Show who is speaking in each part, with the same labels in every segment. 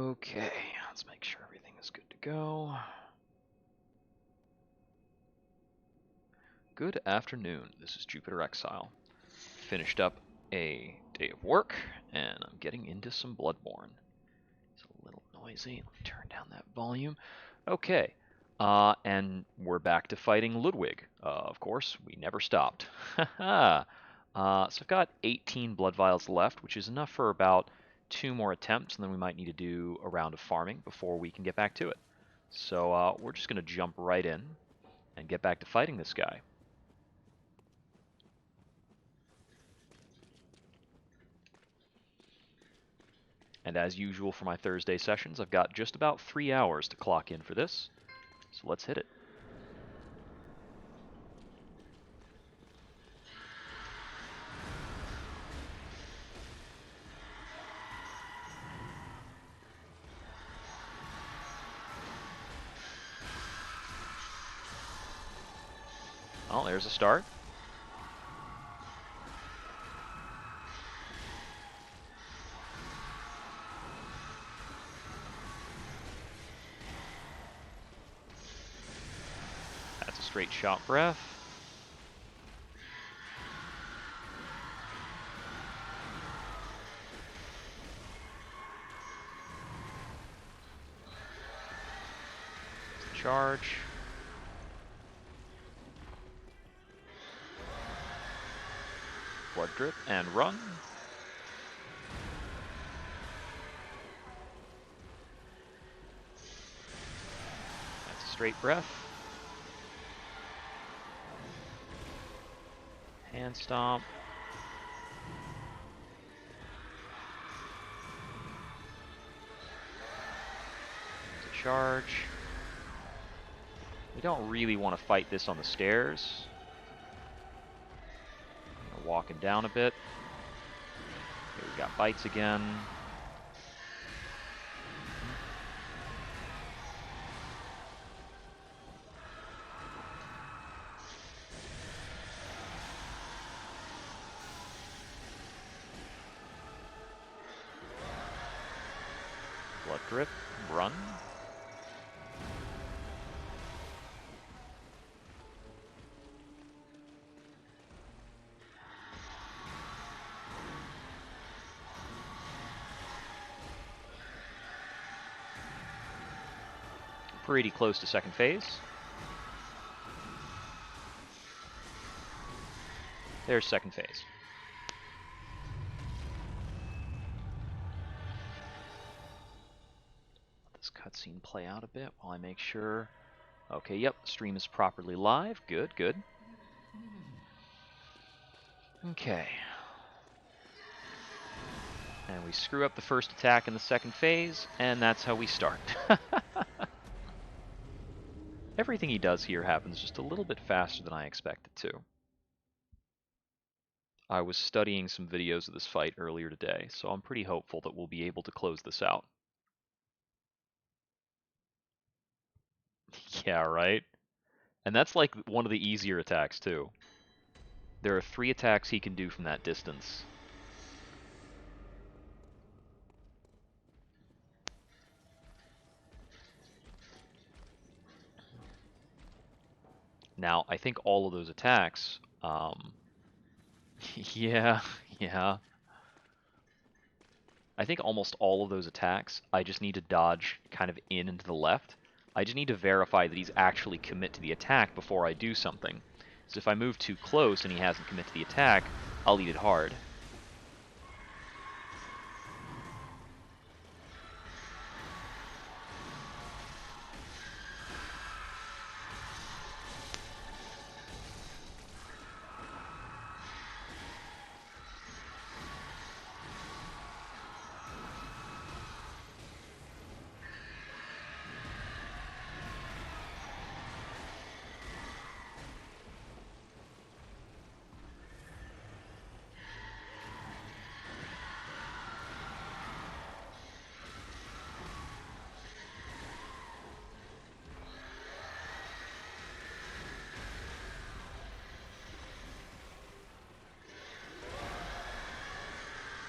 Speaker 1: Okay, let's make sure everything is good to go. Good afternoon, this is Jupiter Exile. Finished up a day of work, and I'm getting into some Bloodborne. It's a little noisy, let me turn down that volume. Okay, and we're back to fighting Ludwig. Of course, we never stopped. Haha! So I've got 18 blood vials left, which is enough for about 2 more attempts, and then we might need to do a round of farming before we can get back to it. So we're just going to jump right in and get back to fighting this guy. And as usual for my Thursday sessions, I've got just about 3 hours to clock in for this, so let's hit it. Oh, there's a start. That's a straight shot breath. Charge. Blood drip and run. That's a straight breath. Hand stomp. There's a charge. We don't really want to fight this on the stairs. Walking down a bit. Here we got bites again. Blood drip, run. Pretty close to second phase. There's second phase. Let this cutscene play out a bit while I make sure. Okay, yep, stream is properly live. Good, good. Okay. And we screw up the first attack in the second phase, and that's how we start. Everything he does here happens just a little bit faster than I expected to. I was studying some videos of this fight earlier today, so I'm pretty hopeful that we'll be able to close this out. Yeah, right? And that's like one of the easier attacks, too. There are 3 attacks he can do from that distance. Now, I think all of those attacks, yeah. I think almost all of those attacks, I just need to dodge kind of in and to the left. I just need to verify that he's actually commit to the attack before I do something. So if I move too close and he hasn't commit to the attack, I'll eat it hard.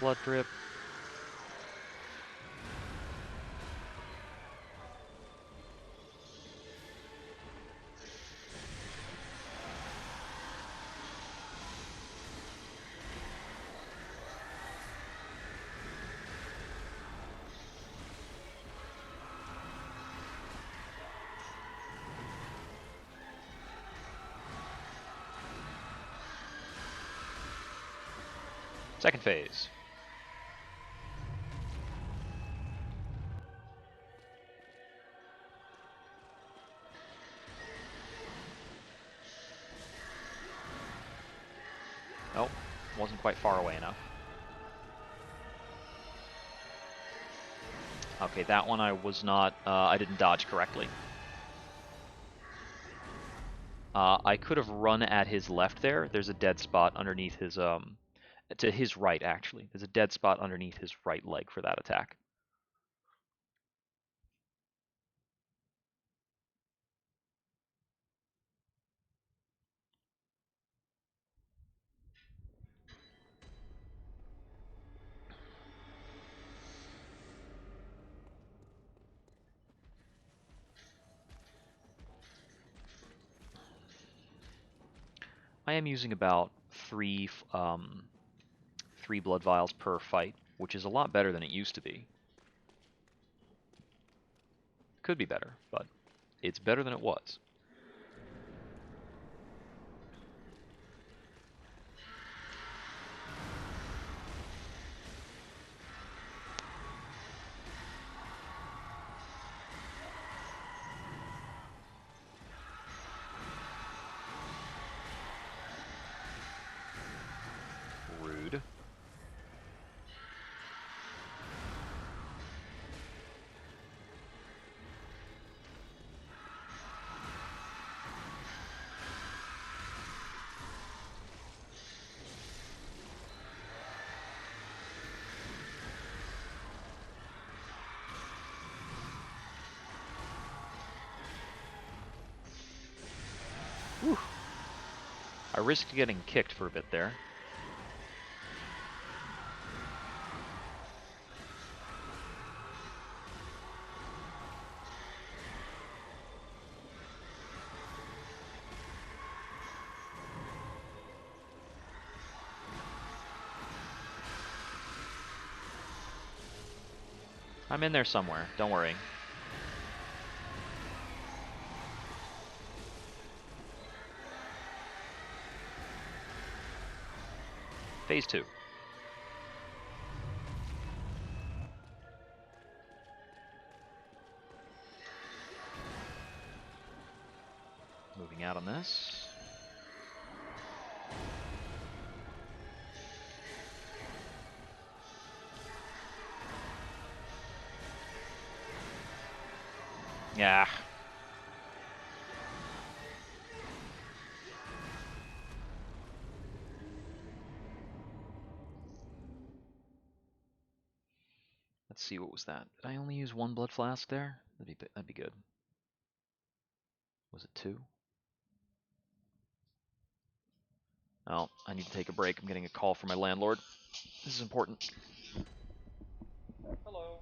Speaker 1: Blood drip. Second phase. Oh, wasn't quite far away enough. Okay, that one I was not, I didn't dodge correctly. I could have run at his left there. There's a dead spot underneath his, to his right, actually. There's a dead spot underneath his right leg for that attack. I am using about three blood vials per fight, which is a lot better than it used to be. Could be better, but it's better than it was. Rude. Whew. I risked getting kicked for a bit there. I'm in there somewhere, don't worry. Phase 2. Moving out on this. Yeah. Let's see, what was that? Did I only use one blood flask there? That'd be good. Was it 2? Oh, I need to take a break. I'm getting a call from my landlord. This is important. Hello.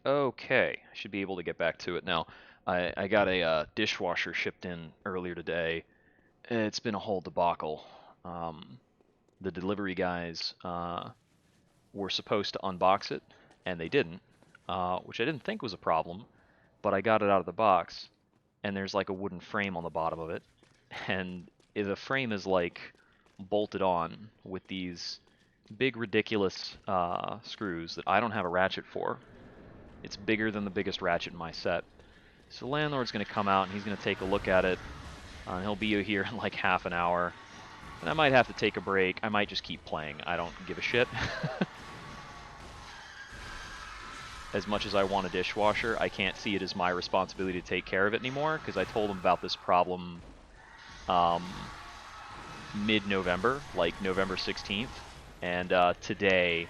Speaker 1: Okay, I should be able to get back to it now. I got a dishwasher shipped in earlier today. It's been a whole debacle. The delivery guys were supposed to unbox it, and they didn't, which I didn't think was a problem, but I got it out of the box, and there's like a wooden frame on the bottom of it, and the frame is like bolted on with these big ridiculous screws that I don't have a ratchet for. It's bigger than the biggest ratchet in my set. So the landlord's going to come out and he's going to take a look at it. He'll be here in like half an hour. And I might have to take a break. I might just keep playing. I don't give a shit. As much as I want a dishwasher, I can't see it as my responsibility to take care of it anymore because I told him about this problem mid-November, like November 16th. And today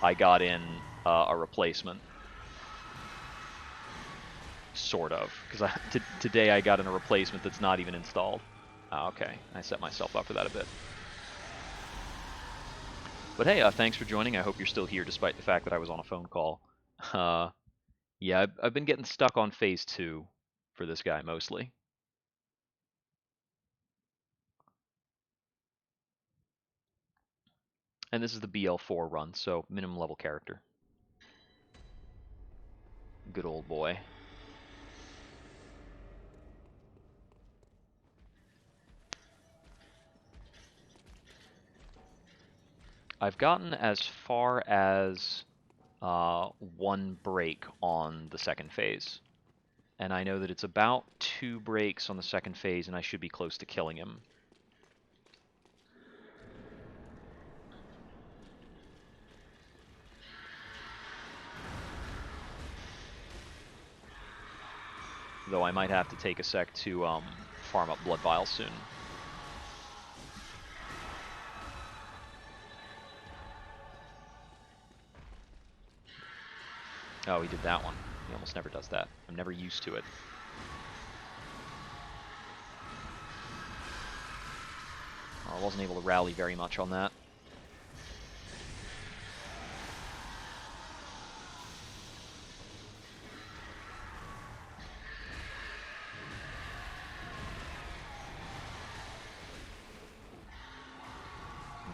Speaker 1: I got in a replacement. Sort of, because today I got in a replacement that's not even installed. Okay, I set myself up for that a bit. But hey, thanks for joining. I hope you're still here despite the fact that I was on a phone call. Yeah, I've been getting stuck on phase 2 for this guy mostly. And this is the BL4 run, so minimum level character. Good old boy. I've gotten as far as 1 break on the second phase. And I know that it's about 2 breaks on the second phase, and I should be close to killing him. Though I might have to take a sec to farm up blood vials soon. Oh, he did that one. He almost never does that. I'm never used to it. I wasn't able to rally very much on that.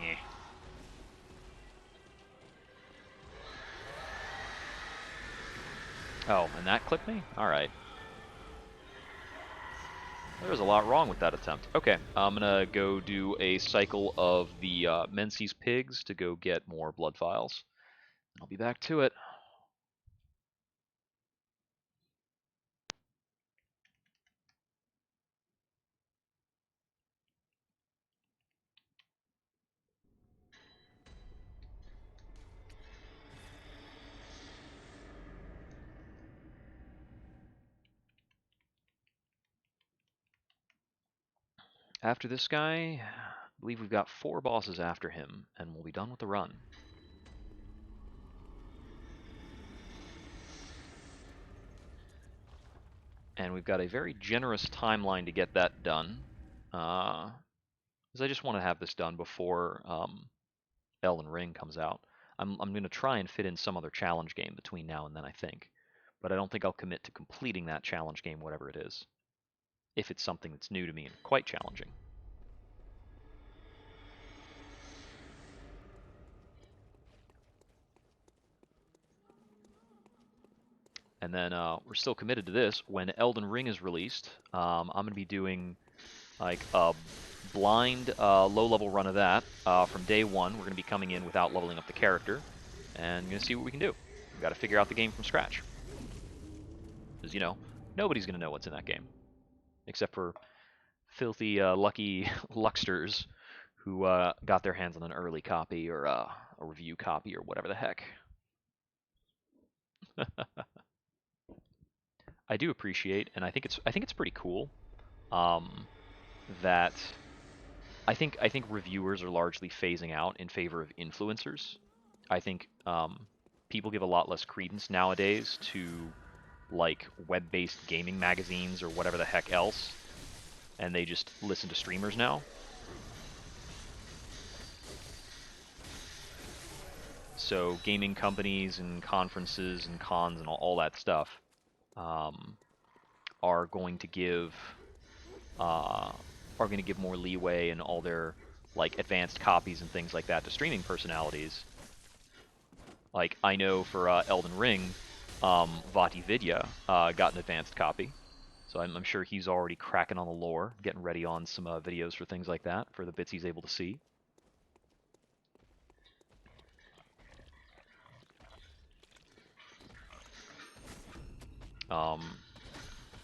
Speaker 1: Yeah. Oh, and that clipped me? Alright. There was a lot wrong with that attempt. Okay, I'm gonna go do a cycle of the Menzies pigs to go get more blood vials. I'll be back to it. After this guy, I believe we've got 4 bosses after him, and we'll be done with the run. And we've got a very generous timeline to get that done. Because I just want to have this done before Elden Ring comes out. I'm going to try and fit in some other challenge game between now and then, I think. But I don't think I'll commit to completing that challenge game, whatever it is. If it's something that's new to me and quite challenging. And then we're still committed to this. When Elden Ring is released, I'm going to be doing like a blind low-level run of that. From day 1, we're going to be coming in without leveling up the character. And going to see what we can do. We've got to figure out the game from scratch. Because, you know, nobody's going to know what's in that game. Except for filthy, lucky lucksters who got their hands on an early copy or a review copy or whatever the heck. I do appreciate, and I think it's pretty cool that I think reviewers are largely phasing out in favor of influencers. I think people give a lot less credence nowadays to like web-based gaming magazines or whatever the heck else, and they just listen to streamers now. So gaming companies and conferences and cons and all that stuff are going to give more leeway and all their like advanced copies and things like that to streaming personalities. Like I know for Elden Ring, Vati Vidya got an advanced copy, so I'm sure he's already cracking on the lore, getting ready on some videos for things like that for the bits he's able to see.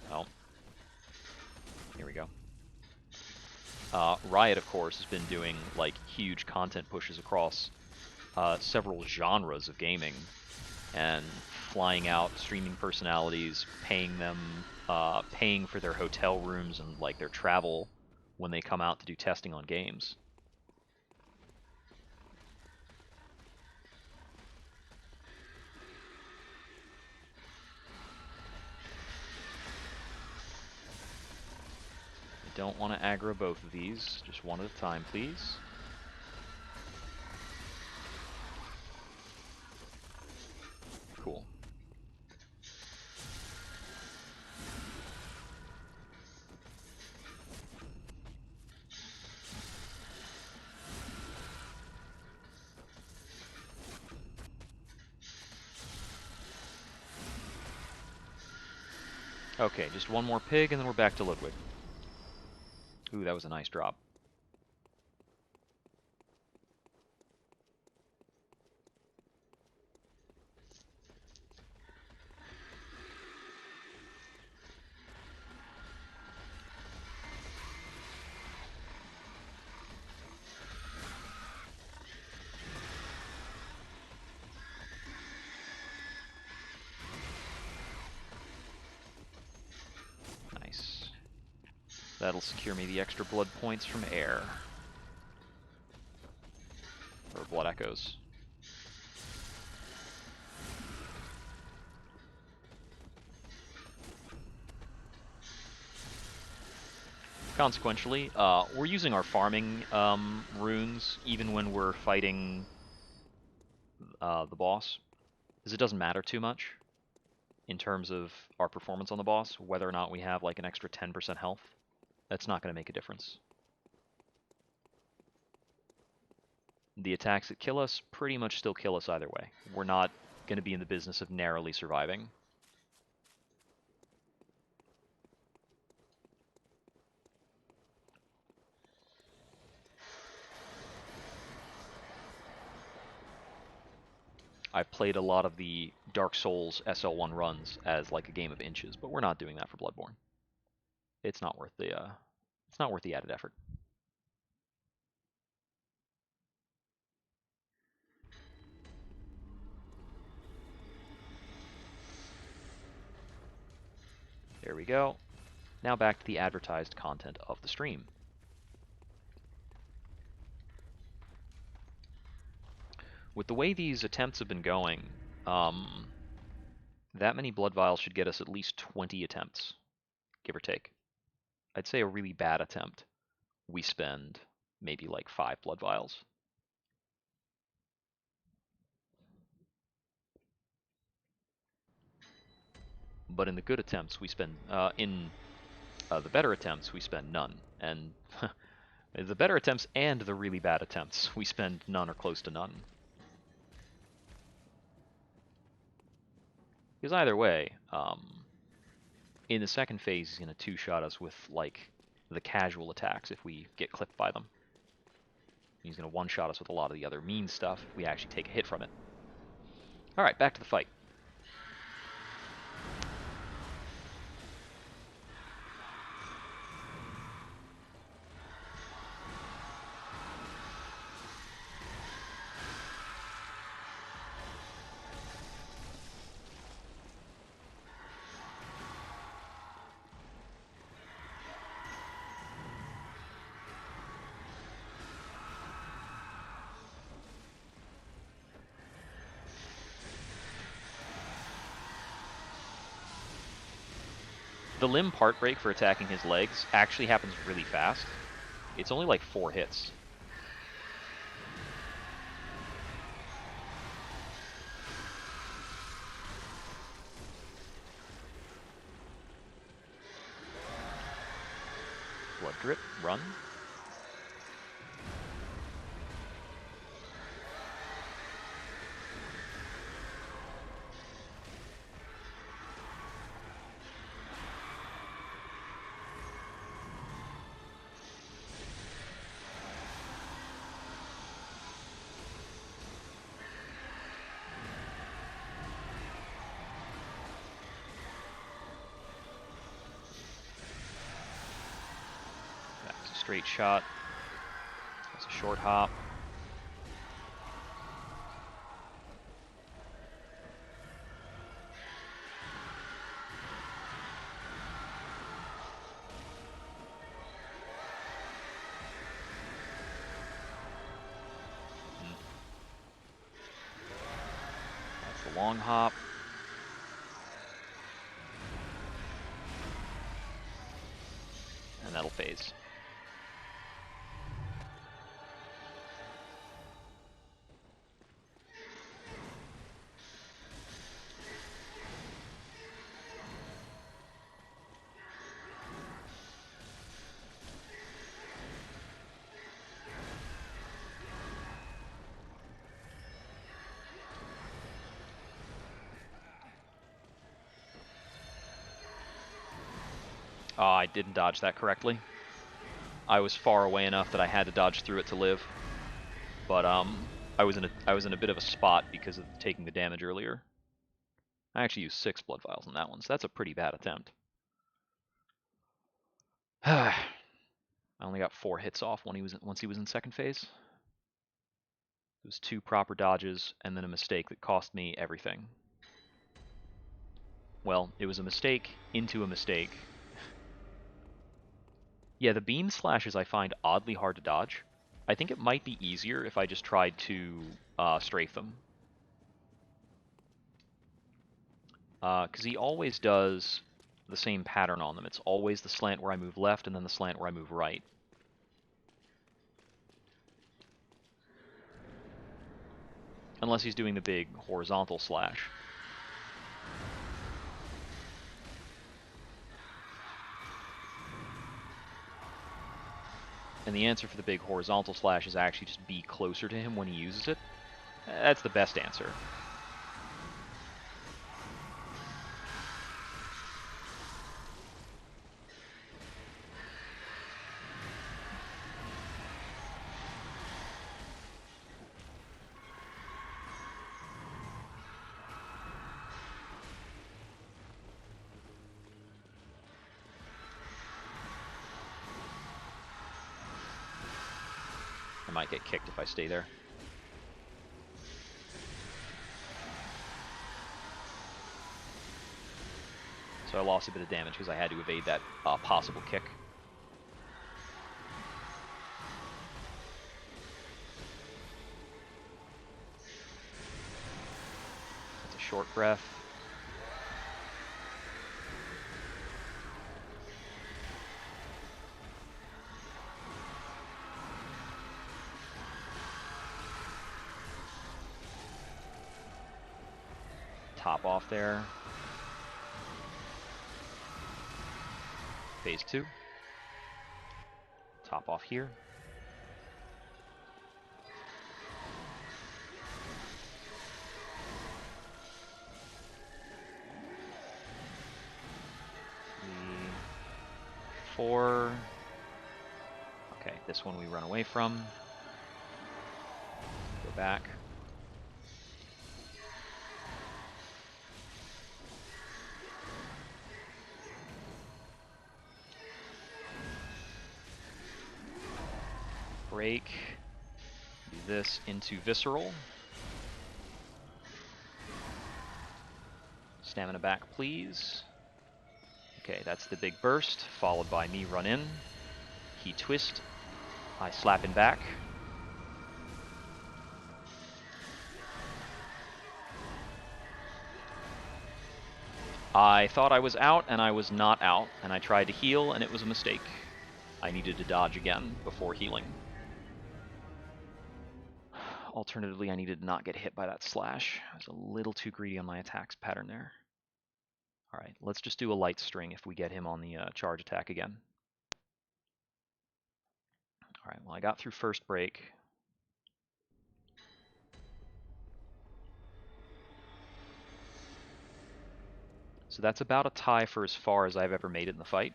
Speaker 1: Well, here we go. Riot, of course, has been doing like huge content pushes across several genres of gaming, and flying out streaming personalities, paying them, paying for their hotel rooms and like their travel when they come out to do testing on games. I don't want to aggro both of these, just one at a time, please. Cool. Okay, just one more pig and then we're back to Ludwig. Ooh, that was a nice drop. Nice. That'll secure me the extra blood points from air. Or blood echoes. Consequentially, we're using our farming runes even when we're fighting the boss, because it doesn't matter too much in terms of our performance on the boss, whether or not we have like an extra 10% health. That's not going to make a difference. The attacks that kill us pretty much still kill us either way. We're not going to be in the business of narrowly surviving. I've played a lot of the Dark Souls SL1 runs as like a game of inches, but we're not doing that for Bloodborne. It's not worth the added effort. There we go. Now back to the advertised content of the stream. With the way these attempts have been going, that many blood vials should get us at least 20 attempts, give or take. I'd say a really bad attempt, we spend maybe like 5 blood vials. But in the good attempts, we spend, the better attempts, we spend none. And the better attempts and the really bad attempts, we spend none or close to none. Because either way, in the second phase, he's going to two-shot us with, like, the casual attacks if we get clipped by them. He's going to one-shot us with a lot of the other mean stuff if we actually take a hit from it. Alright, back to the fight. The limb part break for attacking his legs actually happens really fast. It's only like 4 hits. after it. Run. That's a straight shot. That's a short hop. That's the long hop. And that'll phase. Oh, I didn't dodge that correctly. I was far away enough that I had to dodge through it to live. But I was in a bit of a spot because of taking the damage earlier. I actually used 6 blood vials on that one, so that's a pretty bad attempt. I only got 4 hits off once he was in second phase. It was 2 proper dodges and then a mistake that cost me everything. Well, it was a mistake into a mistake. Yeah, the beam slashes I find oddly hard to dodge. I think it might be easier if I just tried to strafe them. Because he always does the same pattern on them. It's always the slant where I move left and then the slant where I move right. Unless he's doing the big horizontal slash. And the answer for the big horizontal slash is actually just be closer to him when he uses it. That's the best answer. I might get kicked if I stay there. So I lost a bit of damage because I had to evade that possible kick. That's a short breath. Top off there. Phase 2. Top off here. Four. Okay, this one we run away from. Go back. Break. Do this into visceral. Stamina back, please. Okay, that's the big burst, followed by me run in. He twist. I slap him back. I thought I was out, and I was not out, and I tried to heal, and it was a mistake. I needed to dodge again before healing. Alternatively, I needed to not get hit by that slash. I was a little too greedy on my attacks pattern there. Alright, let's just do a light string if we get him on the charge attack again. Alright, well I got through first break. So that's about a tie for as far as I've ever made it in the fight.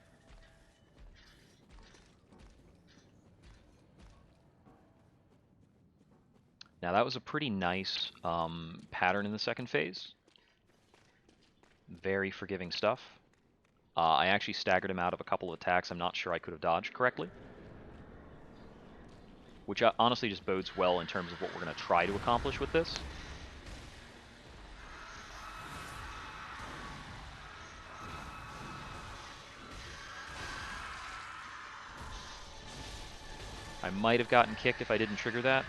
Speaker 1: Now that was a pretty nice pattern in the second phase. Very forgiving stuff. I actually staggered him out of a couple of attacks I'm not sure I could have dodged correctly. Which honestly just bodes well in terms of what we're going to try to accomplish with this. I might have gotten kicked if I didn't trigger that.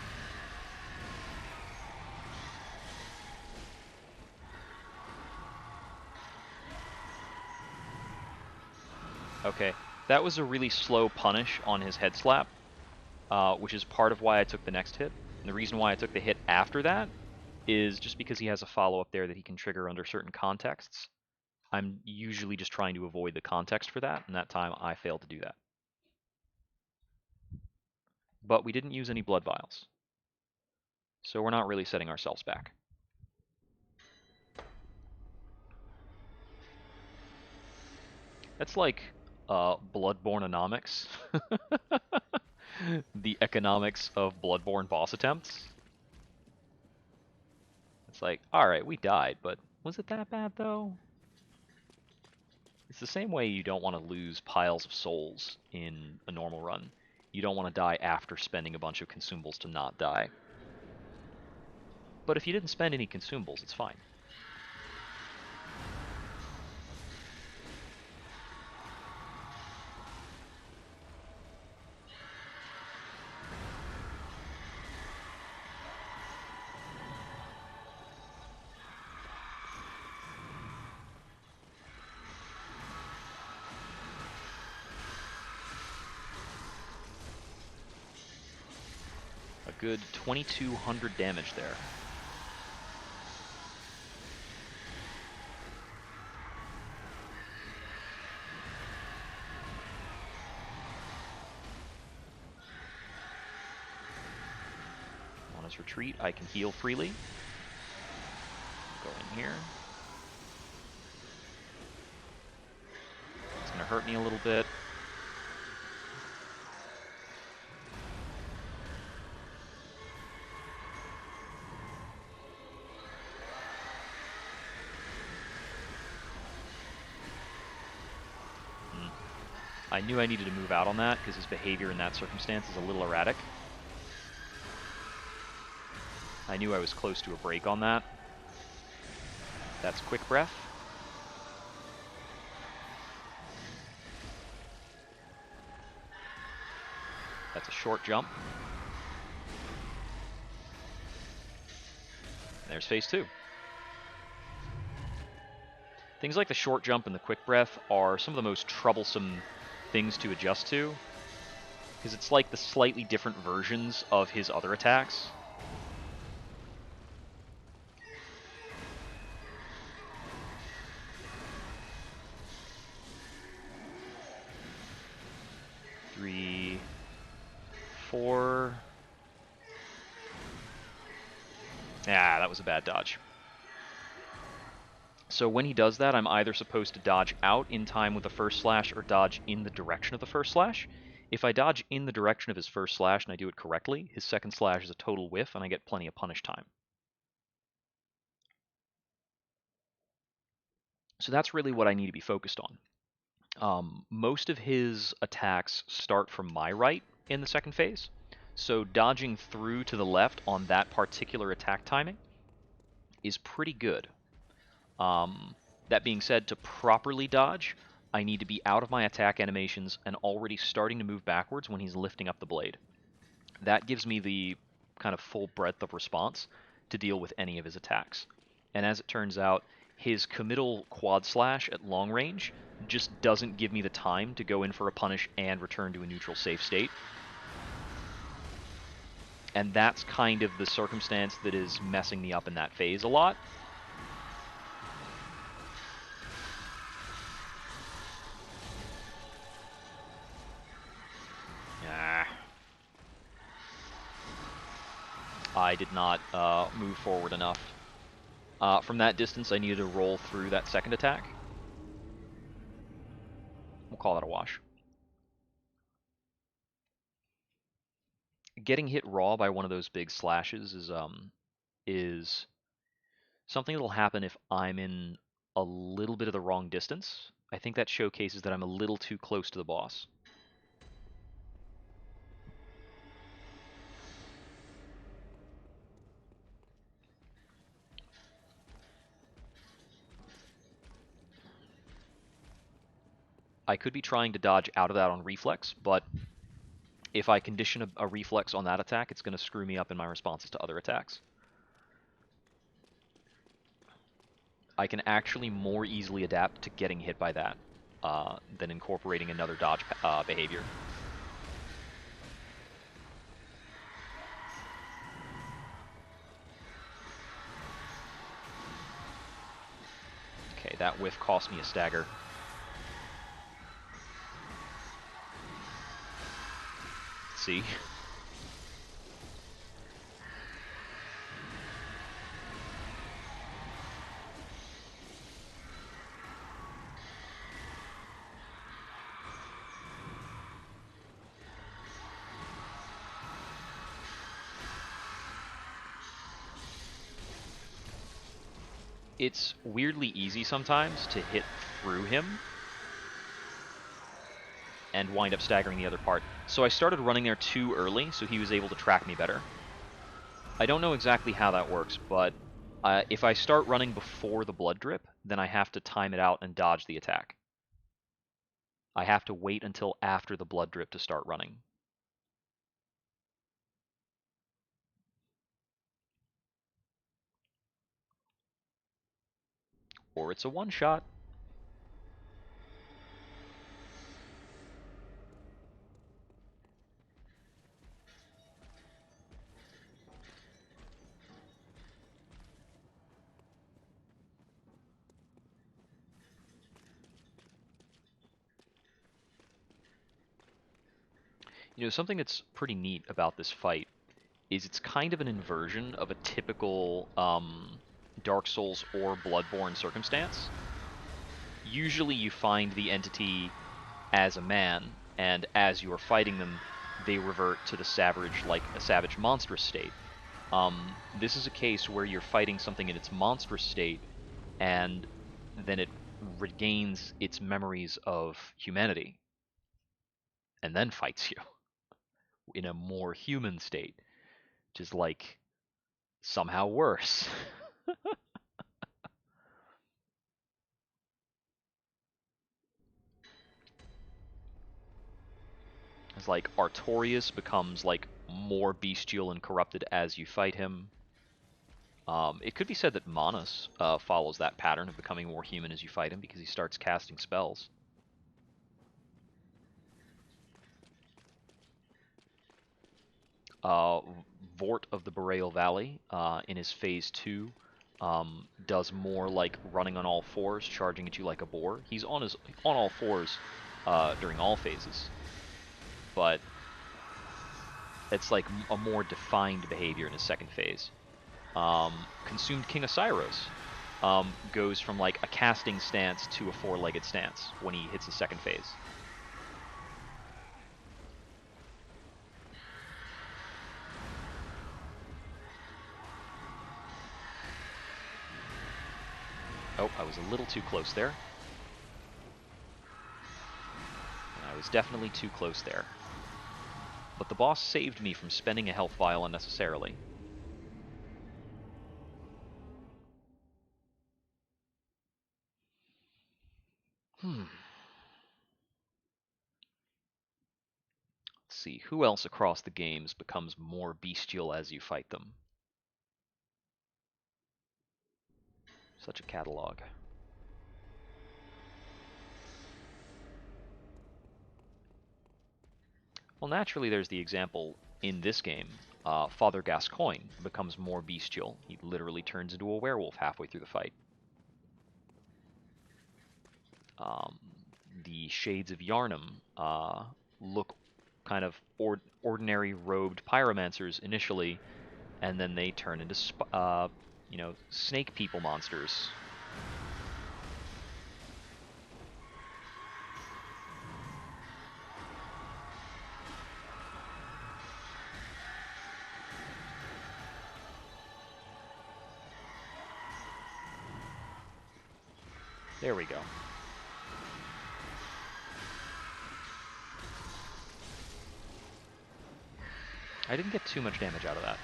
Speaker 1: Okay, that was a really slow punish on his head slap, which is part of why I took the next hit. And the reason why I took the hit after that is just because he has a follow-up there that he can trigger under certain contexts. I'm usually just trying to avoid the context for that, and that time I failed to do that. But we didn't use any blood vials, so we're not really setting ourselves back. That's like Bloodborne-onomics. The economics of Bloodborne boss attempts. It's like, alright, we died, but was it that bad though? It's the same way you don't want to lose piles of souls in a normal run. You don't want to die after spending a bunch of consumables to not die. But if you didn't spend any consumables, it's fine. A good 2,200 damage there. On his retreat, I can heal freely. Go in here. It's going to hurt me a little bit. I knew I needed to move out on that because his behavior in that circumstance is a little erratic. I knew I was close to a break on that. That's quick breath. That's a short jump. There's phase 2. Things like the short jump and the quick breath are some of the most troublesome things to adjust to, because it's like the slightly different versions of his other attacks. Three, four. Ah, that was a bad dodge. So when he does that, I'm either supposed to dodge out in time with the first slash or dodge in the direction of the first slash. If I dodge in the direction of his first slash and I do it correctly, his second slash is a total whiff and I get plenty of punish time. So that's really what I need to be focused on. Most of his attacks start from my right in the second phase, so dodging through to the left on that particular attack timing is pretty good. That being said, to properly dodge, I need to be out of my attack animations and already starting to move backwards when he's lifting up the blade. That gives me the kind of full breadth of response to deal with any of his attacks. And as it turns out, his committal quad slash at long range just doesn't give me the time to go in for a punish and return to a neutral safe state. And that's kind of the circumstance that is messing me up in that phase a lot. I did not move forward enough. From that distance, I needed to roll through that second attack. We'll call that a wash. Getting hit raw by one of those big slashes is something that'll happen if I'm in a little bit of the wrong distance. I think that showcases that I'm a little too close to the boss. I could be trying to dodge out of that on reflex, but if I condition a reflex on that attack, it's going to screw me up in my responses to other attacks. I can actually more easily adapt to getting hit by that than incorporating another dodge behavior. Okay, that whiff cost me a stagger. See? It's weirdly easy sometimes to hit through him and wind up staggering the other part. So I started running there too early, so he was able to track me better. I don't know exactly how that works, but if I start running before the blood drip, then I have to time it out and dodge the attack. I have to wait until after the blood drip to start running. Or it's a one-shot. You know, something that's pretty neat about this fight is it's kind of an inversion of a typical Dark Souls or Bloodborne circumstance. Usually you find the entity as a man, and as you are fighting them, they revert to the savage, like a savage monstrous state. This is a case where you're fighting something in its monstrous state, and then it regains its memories of humanity, and then fights you in a more human state, which is like somehow worse. It's like Artorias becomes like more bestial and corrupted as you fight him. It could be said that Manus follows that pattern of becoming more human as you fight him because he starts casting spells. Vort of the Boreal Valley in his phase 2 does more like running on all fours, charging at you like a boar. He's on all fours during all phases, but it's like a more defined behavior in his second phase. Consumed King of Syros goes from like a casting stance to a four-legged stance when he hits his second phase. Oh, I was a little too close there. I was definitely too close there. But the boss saved me from spending a health vial unnecessarily. Let's see, who else across the games becomes more bestial as you fight them? Such a catalog. Well, naturally there's the example in this game. Father Gascoigne becomes more bestial. He literally turns into a werewolf halfway through the fight. The Shades of Yharnam look kind of ordinary robed pyromancers initially, and then they turn into you know, snake people monsters. There we go. I didn't get too much damage out of that.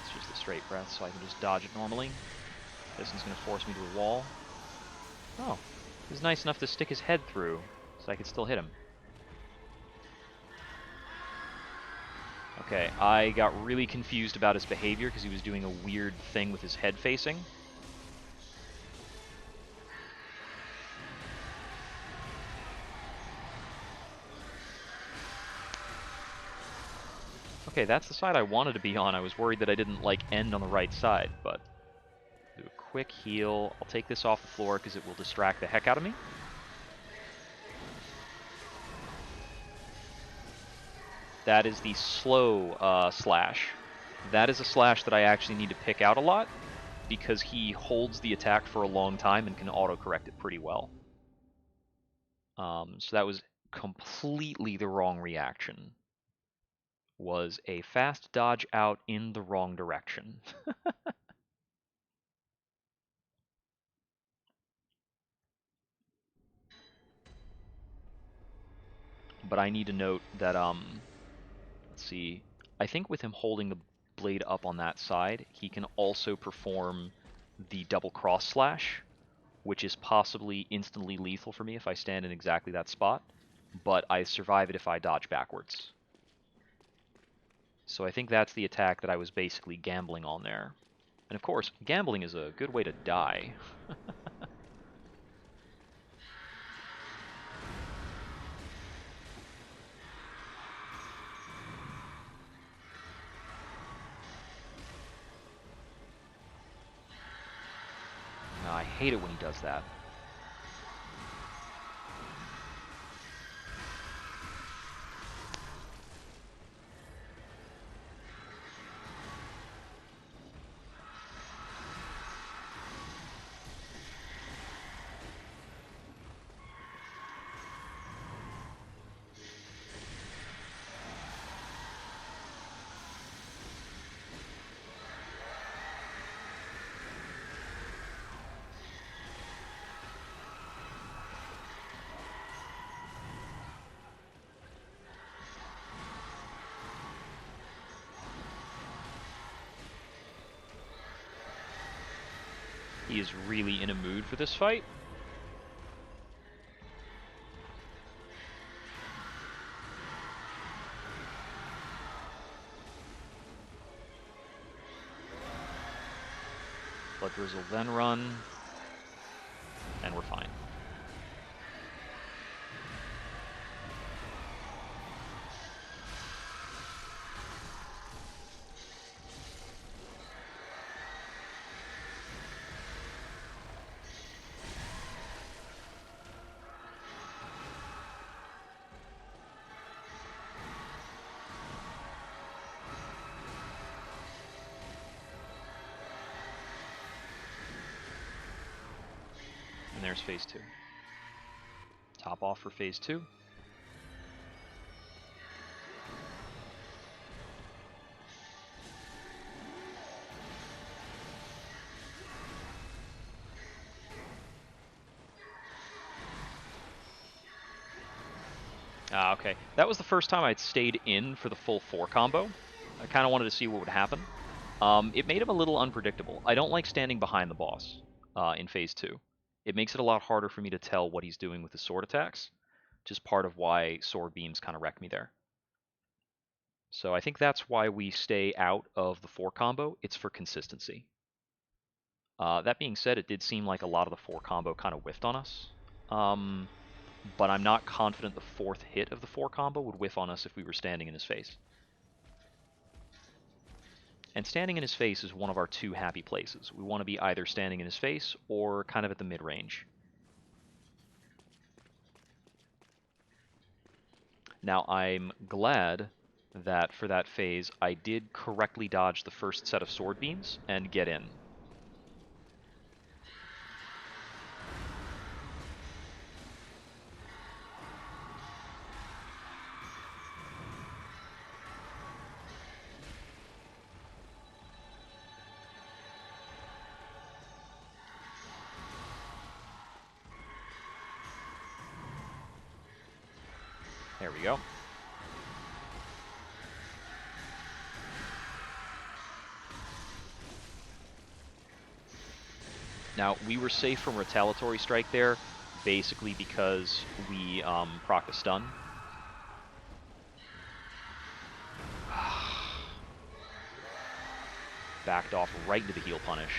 Speaker 1: It's just a straight breath, so I can just dodge it normally. This one's going to force me to a wall. Oh, he was nice enough to stick his head through, so I could still hit him. Okay, I got really confused about his behavior because he was doing a weird thing with his head facing. Okay, that's the side I wanted to be on. I was worried that I didn't, like, end on the right side, but... Do a quick heal. I'll take this off the floor because it will distract the heck out of me. That is the slow slash. That is a slash that I actually need to pick out a lot because he holds the attack for a long time and can auto-correct it pretty well. So that was completely the wrong reaction. Was a fast dodge out in the wrong direction. But I need to note that, let's see, I think with him holding the blade up on that side, he can also perform the double cross slash, which is possibly instantly lethal for me if I stand in exactly that spot, but I survive it if I dodge backwards. So I think that's the attack that I was basically gambling on there. And of course, gambling is a good way to die. I hate it when he does that. He is really in a mood for this fight. Blood Drizzle then run, and we're fine. And there's phase 2. Top off for phase 2. Okay. That was the first time I'd stayed in for the full 4 combo. I kind of wanted to see what would happen. It made him a little unpredictable. I don't like standing behind the boss in phase 2. It makes it a lot harder for me to tell what he's doing with his sword attacks, which is part of why sword beams kind of wreck me there. So I think that's why we stay out of the 4 combo. It's for consistency. That being said, it did seem like a lot of the 4 combo kind of whiffed on us. But I'm not confident the 4th hit of the 4 combo would whiff on us if we were standing in his face. And standing in his face is one of our 2 happy places. We want to be either standing in his face or kind of at the mid-range. Now, I'm glad that for that phase I did correctly dodge the first set of sword beams and get in. There we go. Now, we were safe from Retaliatory Strike there, basically because we procced a stun. Backed off right into the heal punish.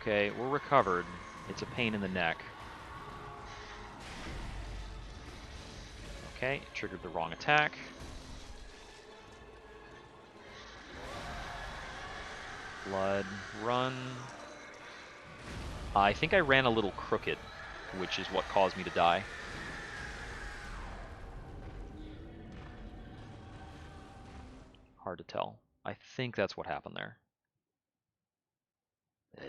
Speaker 1: Okay, we're recovered. It's a pain in the neck. Okay, triggered the wrong attack. Blood, run. I think I ran a little crooked, which is what caused me to die. Hard to tell. I think that's what happened there. Ugh.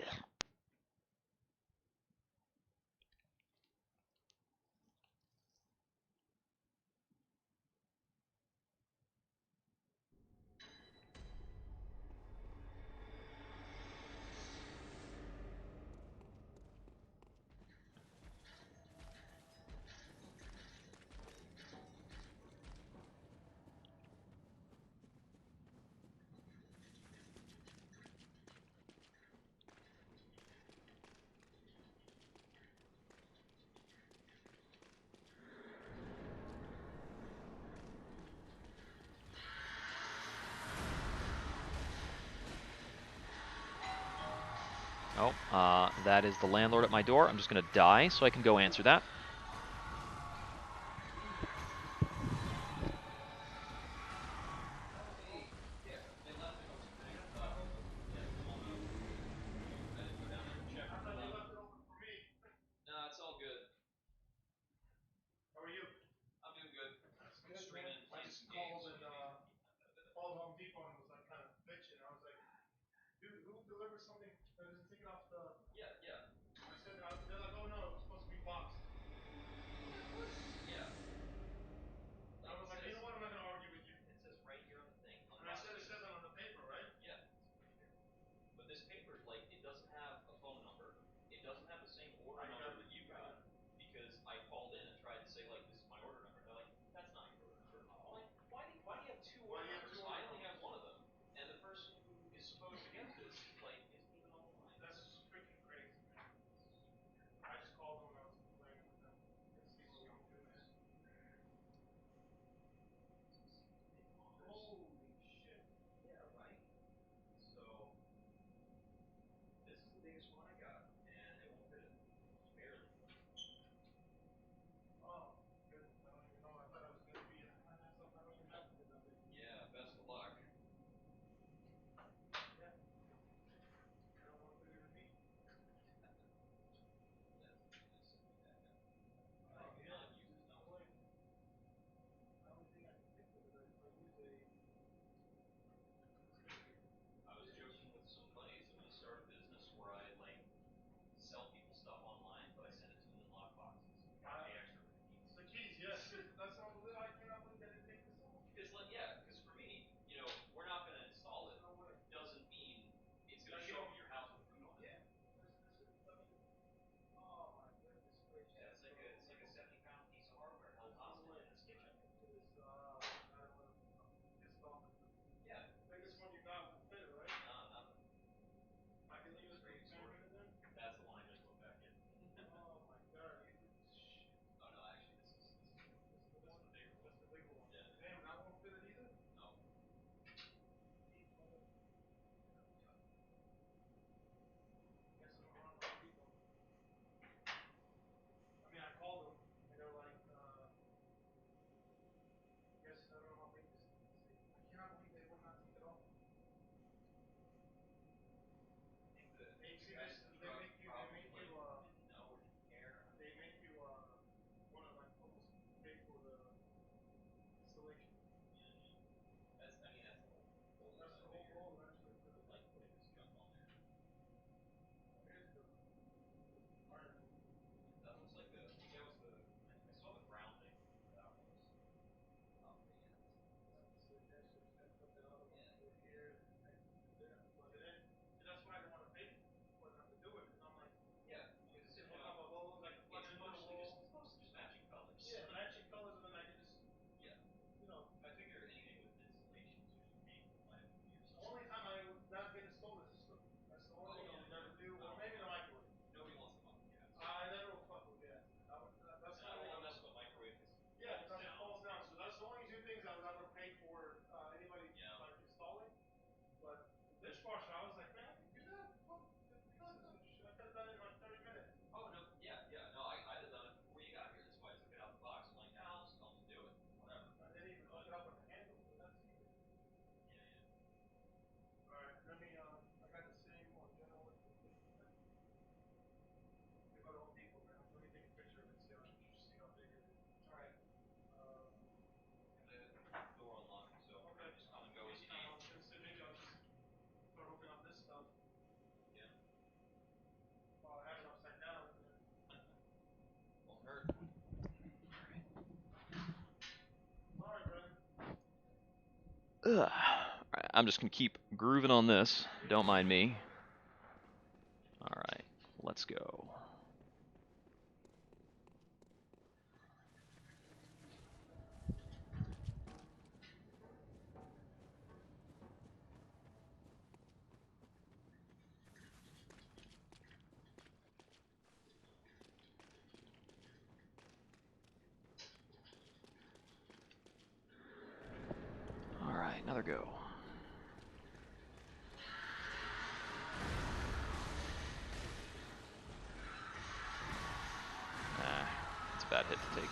Speaker 1: Oh, that is the landlord at my door. I'm just going to die so I can go answer that. Alright, I'm just going to keep grooving on this. Don't mind me. Alright, let's go. Alright, another go. It's a bad hit to take.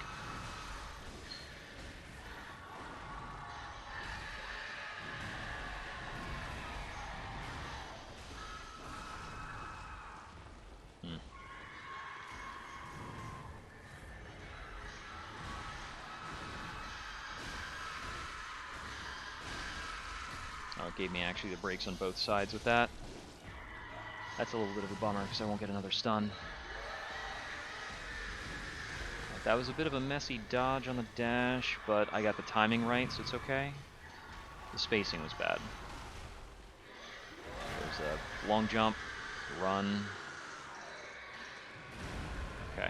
Speaker 1: Oh, it gave me actually the breaks on both sides with that. That's a little bit of a bummer because I won't get another stun. That was a bit of a messy dodge on the dash, but I got the timing right, so it's okay. The spacing was bad. There's a long jump, run. Okay.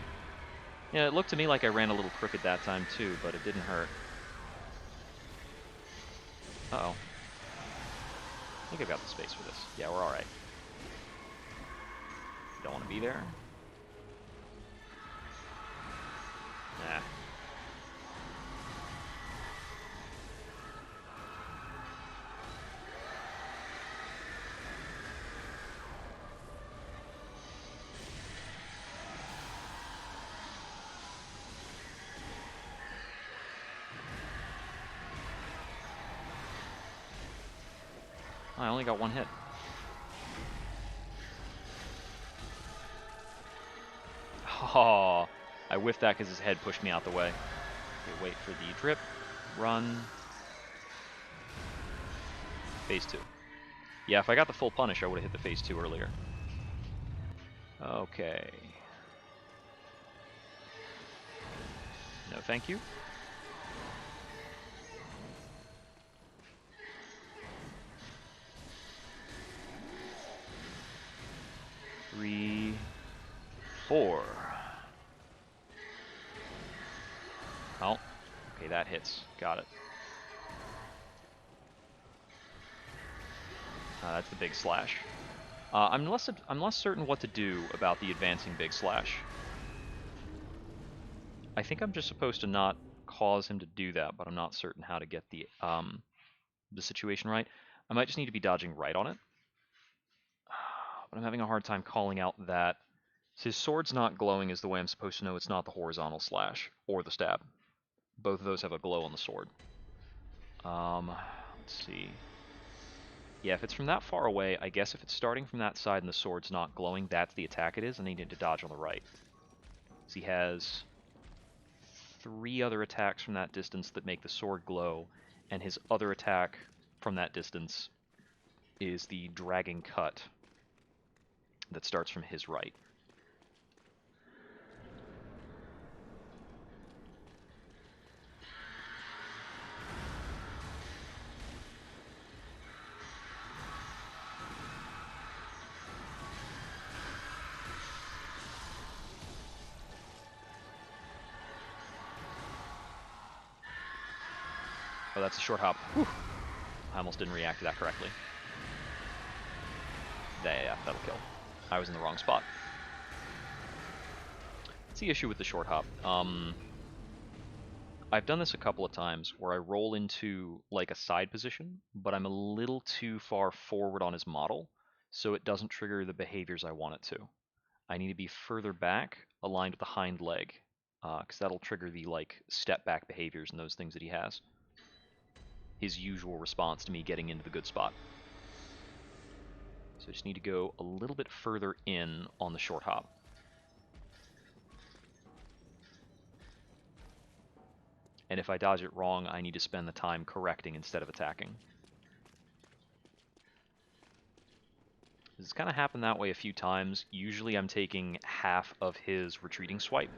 Speaker 1: Yeah, it looked to me like I ran a little crooked that time too, but it didn't hurt. Uh-oh. I think I've got the space for this. Yeah, we're alright. Don't want to be there. Nah. I only got one hit. Oh, I whiffed that because his head pushed me out the way. Okay, wait for the drip. Run. Phase 2. Yeah, if I got the full punish, I would have hit the phase 2 earlier. Okay. No, thank you. Three, 4. Oh, okay, that hits. Got it. That's the big slash. I'm less certain what to do about the advancing big slash. I think I'm just supposed to not cause him to do that, but I'm not certain how to get the situation right. I might just need to be dodging right on it. But I'm having a hard time calling out that his sword's not glowing is the way I'm supposed to know it's not the horizontal slash or the stab. Both of those have a glow on the sword. Let's see. Yeah, if it's from that far away, I guess if it's starting from that side and the sword's not glowing, that's the attack it is, and I need to dodge on the right. So he has 3 other attacks from that distance that make the sword glow, and his other attack from that distance is the dragging cut that starts from his right. Oh, that's a short hop. Whew. I almost didn't react to that correctly. Yeah, that'll kill. I was in the wrong spot. That's the issue with the short hop. I've done this a couple of times where I roll into like a side position, but I'm a little too far forward on his model, so it doesn't trigger the behaviors I want it to. I need to be further back, aligned with the hind leg, because that'll trigger the like step back behaviors and those things that he has. His usual response to me getting into the good spot. So I just need to go a little bit further in on the short hop. And if I dodge it wrong, I need to spend the time correcting instead of attacking. It's kind of happened that way a few times. Usually I'm taking half of his retreating swipe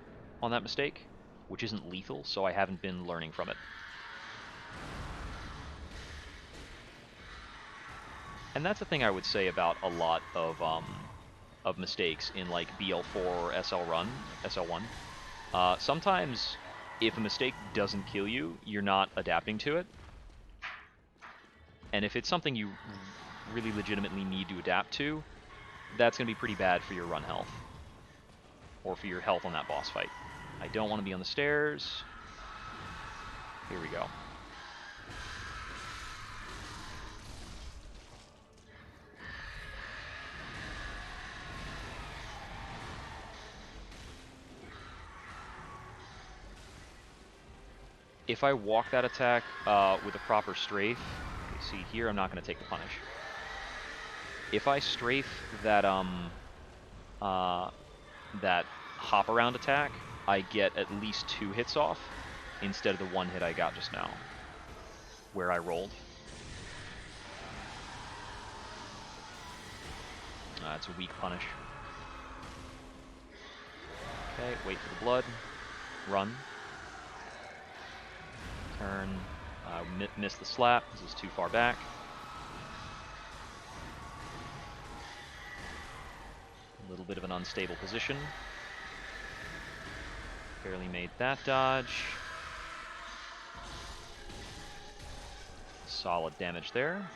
Speaker 1: on that mistake, which isn't lethal, so I haven't been learning from it. And that's the thing I would say about a lot of mistakes in like BL4 or SL1. Sometimes if a mistake doesn't kill you, you're not adapting to it. And if it's something you really legitimately need to adapt to, that's going to be pretty bad for your run health. Or for your health on that boss fight. I don't want to be on the stairs. Here we go. If I walk that attack with a proper strafe, okay, see here I'm not going to take the punish. If I strafe that that hop around attack, I get at least 2 hits off instead of the 1 hit I got just now, where I rolled. It's a weak punish. Okay, wait for the blood. Run. Turn. Miss the slap. This is too far back. A little bit of an unstable position. Barely made that dodge. Solid damage there.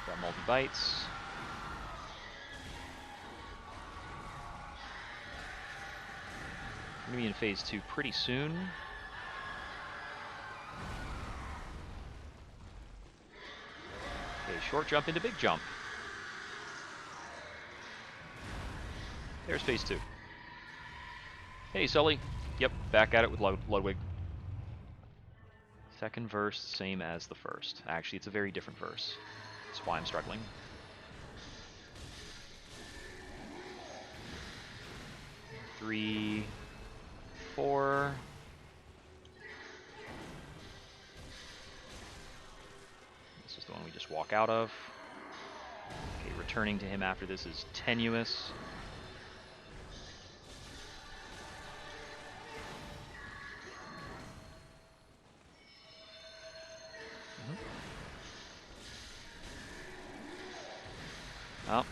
Speaker 1: Got multi-bites. I'm going to be in phase 2 pretty soon. Okay, short jump into big jump. There's phase 2. Hey, Sully. Yep, back at it with Ludwig. Second verse, same as the first. Actually, it's a very different verse. That's why I'm struggling. Three, 4. This is the one we just walk out of. Okay, returning to him after this is tenuous. Oh,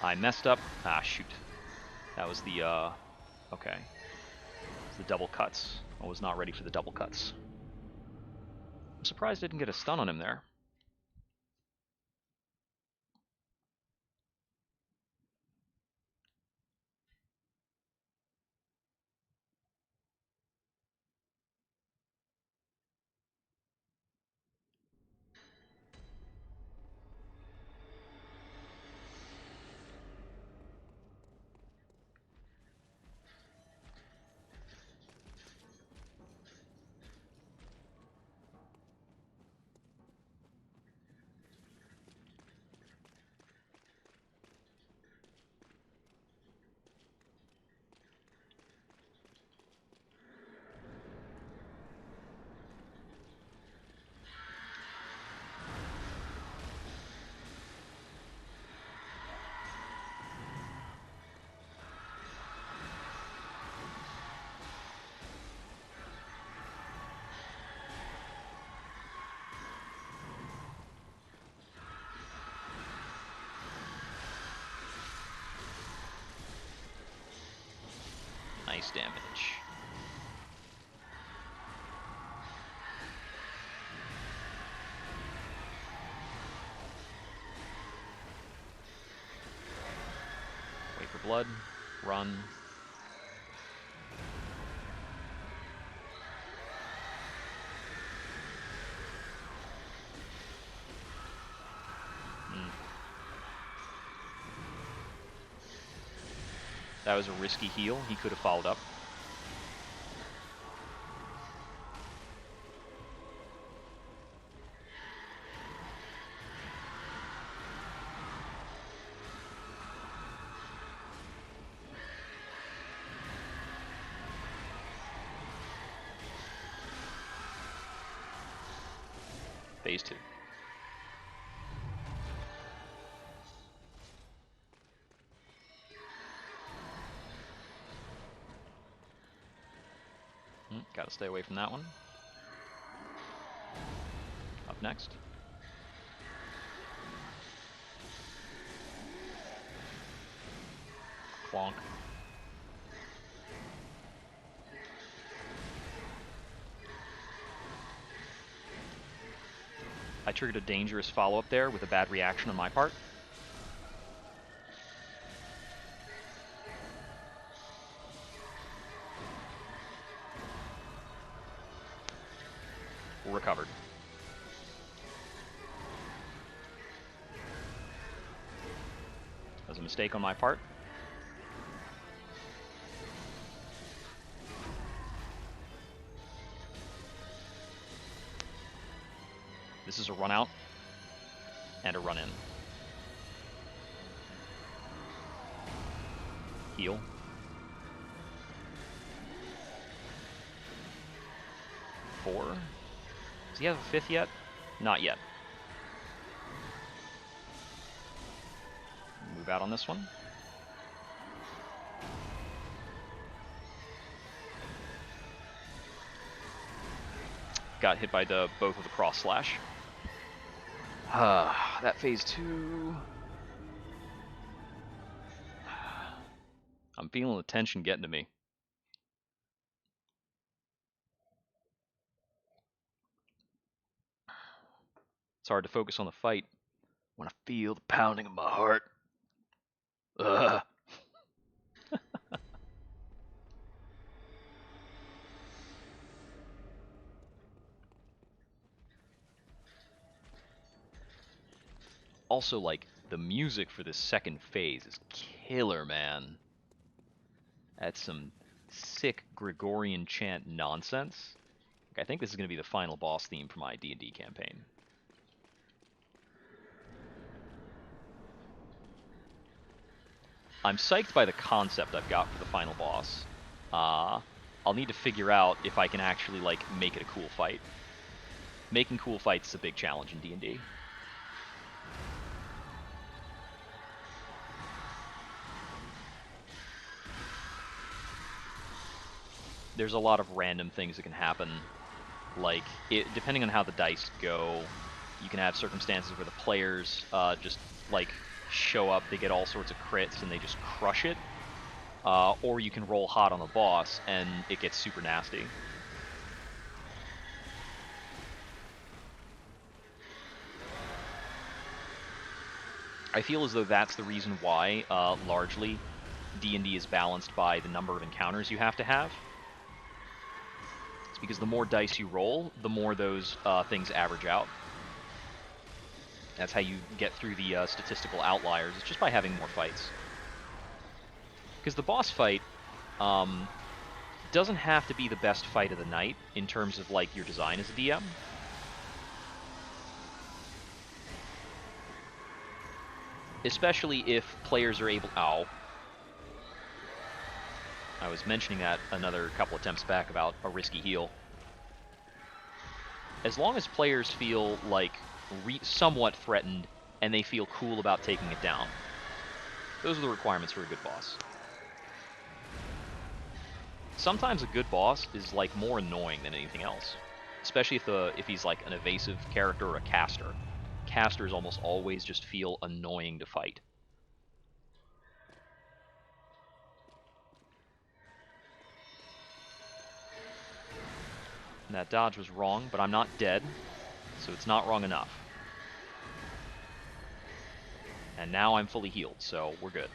Speaker 1: I messed up. Ah, shoot. That was the, okay. It's the double cuts. I was not ready for the double cuts. I'm surprised I didn't get a stun on him there. Nice damage. Wait for blood. Run. That was a risky heal. He could have followed up. Phase 2. Stay away from that one. Up next. Clonk. I triggered a dangerous follow-up there with a bad reaction on my part. Recovered. That was a mistake on my part. This is a run out and a run in. Heal. Four. Does he have a fifth yet? Not yet. Move out on this one. Got hit by both of the cross slash. That phase 2. I'm feeling the tension getting to me. It's hard to focus on the fight when I feel the pounding of my heart. Ugh. Also, like, the music for this second phase is killer, man. That's some sick Gregorian chant nonsense. I think this is going to be the final boss theme for my D&D campaign. I'm psyched by the concept I've got for the final boss. I'll need to figure out if I can actually, like, make it a cool fight. Making cool fights is a big challenge in D&D. There's a lot of random things that can happen. Like, depending on how the dice go, you can have circumstances where the players just, like, show up, they get all sorts of crits, and they just crush it. Or you can roll hot on the boss, and it gets super nasty. I feel as though that's the reason why, largely, D&D is balanced by the number of encounters you have to have. It's because the more dice you roll, the more those things average out. That's how you get through the statistical outliers, it's just by having more fights. Because the boss fight doesn't have to be the best fight of the night in terms of, like, your design as a DM. Especially if players are able... Ow. I was mentioning that another couple attempts back about a risky heal. As long as players feel, like, somewhat threatened, and they feel cool about taking it down. Those are the requirements for a good boss. Sometimes a good boss is, like, more annoying than anything else. Especially if he's, like, an evasive character or a caster. Casters almost always just feel annoying to fight. And that dodge was wrong, but I'm not dead, so it's not wrong enough. And now I'm fully healed, so we're good.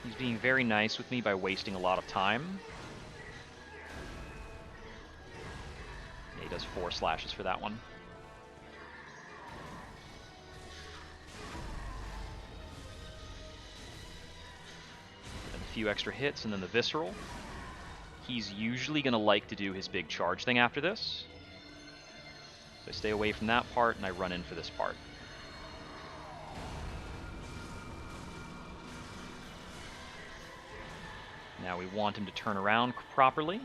Speaker 1: He's being very nice with me by wasting a lot of time. Yeah, he does 4 slashes for that one. And a few extra hits, and then the visceral. He's usually going to like to do his big charge thing after this. So I stay away from that part, and I run in for this part. Now we want him to turn around properly.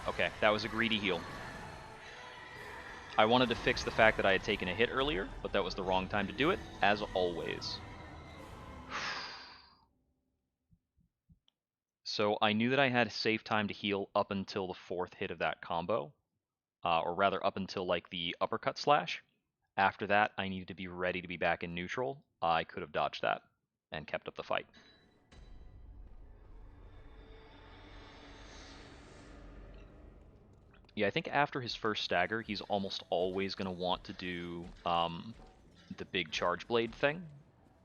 Speaker 1: Okay, that was a greedy heal. I wanted to fix the fact that I had taken a hit earlier, but that was the wrong time to do it, as always. So I knew that I had safe time to heal up until the 4th hit of that combo, or rather up until like the uppercut slash. After that, I needed to be ready to be back in neutral. I could have dodged that and kept up the fight. Yeah, I think after his first stagger, he's almost always going to want to do the big charge blade thing,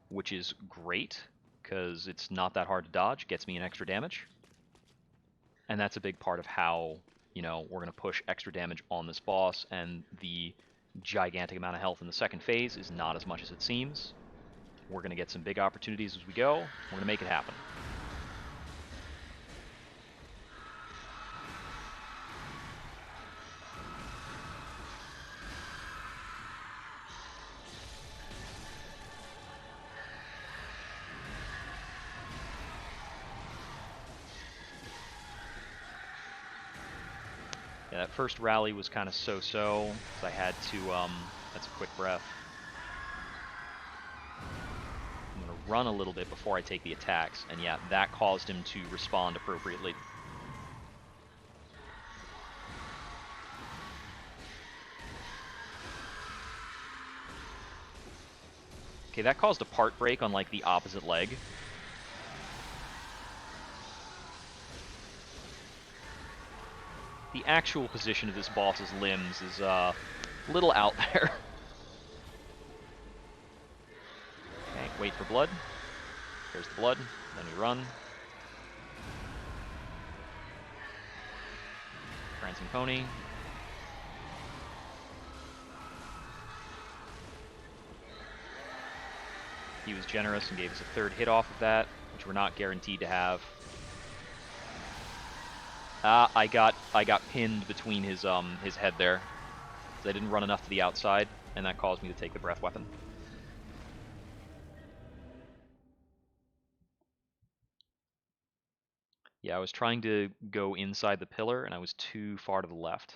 Speaker 1: which is great, because it's not that hard to dodge, gets me an extra damage. And that's a big part of how, you know, we're going to push extra damage on this boss, and the gigantic amount of health in the second phase is not as much as it seems. We're going to get some big opportunities as we go. We're going to make it happen. Yeah, that first rally was kind of so-so, because I had to, that's a quick breath. I'm going to run a little bit before I take the attacks, and yeah, that caused him to respond appropriately. Okay, that caused a part break on, like, the opposite leg. The actual position of this boss's limbs is a little out there. Okay, wait for blood. There's the blood. Then we run. Prancing Pony. He was generous and gave us a 3rd hit off of that, which we're not guaranteed to have. I got pinned between his head there. I didn't run enough to the outside, and that caused me to take the breath weapon. Yeah, I was trying to go inside the pillar, and I was too far to the left.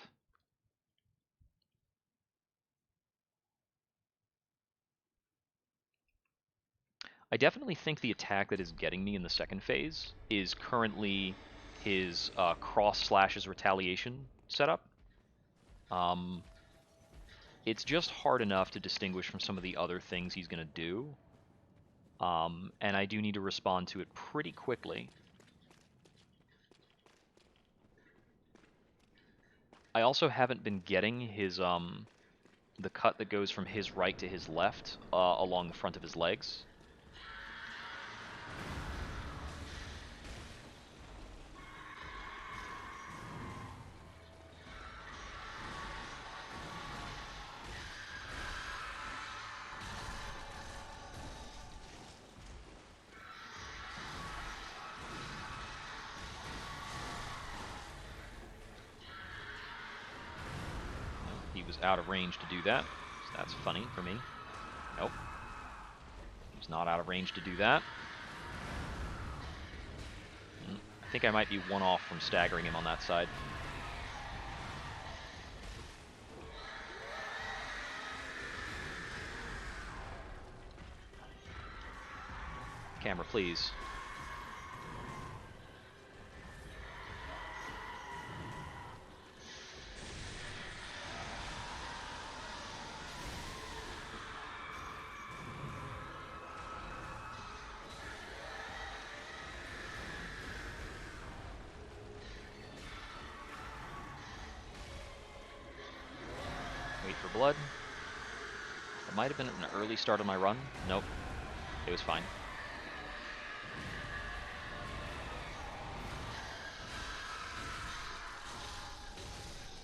Speaker 1: I definitely think the attack that is getting me in the second phase is currently his cross slashes retaliation setup. It's just hard enough to distinguish from some of the other things he's going to do. And I do need to respond to it pretty quickly. I also haven't been getting his the cut that goes from his right to his left along the front of his legs. He was out of range to do that, so that's funny for me. Nope. He was not out of range to do that. I think I might be one off from staggering him on that side. Camera, please. Wait for blood. It might have been an early start of my run. Nope. It was fine.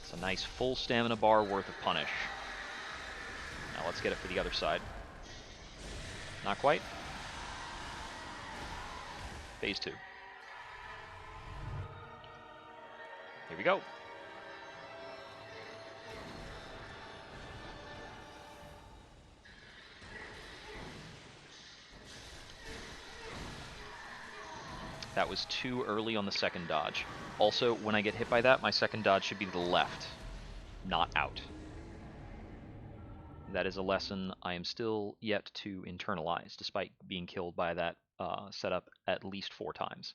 Speaker 1: It's a nice full stamina bar worth of punish. Now let's get it for the other side. Not quite. Phase 2. Here we go. That was too early on the second dodge. Also, when I get hit by that, my second dodge should be to the left, not out. That is a lesson I am still yet to internalize, despite being killed by that setup at least 4 times.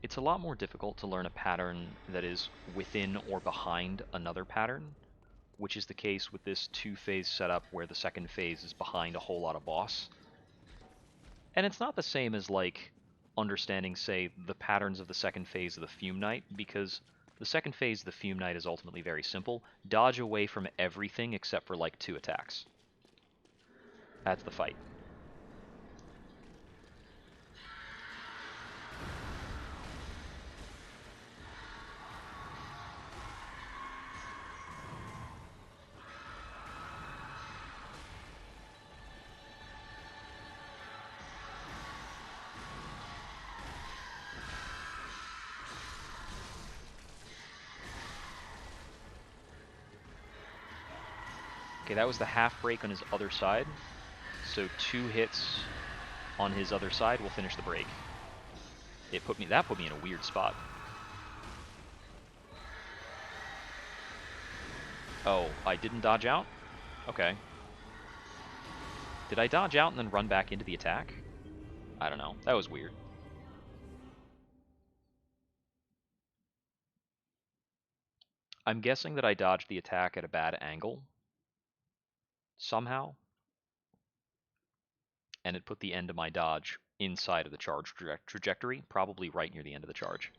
Speaker 1: It's a lot more difficult to learn a pattern that is within or behind another pattern, which is the case with this 2-phase setup where the second phase is behind a whole lot of boss. And it's not the same as, like, understanding, say, the patterns of the second phase of the Fume Knight, because the second phase of the Fume Knight is ultimately very simple. Dodge away from everything except for, like, 2 attacks. That's the fight. Okay, that was the half break on his other side. So 2 hits on his other side will finish the break. That put me in a weird spot. Oh, I didn't dodge out? Okay. Did I dodge out and then run back into the attack? I don't know. That was weird. I'm guessing that I dodged the attack at a bad angle. Somehow. And it put the end of my dodge inside of the charge trajectory, probably right near the end of the charge.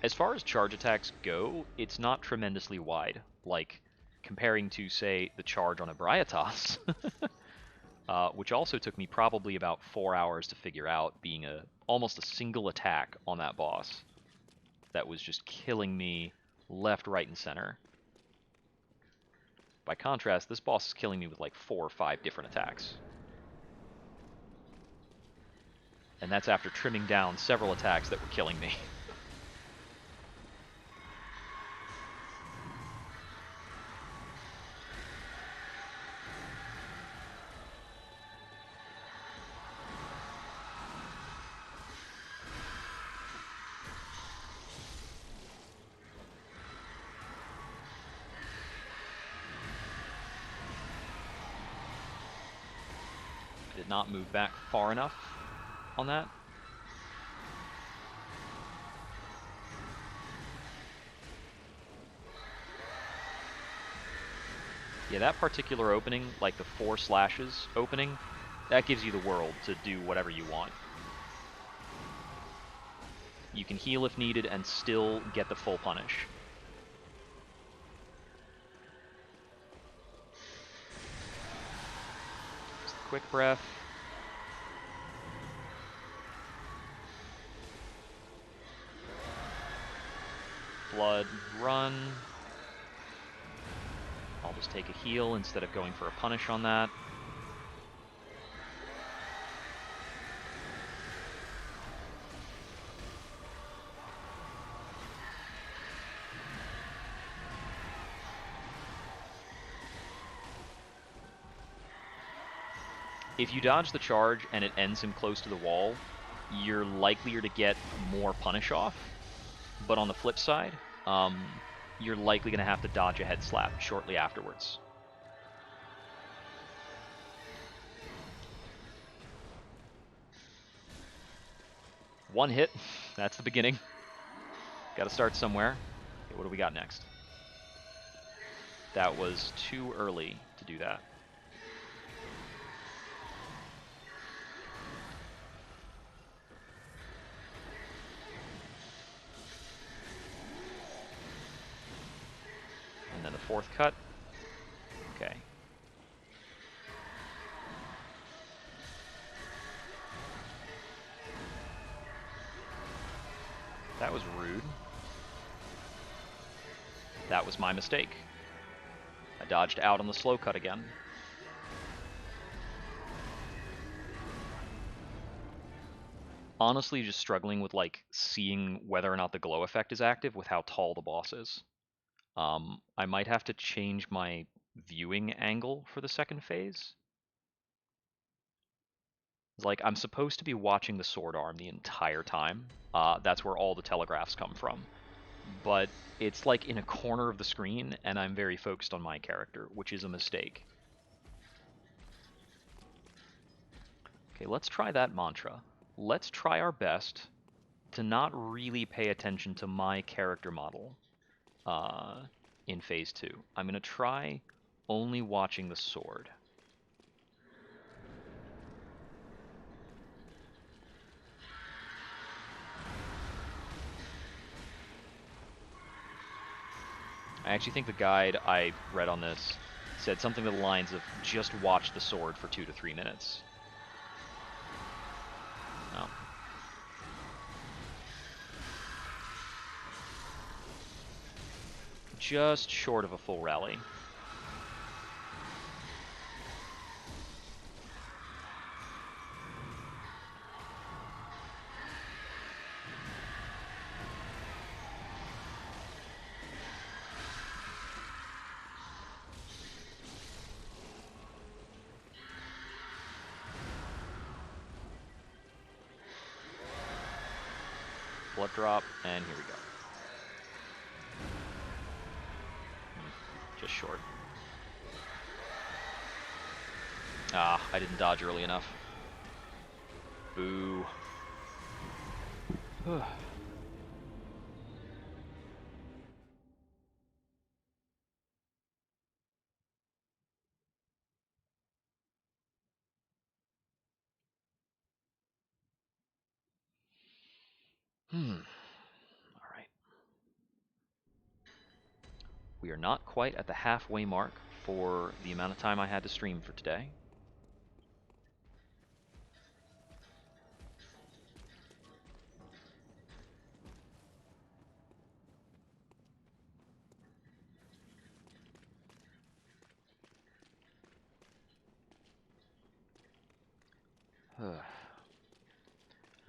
Speaker 1: As far as charge attacks go, it's not tremendously wide. Like, comparing to, say, the charge on a Bryatas, which also took me probably about 4 hours to figure out, being almost a single attack on that boss that was just killing me left, right, and center. By contrast, this boss is killing me with like 4 or 5 different attacks. And that's after trimming down several attacks that were killing me. Did not move back far enough on that. Yeah, that particular opening, like the 4 slashes opening, that gives you the world to do whatever you want. You can heal if needed and still get the full punish. Just a quick breath. Blood, run. I'll just take a heal instead of going for a punish on that. If you dodge the charge and it ends him close to the wall, you're likelier to get more punish off. But on the flip side, you're likely going to have to dodge a head slap shortly afterwards. One hit, that's the beginning. Got to start somewhere. Okay, what do we got next? That was too early to do that. And then the 4th cut. Okay. That was rude. That was my mistake. I dodged out on the slow cut again. honestly just struggling with like seeing whether or not the glow effect is active with how tall the boss is. I might have to change my viewing angle for the second phase. It's like I'm supposed to be watching the sword arm the entire time. That's where all the telegraphs come from. But it's like in a corner of the screen, and I'm very focused on my character, which is a mistake. Okay, let's try that mantra. Let's try our best to not really pay attention to my character model in phase 2. I'm going to try only watching the sword. I actually think the guide I read on this said something to the lines of just watch the sword for 2 to 3 minutes. Oh. Just short of a full rally. Blood drop, and here we go. Just short. Ah, I didn't dodge early enough. Boo. Alright. We are not quite at the halfway mark for the amount of time I had to stream for today.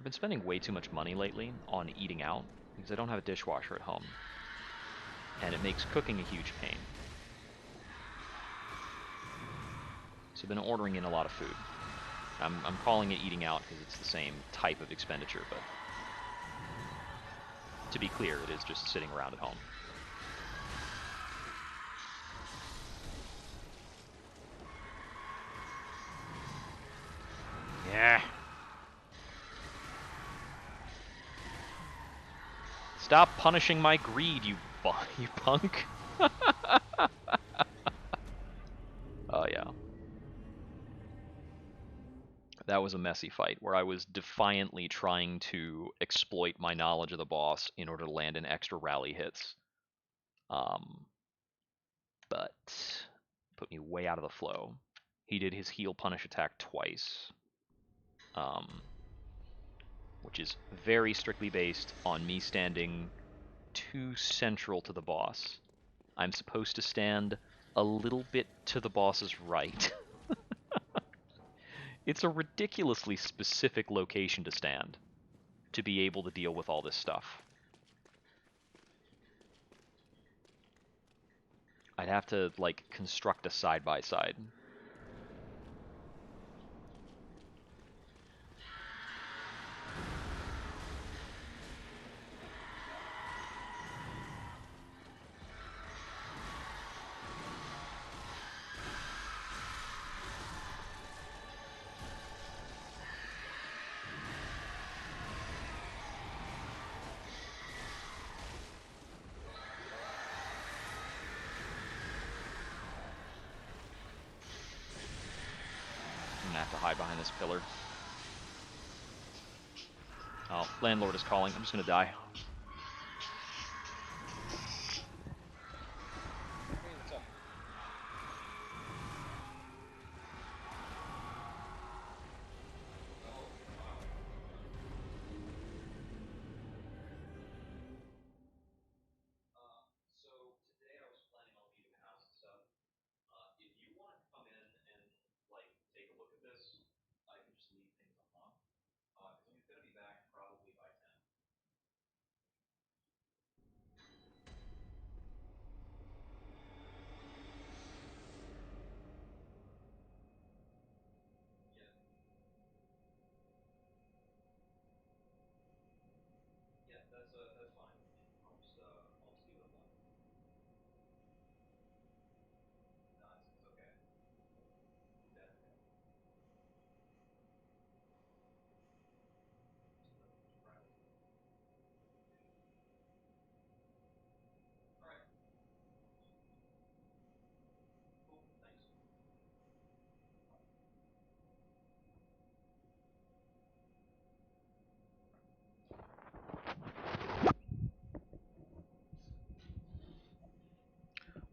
Speaker 1: I've been spending way too much money lately on eating out because I don't have a dishwasher at home. And it makes cooking a huge pain. So I've been ordering in a lot of food. I'm calling it eating out because it's the same type of expenditure, but to be clear, it is just sitting around at home. Yeah. Stop punishing my greed, you punk. Oh, yeah. That was a messy fight where I was defiantly trying to exploit my knowledge of the boss in order to land in extra rally hits. But put me way out of the flow. He did his heal punish attack twice. Which is very strictly based on me standing too central to the boss. I'm supposed to stand a little bit to the boss's right. It's a ridiculously specific location to stand to be able to deal with all this stuff. I'd have to, like, construct a side-by-side. I'm gonna have to hide behind this pillar. Oh, landlord is calling. I'm just gonna die.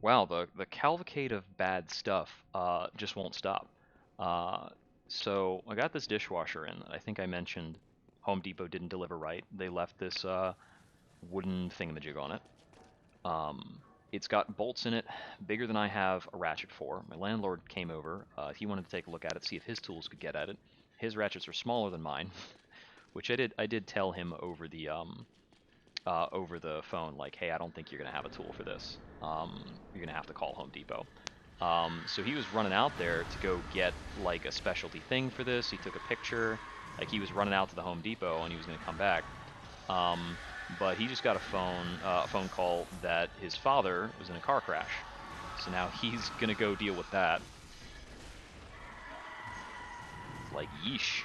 Speaker 1: Wow, the cavalcade of bad stuff just won't stop. Uh, so I got this dishwasher in. I think I mentioned Home Depot didn't deliver right. They left this wooden thingamajig on it. It's got bolts in it bigger than I have a ratchet for. My landlord came over. He wanted to take a look at it, see if his tools could get at it. His ratchets are smaller than mine, which I did. I did tell him over the phone, like, hey, I don't think you're gonna have a tool for this. You're gonna have to call Home Depot. So he was running out there to go get like a specialty thing for this. He took a picture. Like he was running out to the Home Depot and he was gonna come back. Um, but he just got a phone call that his father was in a car crash. So now he's gonna go deal with that. It's like, yeesh.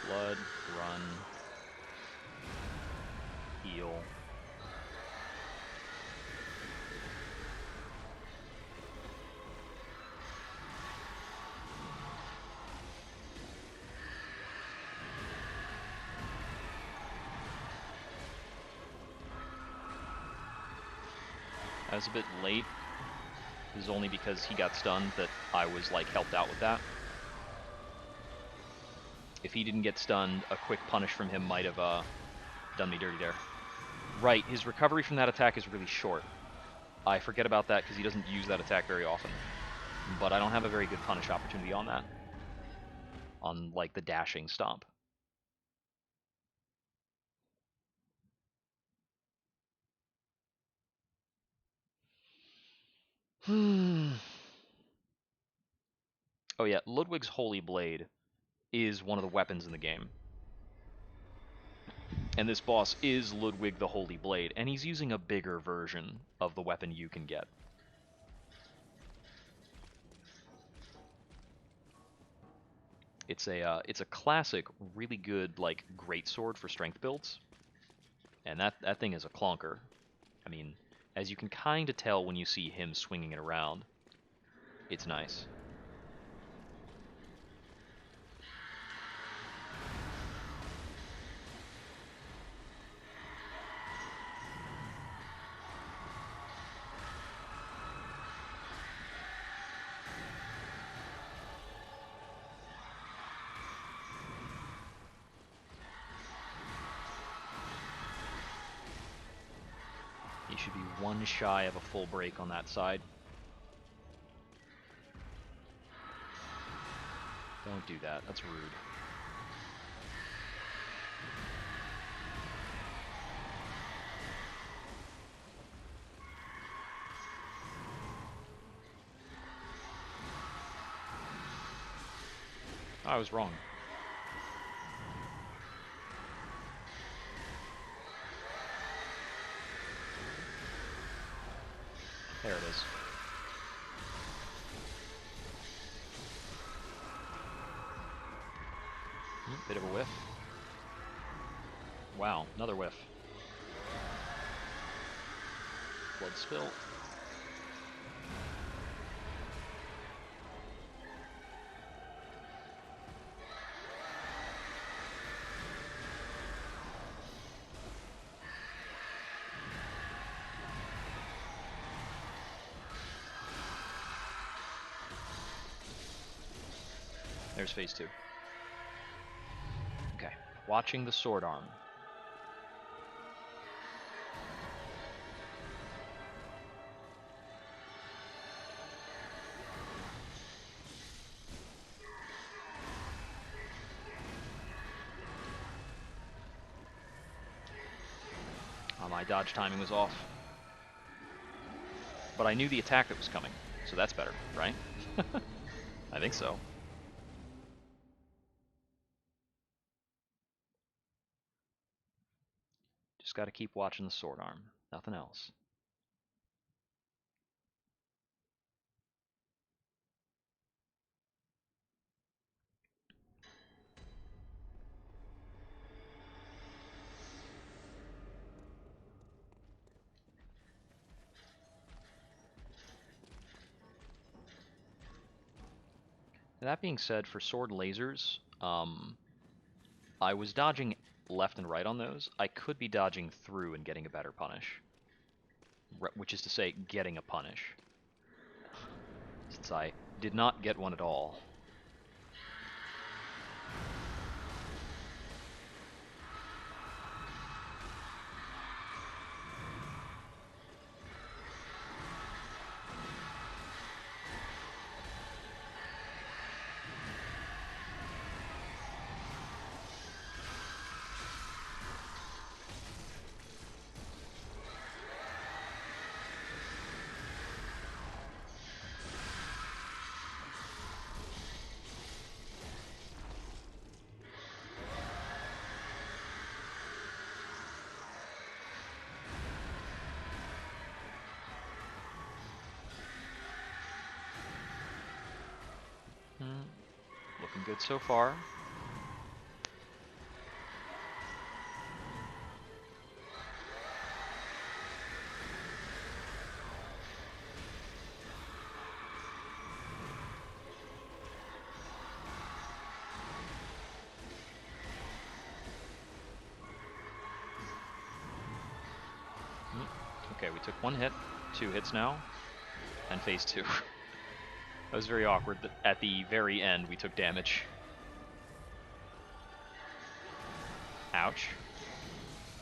Speaker 1: Blood, run, heal. I was a bit late. This is only because he got stunned that I was like helped out with that. If he didn't get stunned, a quick punish from him might have done me dirty there. Right, his recovery from that attack is really short. I forget about that because he doesn't use that attack very often. But I don't have a very good punish opportunity on that. On, like, the dashing stomp. Oh yeah, Ludwig's Holy Blade is one of the weapons in the game. And this boss is Ludwig the Holy Blade, and he's using a bigger version of the weapon you can get. It's a classic, really good like greatsword for strength builds, and that thing is a clunker. I mean, as you can kind of tell when you see him swinging it around, it's nice. He should be one shy of a full break on that side. Don't do that. That's rude. I was wrong. There it is. Bit of a whiff. Wow, another whiff. Blood spill. There's phase 2. Okay, watching the sword arm. My dodge timing was off. But I knew the attack that was coming, so that's better, right? I think so. Just gotta keep watching the sword arm. Nothing else. That being said, for sword lasers, I was dodging left and right on those. I could be dodging through and getting a better punish. Which is to say, getting a punish. Since I did not get one at all. Looking good so far. Okay, we took 1 hit, 2 hits now, and phase 2. That was very awkward that at the very end we took damage. Ouch.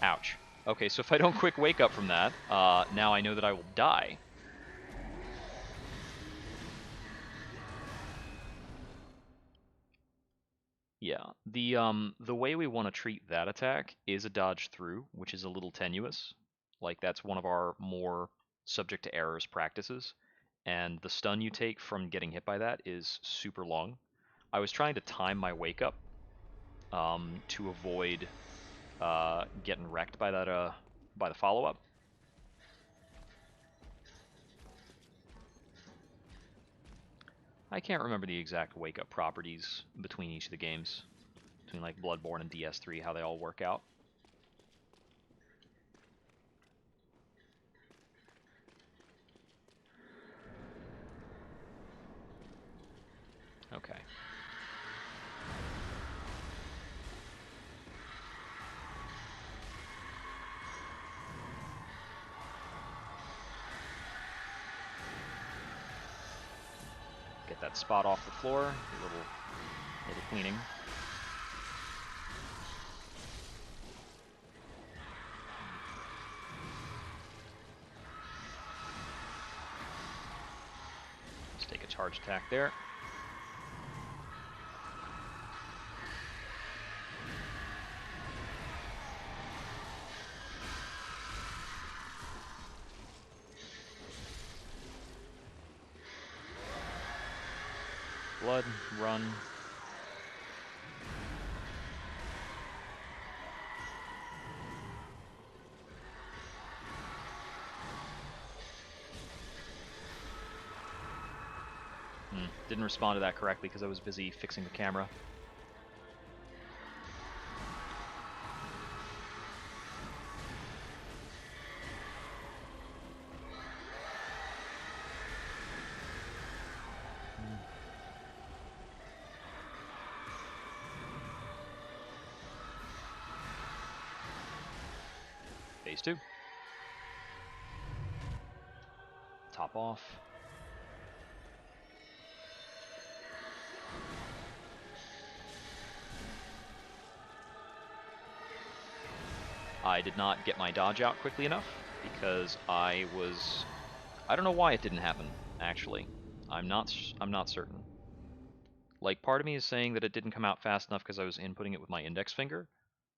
Speaker 1: Ouch. Okay, so if I don't quick wake up from that, now I know that I will die. Yeah, the way we want to treat that attack is a dodge through, which is a little tenuous. Like, that's one of our more subject to errors practices. And the stun you take from getting hit by that is super long. I was trying to time my wake up to avoid getting wrecked by that by the follow up. I can't remember the exact wake up properties between each of the games, between like Bloodborne and DS3, how they all work out. Okay. Get that spot off the floor, a little cleaning. Let's take a charge attack there. Blood, run. Didn't respond to that correctly because I was busy fixing the camera. Phase 2. Top off. I did not get my dodge out quickly enough because I don't know why it didn't happen, actually. I'm not certain. Like, part of me is saying that it didn't come out fast enough because I was inputting it with my index finger.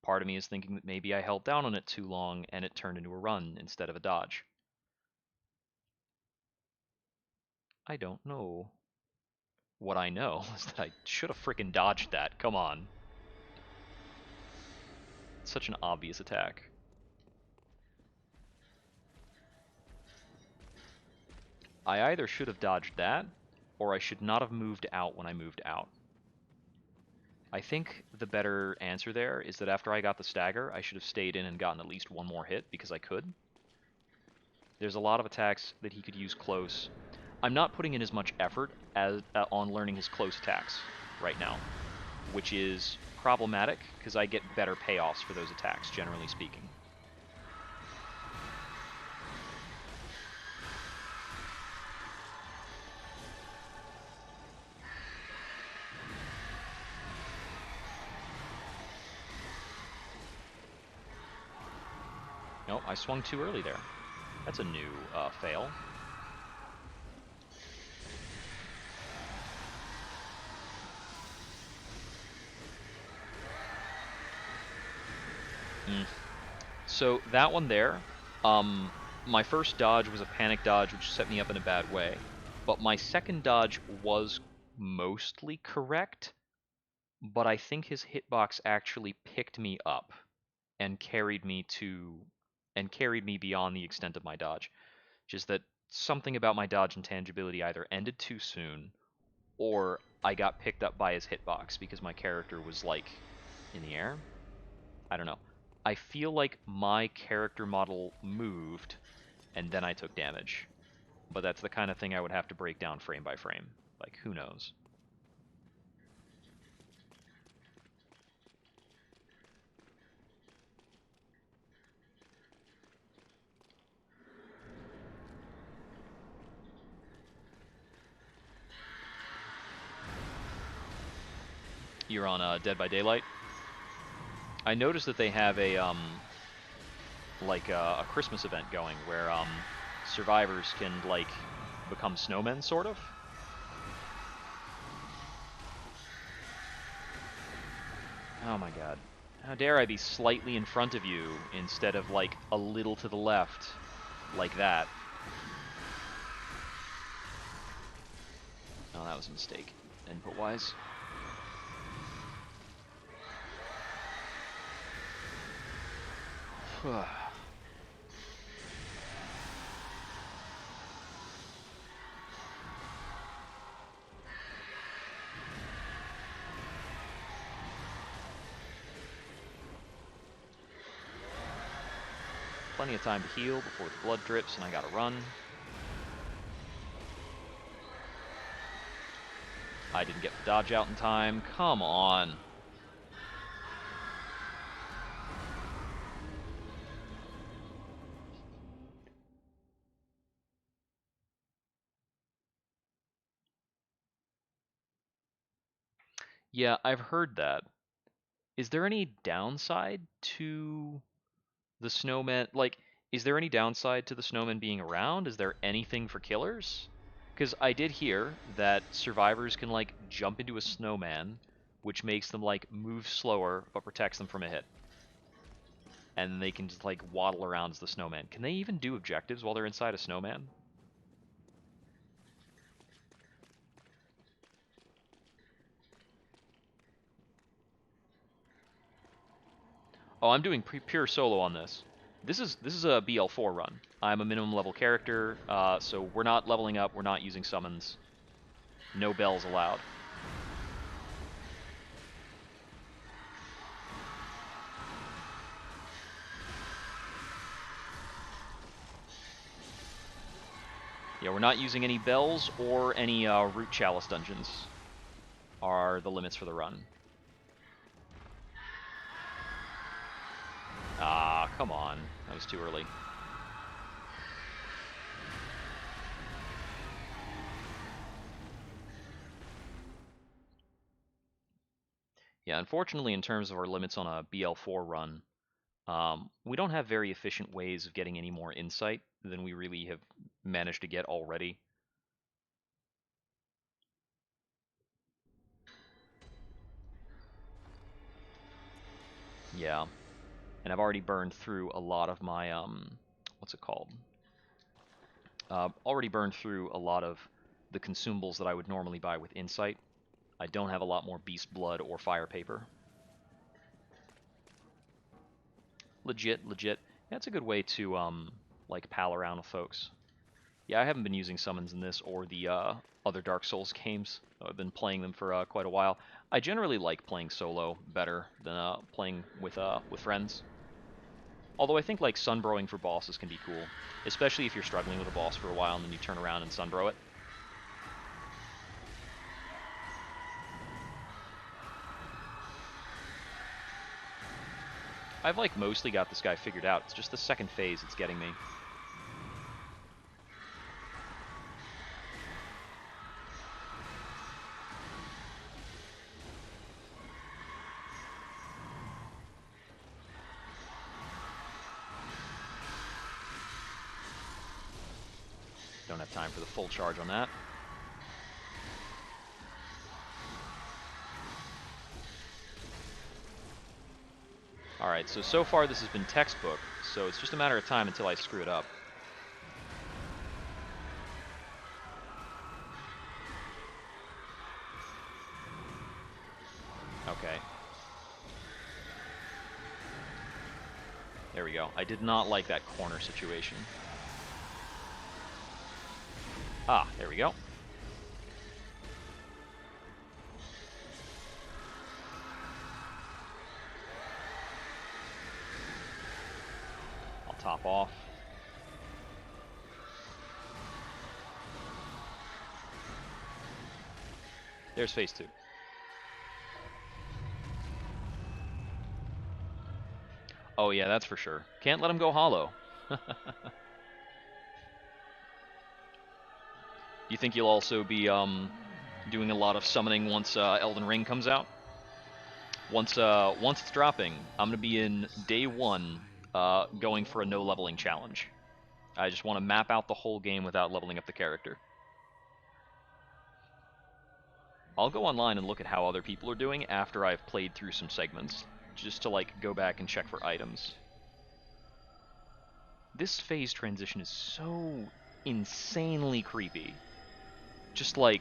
Speaker 1: Part of me is thinking that maybe I held down on it too long and it turned into a run instead of a dodge. I don't know. What I know is that I should have freaking dodged that. Come on. It's such an obvious attack. I either should have dodged that, or I should not have moved out when I moved out. I think the better answer there is that after I got the stagger, I should have stayed in and gotten at least one more hit, because I could. There's a lot of attacks that he could use close. I'm not putting in as much effort on learning his close attacks right now, which is problematic because I get better payoffs for those attacks, generally speaking. Nope, I swung too early there. That's a new fail. So that one there, my first dodge was a panic dodge, which set me up in a bad way. But my second dodge was mostly correct, but I think his hitbox actually picked me up and carried me beyond the extent of my dodge. Just that something about my dodge intangibility either ended too soon, or I got picked up by his hitbox because my character was like in the air. I don't know. I feel like my character model moved and then I took damage. But that's the kind of thing I would have to break down frame by frame. Like, who knows? You're on Dead by Daylight. I noticed that they have a a Christmas event going where survivors can like become snowmen, sort of. Oh my god. How dare I be slightly in front of you instead of like a little to the left, like that. Oh, that was a mistake, input-wise. Plenty of time to heal before the blood drips, and I gotta run. I didn't get the dodge out in time. Come on. Yeah, I've heard that. Is there any downside to the snowman? Like, is there any downside to the snowman being around? Is there anything for killers? Because I did hear that survivors can, like, jump into a snowman, which makes them, like, move slower, but protects them from a hit. And they can just, like, waddle around as the snowman. Can they even do objectives while they're inside a snowman? Oh, I'm doing pure solo on this. This is a BL4 run. I'm a minimum level character, so we're not leveling up, we're not using summons. No bells allowed. Yeah, we're not using any bells or any root chalice dungeons are the limits for the run. Ah, come on. That was too early. Yeah, unfortunately, in terms of our limits on a BL4 run, we don't have very efficient ways of getting any more insight than we really have managed to get already. Yeah, and I've already burned through a lot of my, what's it called? Already burned through a lot of the consumables that I would normally buy with insight. I don't have a lot more beast blood or fire paper. Legit, legit. That's a good way to, like, pal around with folks. Yeah, I haven't been using summons in this or the other Dark Souls games. I've been playing them for quite a while. I generally like playing solo better than playing with friends. Although I think like sunbrowing for bosses can be cool, especially if you're struggling with a boss for a while and then you turn around and sunbrow it. I've like mostly got this guy figured out. It's just the second phase it's getting me. Don't have time for the full charge on that. Alright, so far this has been textbook, so it's just a matter of time until I screw it up. Okay. There we go. I did not like that corner situation. Ah, there we go. I'll top off. There's phase 2. Oh yeah, that's for sure. Can't let him go hollow. Do you think you'll also be doing a lot of summoning once Elden Ring comes out? Once it's dropping, I'm gonna be in day 1 going for a no leveling challenge. I just want to map out the whole game without leveling up the character. I'll go online and look at how other people are doing after I've played through some segments, just to like go back and check for items. This phase transition is so insanely creepy. Just like,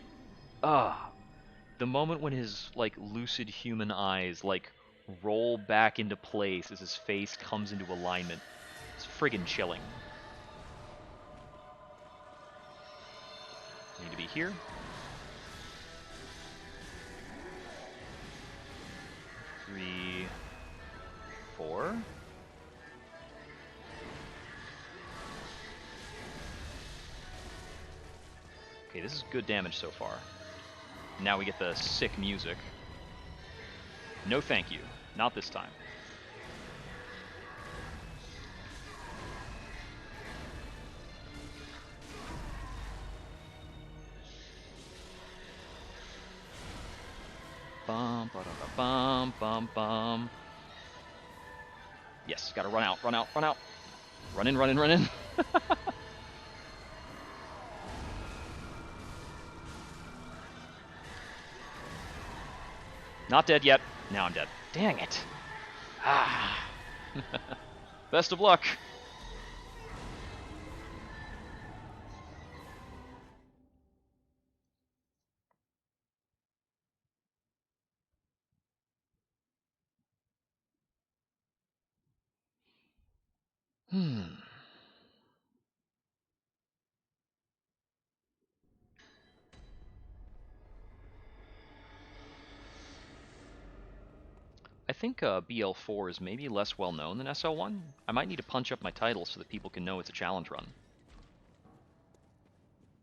Speaker 1: the moment when his like lucid human eyes like roll back into place as his face comes into alignment. It's friggin' chilling. Need to be here. Three, 4. Okay, this is good damage so far. Now we get the sick music. No thank you. Not this time. Bum, ba-da-ba-bum, bum, bum. Yes, gotta run out, run out, run out. Run in, run in, run in. Not dead yet. Now I'm dead. Dang it. Ah. Best of luck. I think BL4 is maybe less well known than SL1. I might need to punch up my title so that people can know it's a challenge run.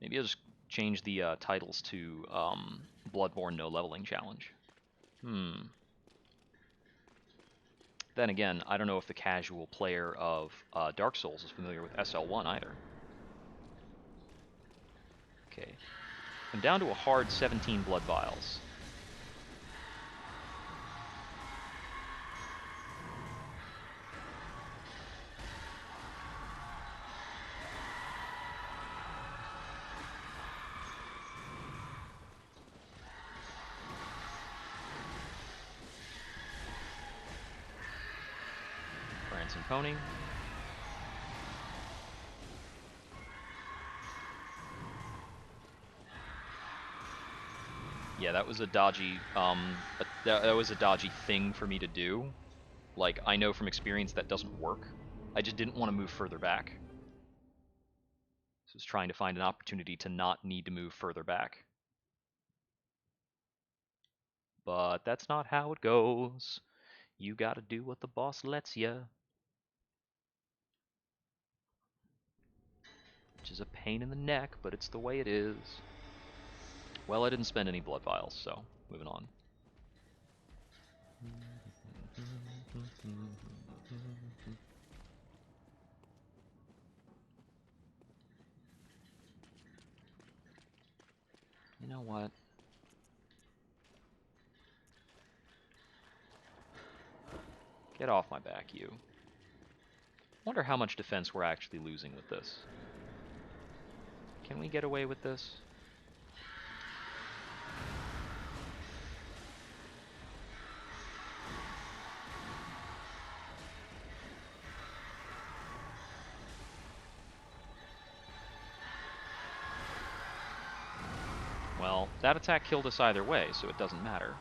Speaker 1: Maybe I'll just change the titles to Bloodborne No Leveling Challenge. Then again, I don't know if the casual player of Dark Souls is familiar with SL1 either. Okay. I'm down to a hard 17 blood vials. Prancing Pony. Yeah, that was a dodgy, that was a dodgy thing for me to do. Like, I know from experience that doesn't work. I just didn't want to move further back. So I was trying to find an opportunity to not need to move further back. But that's not how it goes. You gotta do what the boss lets ya. Which is a pain in the neck, but it's the way it is. Well, I didn't spend any blood vials, so moving on. You know what? Get off my back, you. Wonder how much defense we're actually losing with this. Can we get away with this? Well, that attack killed us either way, so it doesn't matter.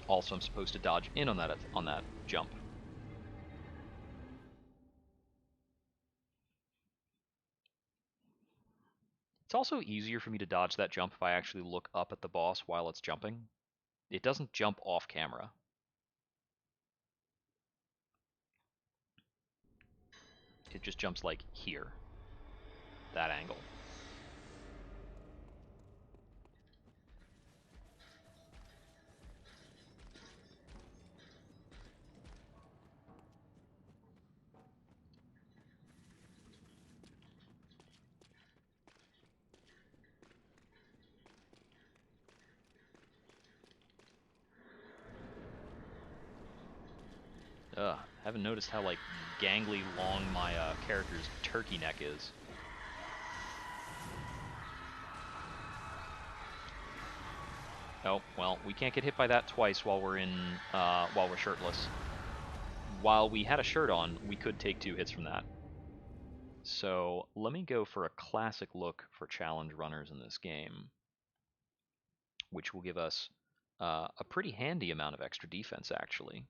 Speaker 1: Also, I'm supposed to dodge in on that jump. It's also easier for me to dodge that jump if I actually look up at the boss while it's jumping. It doesn't jump off camera. It just jumps like here. That angle. Haven't noticed how, like, gangly long my character's turkey neck is. Oh, well, we can't get hit by that twice while we're while we're shirtless. While we had a shirt on, we could take 2 hits from that. So, let me go for a classic look for challenge runners in this game, which will give us a pretty handy amount of extra defense, actually,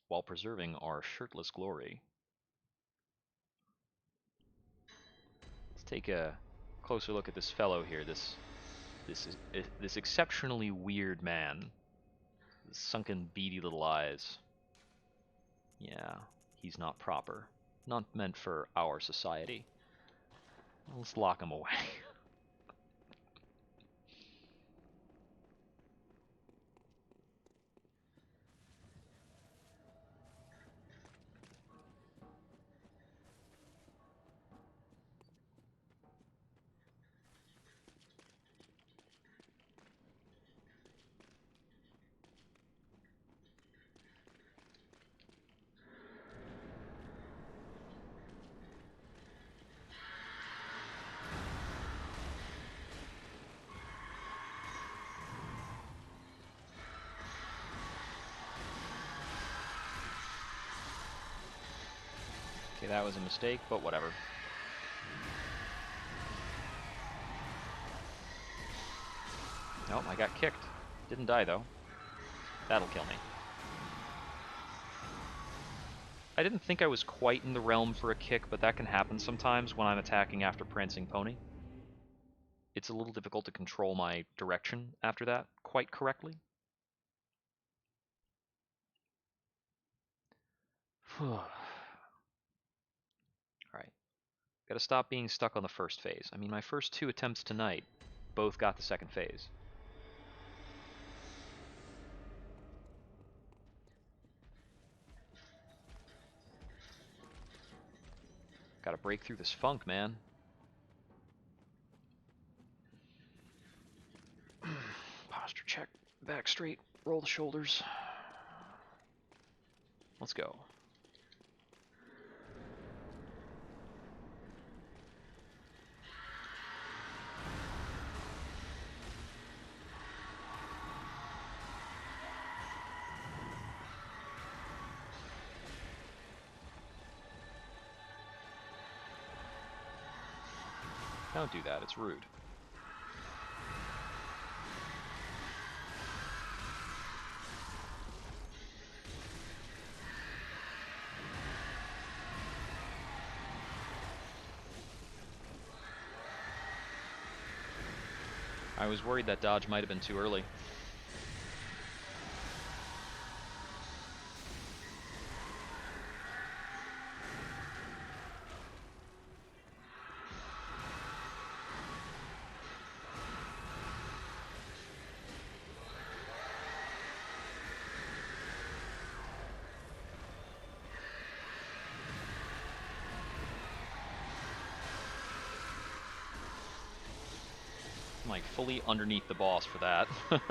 Speaker 1: while preserving our shirtless glory. Let's take a closer look at this fellow here, this exceptionally weird man. Sunken, beady little eyes. Yeah, he's not proper. Not meant for our society. Let's lock him away. Okay, that was a mistake, but whatever. Nope, I got kicked. Didn't die, though. That'll kill me. I didn't think I was quite in the realm for a kick, but that can happen sometimes when I'm attacking after Prancing Pony. It's a little difficult to control my direction after that quite correctly. Alright. Gotta stop being stuck on the first phase. I mean, my first 2 attempts tonight both got the second phase. Gotta break through this funk, man. Posture check. Back straight. Roll the shoulders. Let's go. Don't do that, it's rude. I was worried that dodge might have been too early. like fully underneath the boss for that. Yeah,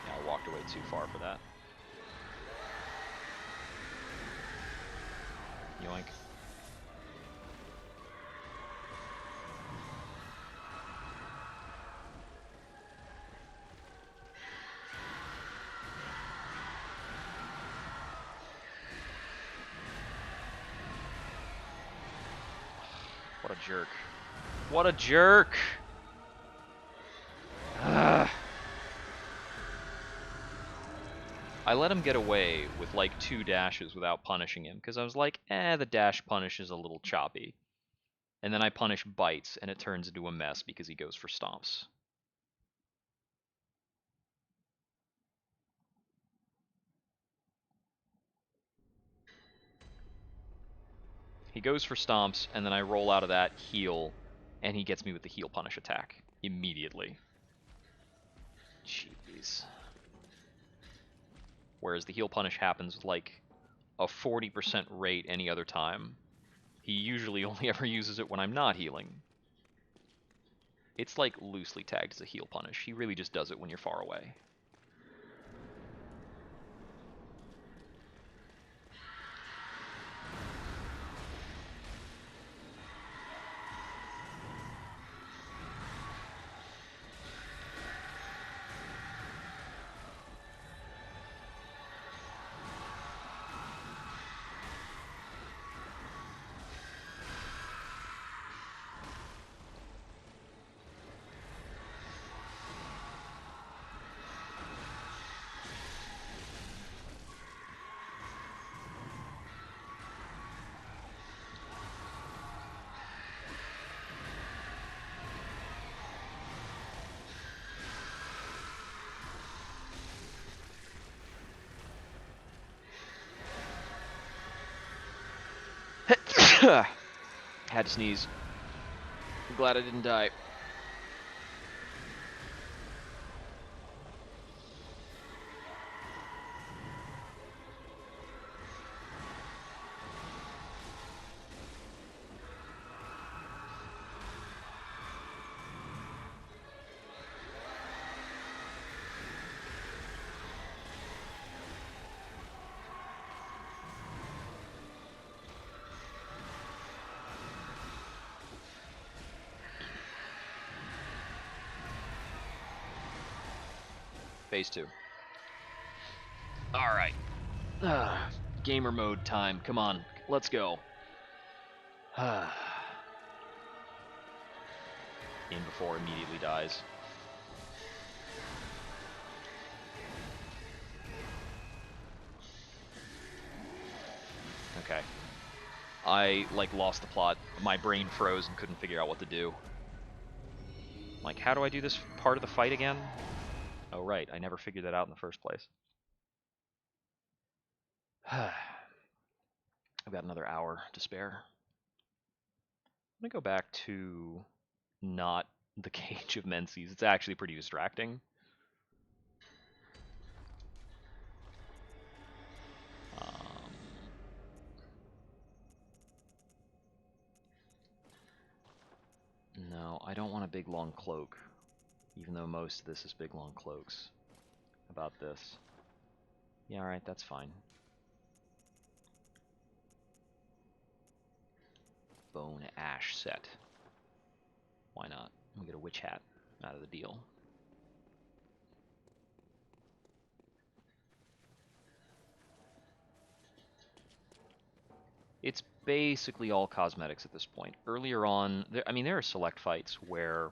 Speaker 1: I walked away too far for that. Yoink. What a jerk. What a jerk! Ugh. I let him get away with like 2 dashes without punishing him, because I was like, the dash punish is a little choppy. And then I punish bites, and it turns into a mess because he goes for stomps. He goes for stomps, and then I roll out of that, heal, and he gets me with the heal punish attack immediately. Jeez. Whereas the heal punish happens with like a 40% rate any other time. He usually only ever uses it when I'm not healing. It's like loosely tagged as a heal punish. He really just does it when you're far away. Had to sneeze. I'm glad I didn't die. Phase 2. Alright. Gamer mode time. Come on. Let's go. In before immediately dies. Okay. I, like, lost the plot. My brain froze and couldn't figure out what to do. Like, how do I do this part of the fight again? Oh, right. I never figured that out in the first place. I've got another hour to spare. I'm going to go back to not the Cage of Menses. It's actually pretty distracting. No, I don't want a big long cloak. Even though most of this is big long cloaks. How about this? Yeah, alright, that's fine. Bone ash set. Why not? We get a witch hat out of the deal. It's basically all cosmetics at this point. Earlier on, there are select fights where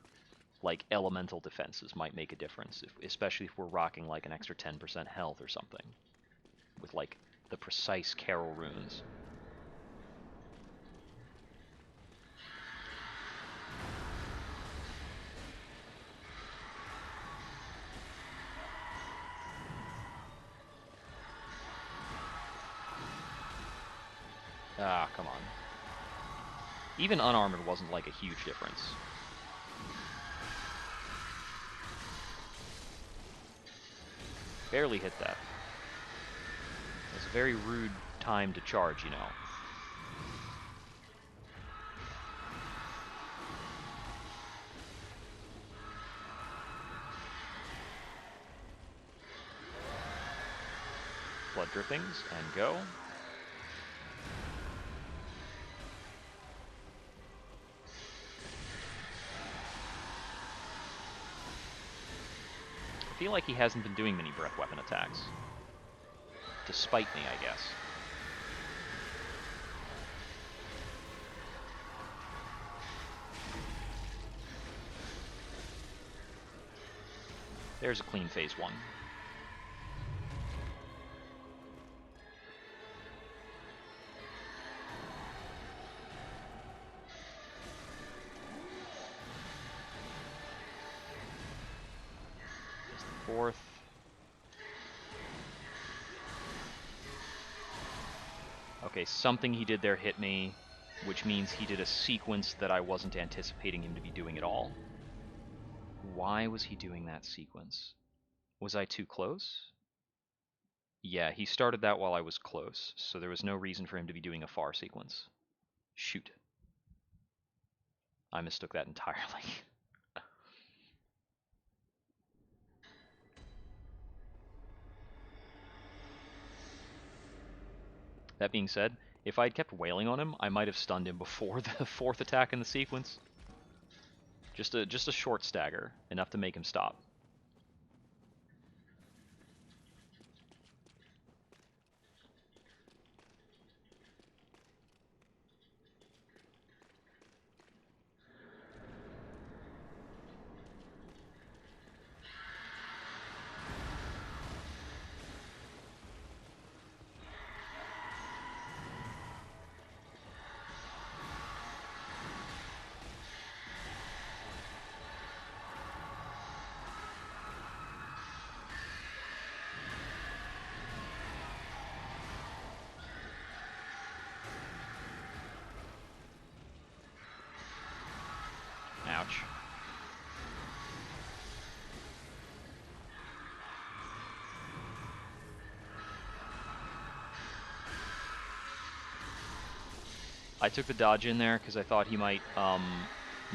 Speaker 1: like elemental defenses might make a difference, especially if we're rocking like an extra 10% health or something with like the precise Carol runes. Ah, come on. Even unarmored wasn't like a huge difference. Barely hit that. It's a very rude time to charge, you know. blood drippings, and go. I feel like he hasn't been doing many breath weapon attacks. Despite me, I guess. There's a clean phase 1. There's the 4th. Okay, something he did there hit me, which means he did a sequence that I wasn't anticipating him to be doing at all. Why was he doing that sequence? Was I too close? Yeah, he started that while I was close, so there was no reason for him to be doing a far sequence. Shoot. I mistook that entirely. That being said, if I had kept wailing on him, I might have stunned him before the 4th attack in the sequence. Just a short stagger, enough to make him stop. Ouch. I took the dodge in there because I thought he might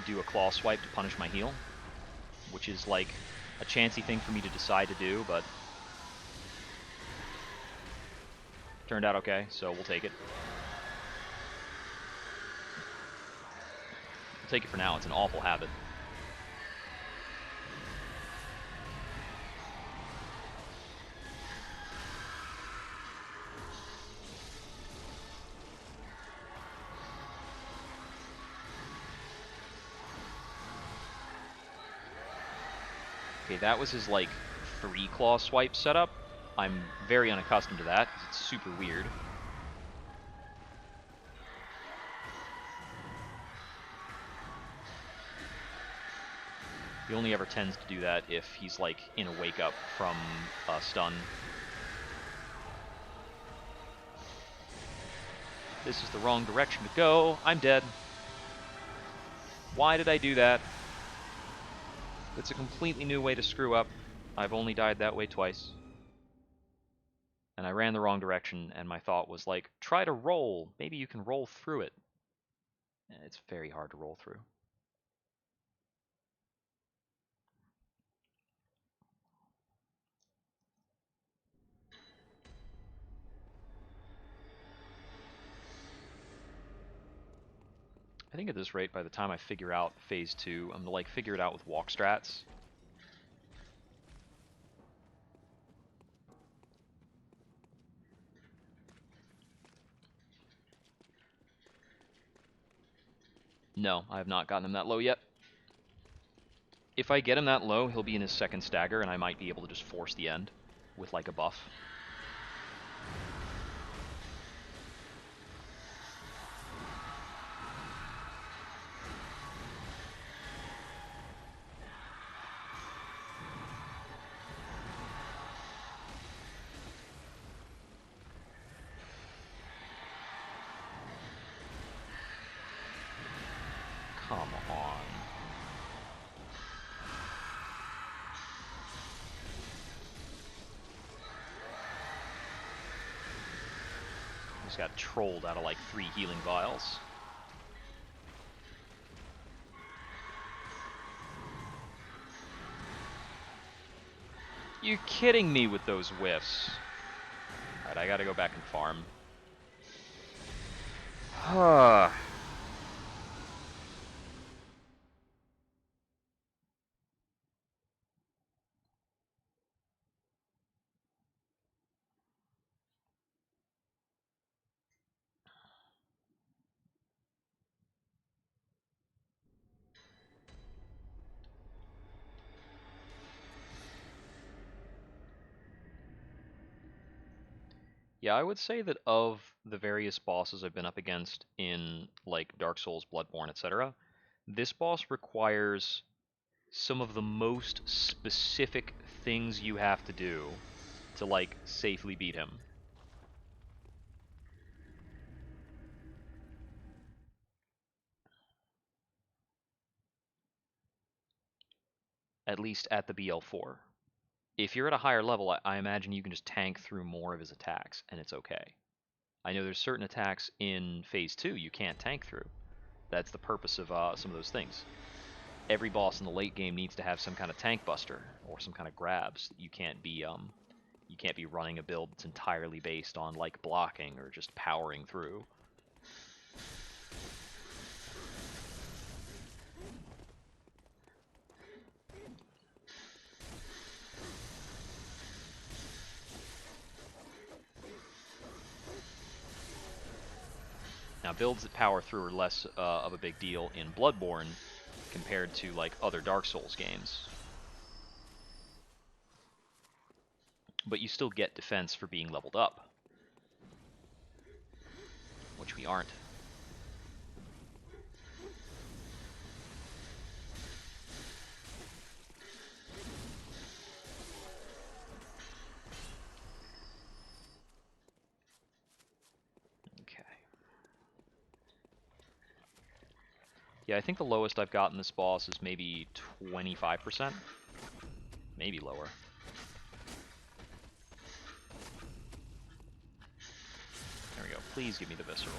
Speaker 1: do a claw swipe to punish my heal, which is like a chancy thing for me to decide to do, but turned out okay, so we'll take it. We'll take it for now. It's an awful habit. Okay, that was his, like, 3 claw swipe setup. I'm very unaccustomed to that, because it's super weird. He only ever tends to do that if he's, like, in a wake-up from a stun. This is the wrong direction to go. I'm dead. Why did I do that? It's a completely new way to screw up. I've only died that way twice. And I ran the wrong direction, and my thought was like, try to roll. Maybe you can roll through it. And it's very hard to roll through. I think at this rate, by the time I figure out phase 2, I'm gonna like figure it out with walk strats. No, I have not gotten him that low yet. If I get him that low, he'll be in his 2nd stagger, and I might be able to just force the end with like a buff. Come on. Just got trolled out of like 3 healing vials. You're kidding me with those whiffs. I Alright, I gotta go back and farm. Yeah, I would say that of the various bosses I've been up against in like Dark Souls, Bloodborne, etc., this boss requires some of the most specific things you have to do to like safely beat him. At least at the BL4. If you're at a higher level, I imagine you can just tank through more of his attacks, and it's okay. I know there's certain attacks in Phase 2 you can't tank through. That's the purpose of some of those things. Every boss in the late game needs to have some kind of tank buster or some kind of grabs. You can't be running a build that's entirely based on like blocking or just powering through. Now, builds that power through are less of a big deal in Bloodborne compared to like other Dark Souls games. But you still get defense for being leveled up, which we aren't. Okay. Yeah, I think the lowest I've gotten this boss is maybe 25%. Maybe lower. There we go. Please give me the visceral.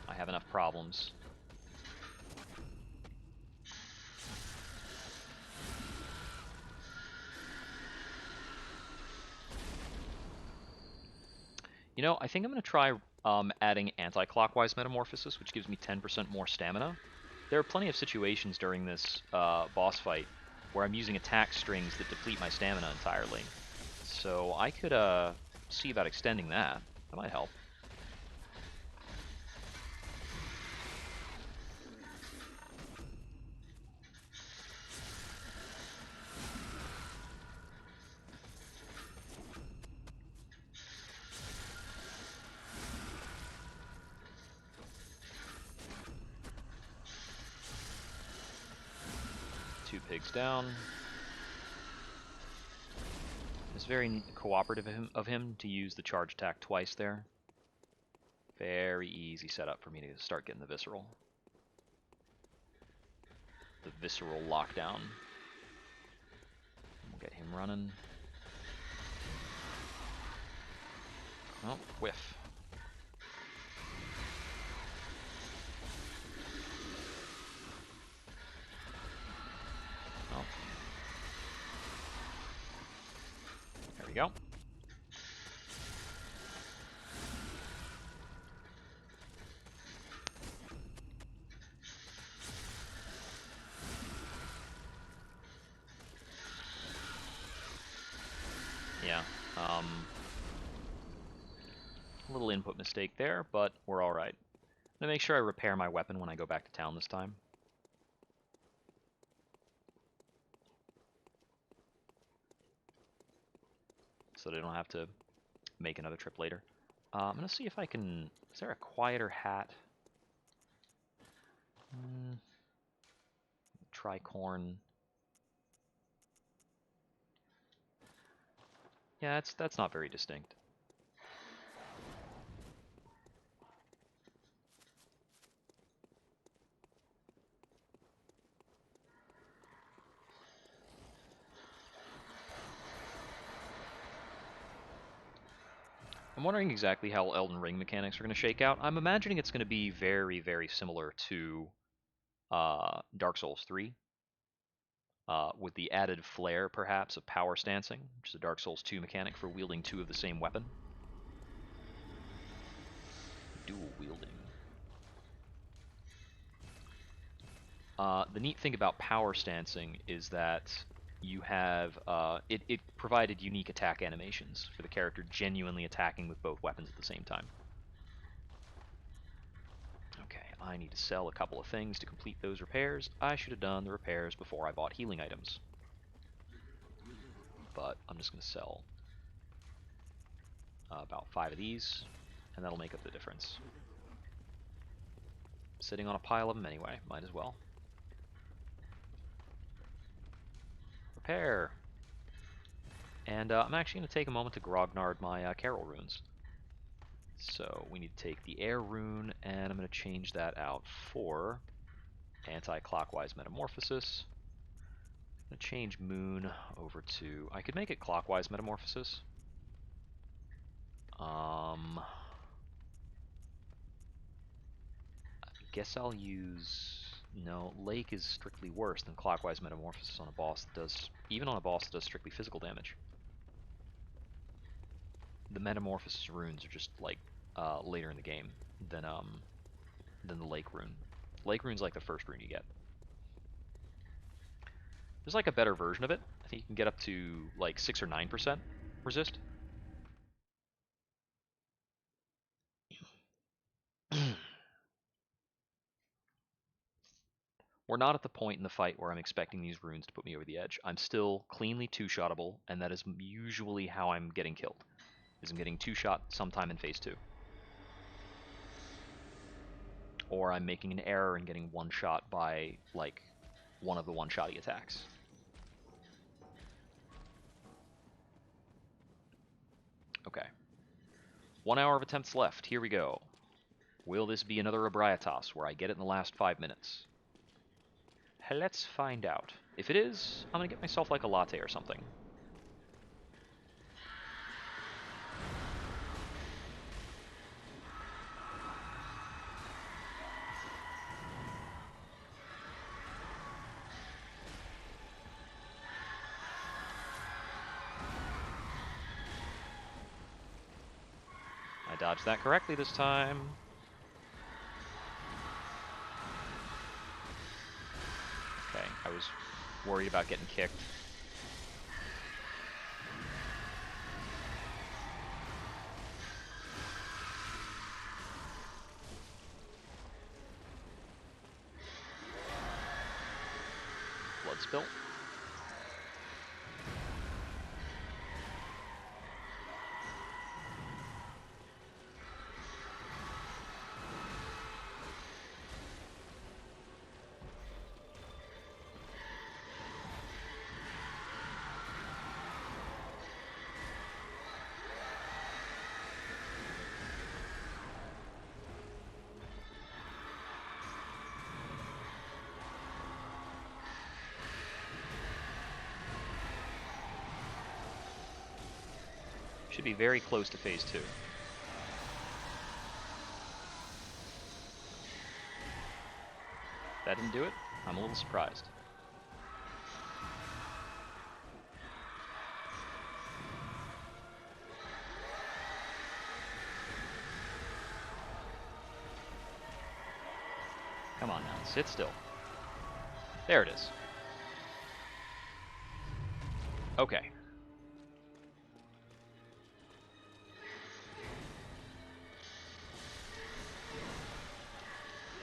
Speaker 1: I have enough problems. You know, I think I'm going to try adding anti-clockwise metamorphosis, which gives me 10% more stamina. There are plenty of situations during this boss fight where I'm using attack strings that deplete my stamina entirely. So I could see about extending that. That might help. Two pigs down. It's very cooperative of him to use the charge attack twice there. Very easy setup for me to start getting the visceral. The visceral lockdown. We'll get him running. Oh, whiff. Oh. There we go. Yeah. A little input mistake there, but we're alright. I'm going to make sure I repair my weapon when I go back to town this time. So that I don't have to make another trip later. I'm going to see if I can... Is there a quieter hat? Tricorn. Yeah, that's not very distinct. I'm wondering exactly how Elden Ring mechanics are going to shake out. I'm imagining it's going to be very, very similar to Dark Souls 3, with the added flair, perhaps, of power stancing, which is a Dark Souls 2 mechanic for wielding two of the same weapon. dual wielding. The neat thing about power stancing is that you have it provided unique attack animations for the character genuinely attacking with both weapons at the same time. Okay, I need to sell a couple of things to complete those repairs. I should have done the repairs before I bought healing items. But I'm just going to sell about 5 of these, and that'll make up the difference. Sitting on a pile of them anyway, might as well. Repair! And I'm actually going to take a moment to grognard my Carol runes. So we need to take the air rune, and I'm going to change that out for anti-clockwise metamorphosis. I'm going to change moon over to... I could make it clockwise metamorphosis. I guess I'll use... No, lake is strictly worse than clockwise metamorphosis on a boss that does... Even on a boss that does strictly physical damage. The metamorphosis runes are just like later in the game than the lake rune. Lake rune's like the first rune you get. There's like a better version of it. I think you can get up to like 6 or 9% resist. We're not at the point in the fight where I'm expecting these runes to put me over the edge. I'm still cleanly two-shottable, and that is usually how I'm getting killed. Is I'm getting two-shot sometime in phase 2. Or I'm making an error and getting one-shot by, like, one of the one-shotty attacks. Okay. 1 hour of attempts left. Here we go. Will this be another Abriatas where I get it in the last 5 minutes? Let's find out. If it is, I'm going to get myself like a latte or something. I dodged that correctly this time. Okay, I was worried about getting kicked. Blood spill. Should be very close to phase 2. That didn't do it? I'm a little surprised. Come on now, sit still. There it is. Okay.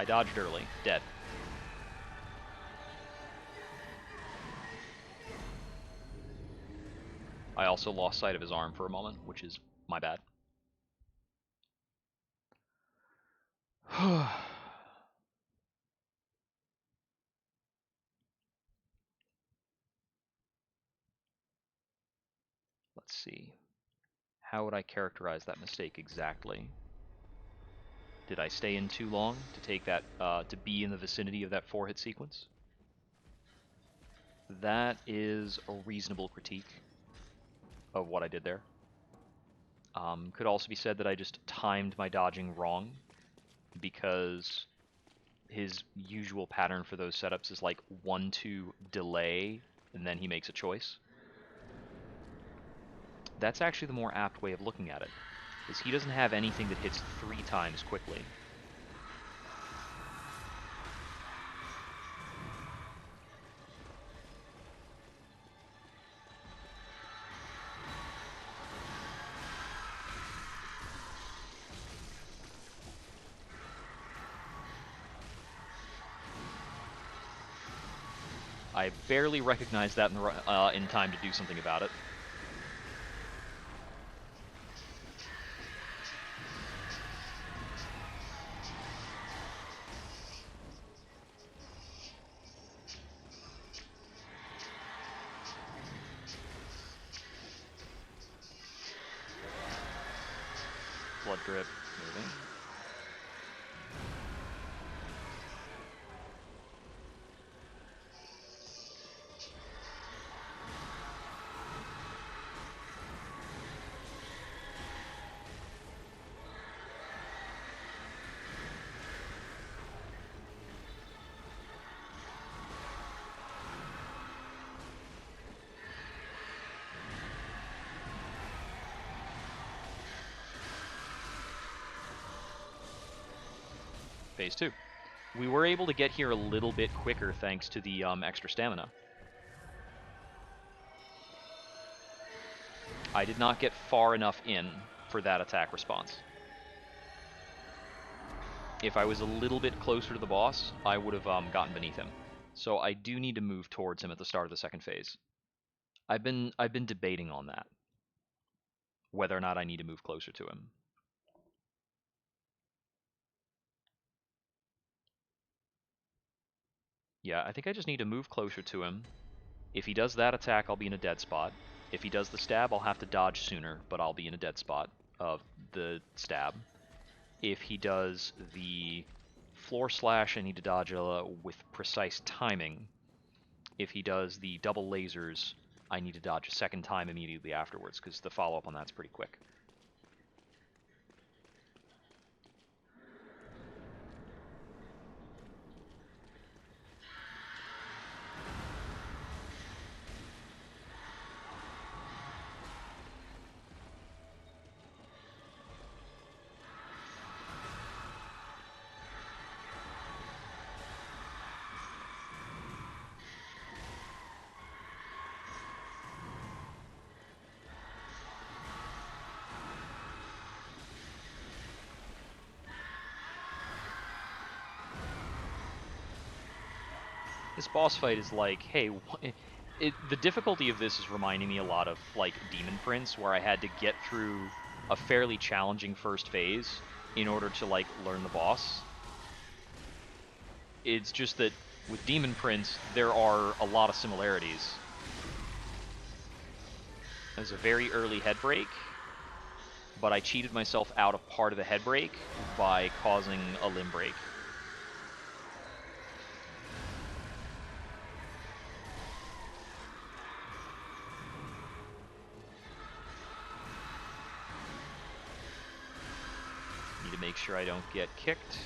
Speaker 1: I dodged early. Dead. I also lost sight of his arm for a moment, which is my bad. Let's see. How would I characterize that mistake exactly? Did I stay in too long to take that, to be in the vicinity of that 4-hit sequence? That is a reasonable critique of what I did there. Could also be said that I just timed my dodging wrong, because his usual pattern for those setups is like 1-2 delay, and then he makes a choice. That's actually the more apt way of looking at it. is he doesn't have anything that hits 3 times quickly. I barely recognized that in time to do something about it. Blood drip, moving. Phase 2. We were able to get here a little bit quicker thanks to the extra stamina. I did not get far enough in for that attack response. If I was a little bit closer to the boss, I would have gotten beneath him. So I do need to move towards him at the start of the second phase. I've been debating on that, whether or not I need to move closer to him. Yeah, I think I just need to move closer to him. If he does that attack, I'll be in a dead spot. If he does the stab, I'll have to dodge sooner, but I'll be in a dead spot of the stab. If he does the floor slash, I need to dodge with precise timing. If he does the double lasers, I need to dodge a second time immediately afterwards, because the follow-up on that's pretty quick. This boss fight is like, hey, the difficulty of this is reminding me a lot of like Demon Prince, where I had to get through a fairly challenging first phase in order to like learn the boss. It's just that with Demon Prince, there are a lot of similarities. There's a very early head break, but I cheated myself out of part of the head break by causing a limb break. Need to make sure I don't get kicked.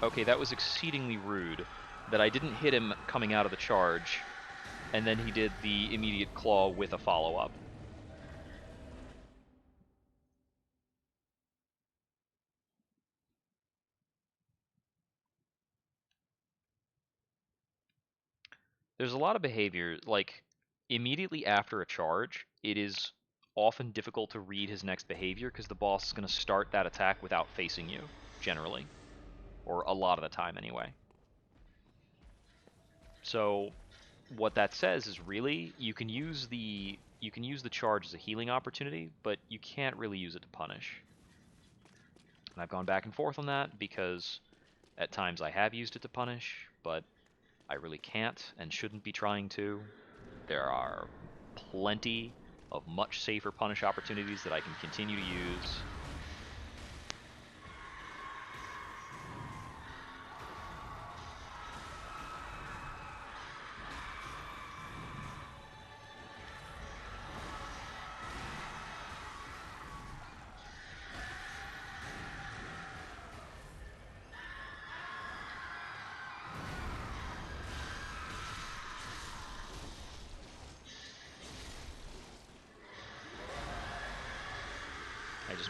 Speaker 1: Okay, that was exceedingly rude that I didn't hit him coming out of the charge, and then he did the immediate claw with a follow-up. There's a lot of behavior, like, immediately after a charge, it is often difficult to read his next behavior because the boss is going to start that attack without facing you, generally. Or a lot of the time, anyway. So, what that says is really, you can use the charge as a healing opportunity, but you can't really use it to punish. And I've gone back and forth on that because at times I have used it to punish, but I really can't and shouldn't be trying to. There are plenty of much safer punish opportunities that I can continue to use.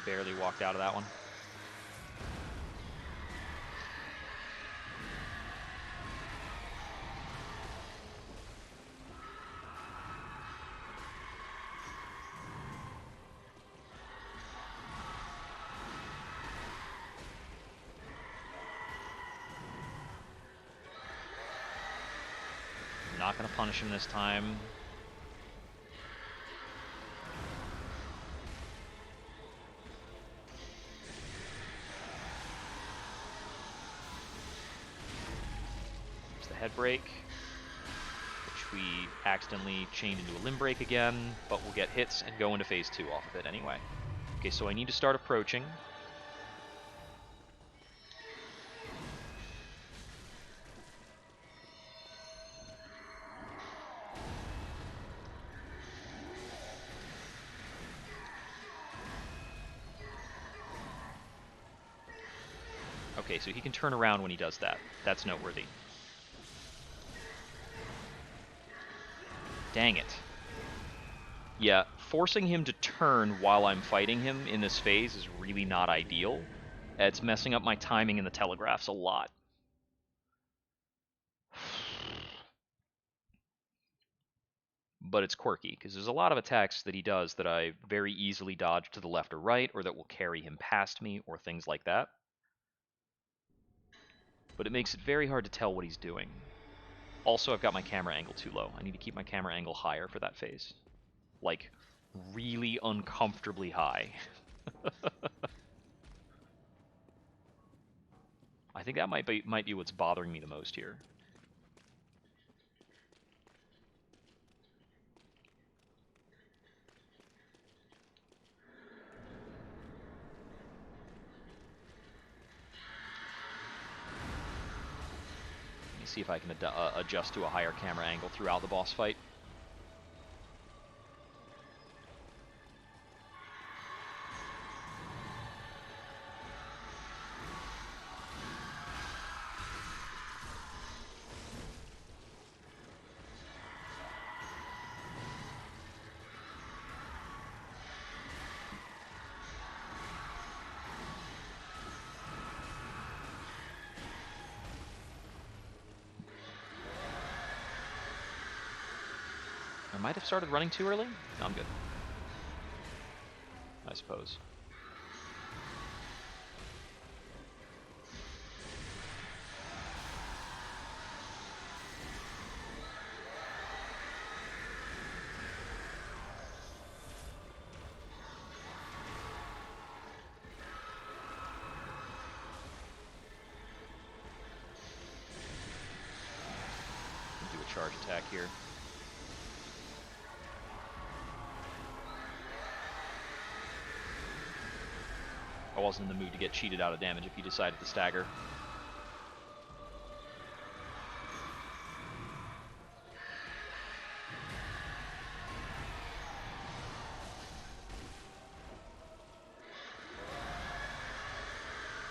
Speaker 1: Just barely walked out of that one. I'm not going to punish him this time. There's the head break, which we accidentally chained into a limb break again, but we'll get hits and go into phase 2 off of it anyway. Okay, so I need to start approaching. Okay, so he can turn around when he does that. That's noteworthy. Dang it. Yeah, forcing him to turn while I'm fighting him in this phase is really not ideal. It's messing up my timing in the telegraphs a lot. But it's quirky, because there's a lot of attacks that he does that I very easily dodge to the left or right, or that will carry him past me, or things like that. But it makes it very hard to tell what he's doing. Also, I've got my camera angle too low. I need to keep my camera angle higher for that phase. Like, really uncomfortably high. I think that might be what's bothering me the most here. Let me see if I can adjust to a higher camera angle throughout the boss fight. I might have started running too early? No, I'm good. I suppose. Do a charge attack here. I wasn't in the mood to get cheated out of damage if he decided to stagger.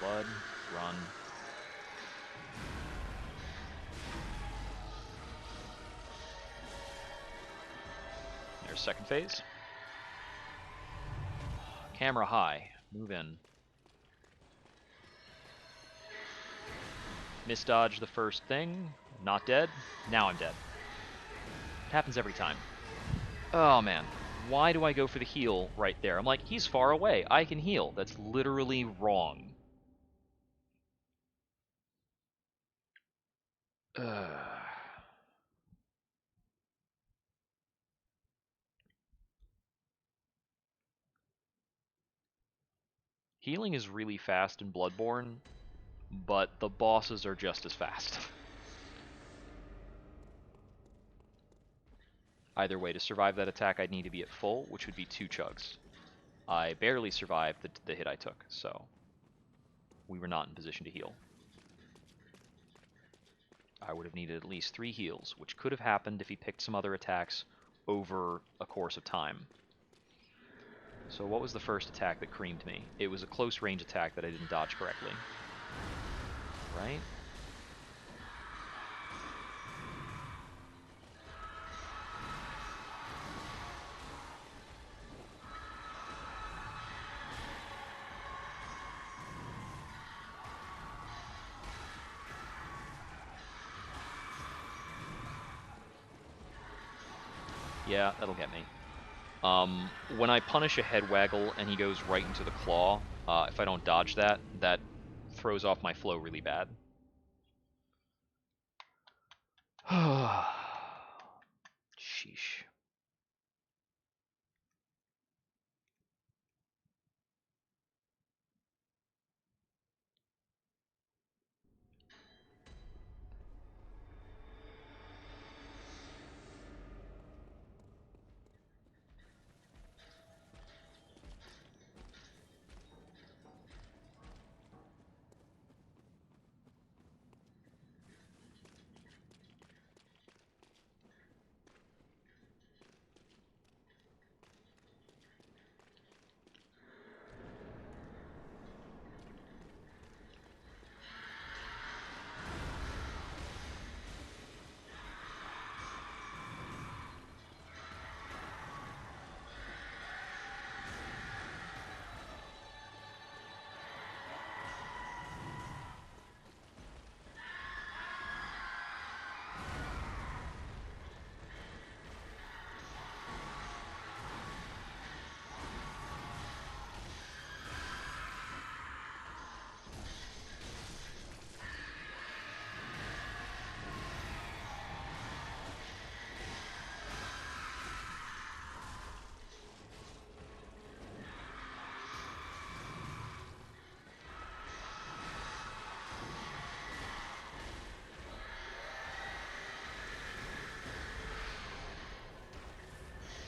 Speaker 1: Blood, run. There's second phase. Camera high. Move in. Misdodge the first thing. Not dead. Now I'm dead. It happens every time. Oh man. Why do I go for the heal right there? I'm like, he's far away. I can heal. That's literally wrong. Healing is really fast in Bloodborne, but the bosses are just as fast. Either way, to survive that attack, I'd need to be at full, which would be 2 chugs. I barely survived the hit I took, so we were not in position to heal. I would have needed at least 3 heals, which could have happened if he picked some other attacks over a course of time. So what was the first attack that creamed me? It was a close range attack that I didn't dodge correctly. Right? Yeah, that'll get me. When I punish a head waggle and he goes right into the claw, if I don't dodge that, that throws off my flow really bad. Sheesh.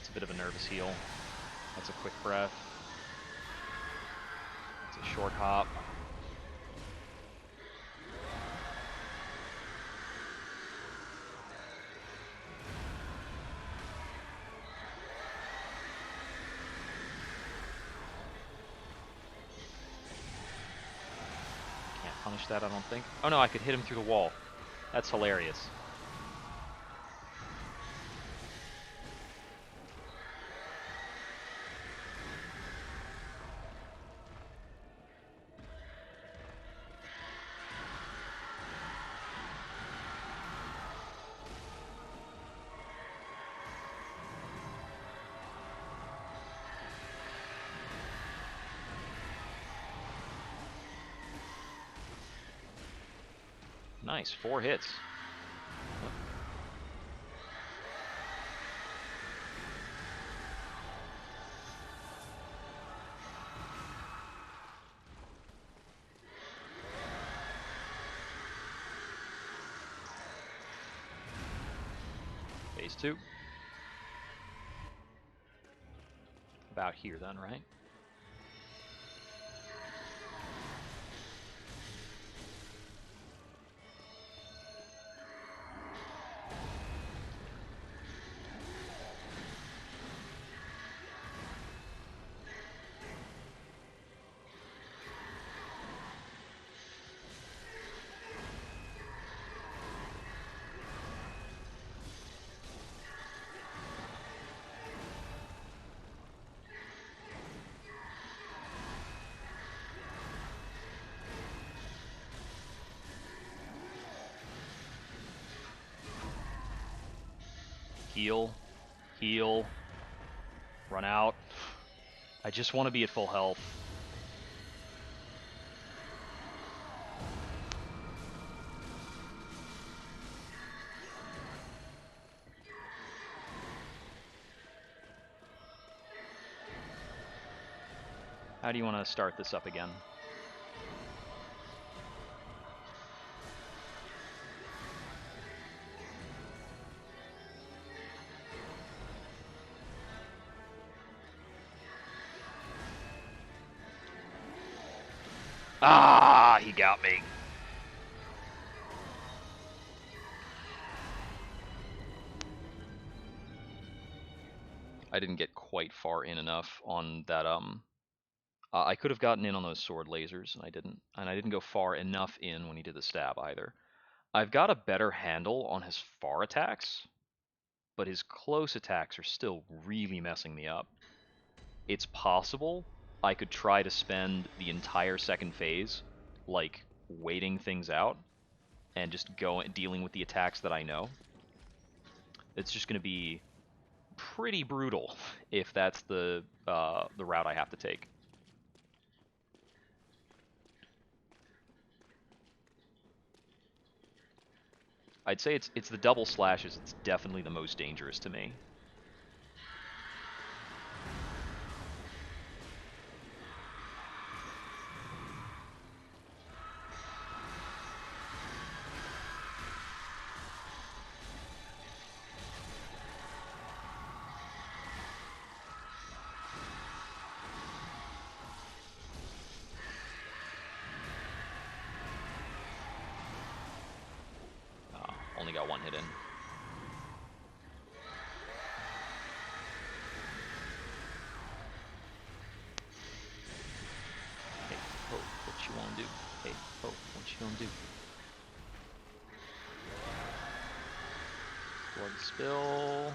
Speaker 1: It's a bit of a nervous heal. That's a quick breath. It's a short hop. Can't punish that, I don't think. Oh no, I could hit him through the wall. That's hilarious. Nice, 4 hits. Phase 2. About here then, right? Heal. Heal. Run out. I just want to be at full health. How do you want to start this up again? Ah, he got me. I didn't get quite far in enough on that. I could have gotten in on those sword lasers, and I didn't. And I didn't go far enough in when he did the stab either. I've got a better handle on his far attacks, but his close attacks are still really messing me up. It's possible I could try to spend the entire second phase, like, waiting things out, and just dealing with the attacks that I know. It's just going to be pretty brutal if that's the route I have to take. I'd say it's the double slashes. It's definitely the most dangerous to me. Only got one hit in. Hey, ho, what you wanna do? Hey, ho, what you gonna do? Blood spill.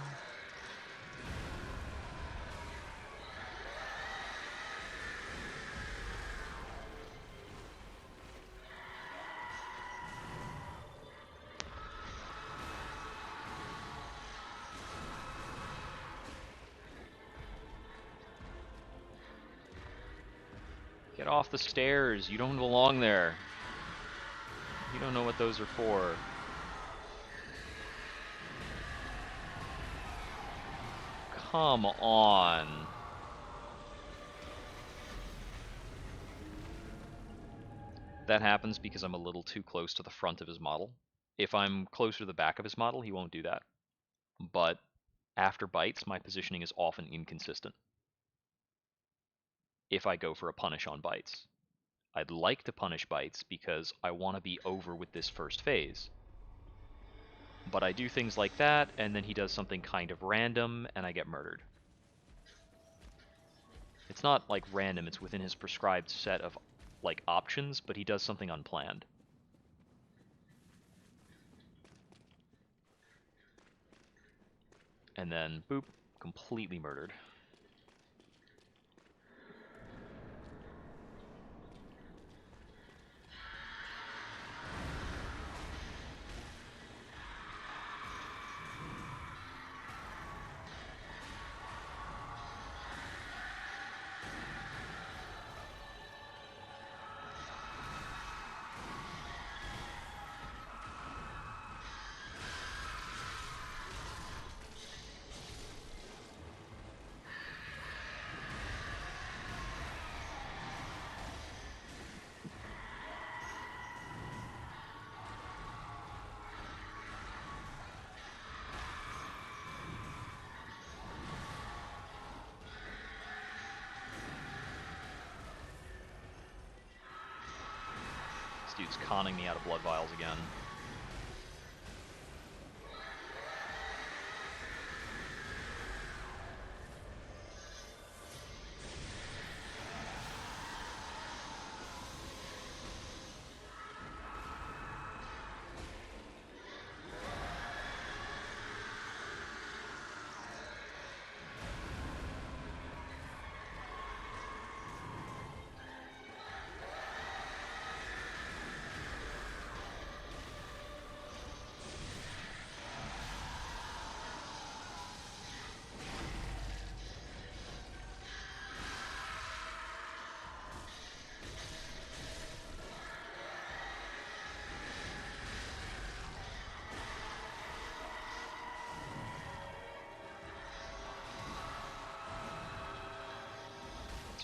Speaker 1: Get off the stairs. You don't belong there. You don't know what those are for. Come on. That happens because I'm a little too close to the front of his model. If I'm closer to the back of his model, he won't do that. But after bites, my positioning is often inconsistent if I go for a punish on bites. I'd like to punish bites because I want to be over with this first phase. But I do things like that, and then he does something kind of random, and I get murdered. It's not like random, it's within his prescribed set of like options, but he does something unplanned. And then, boop, completely murdered. This dude's conning me out of blood vials again.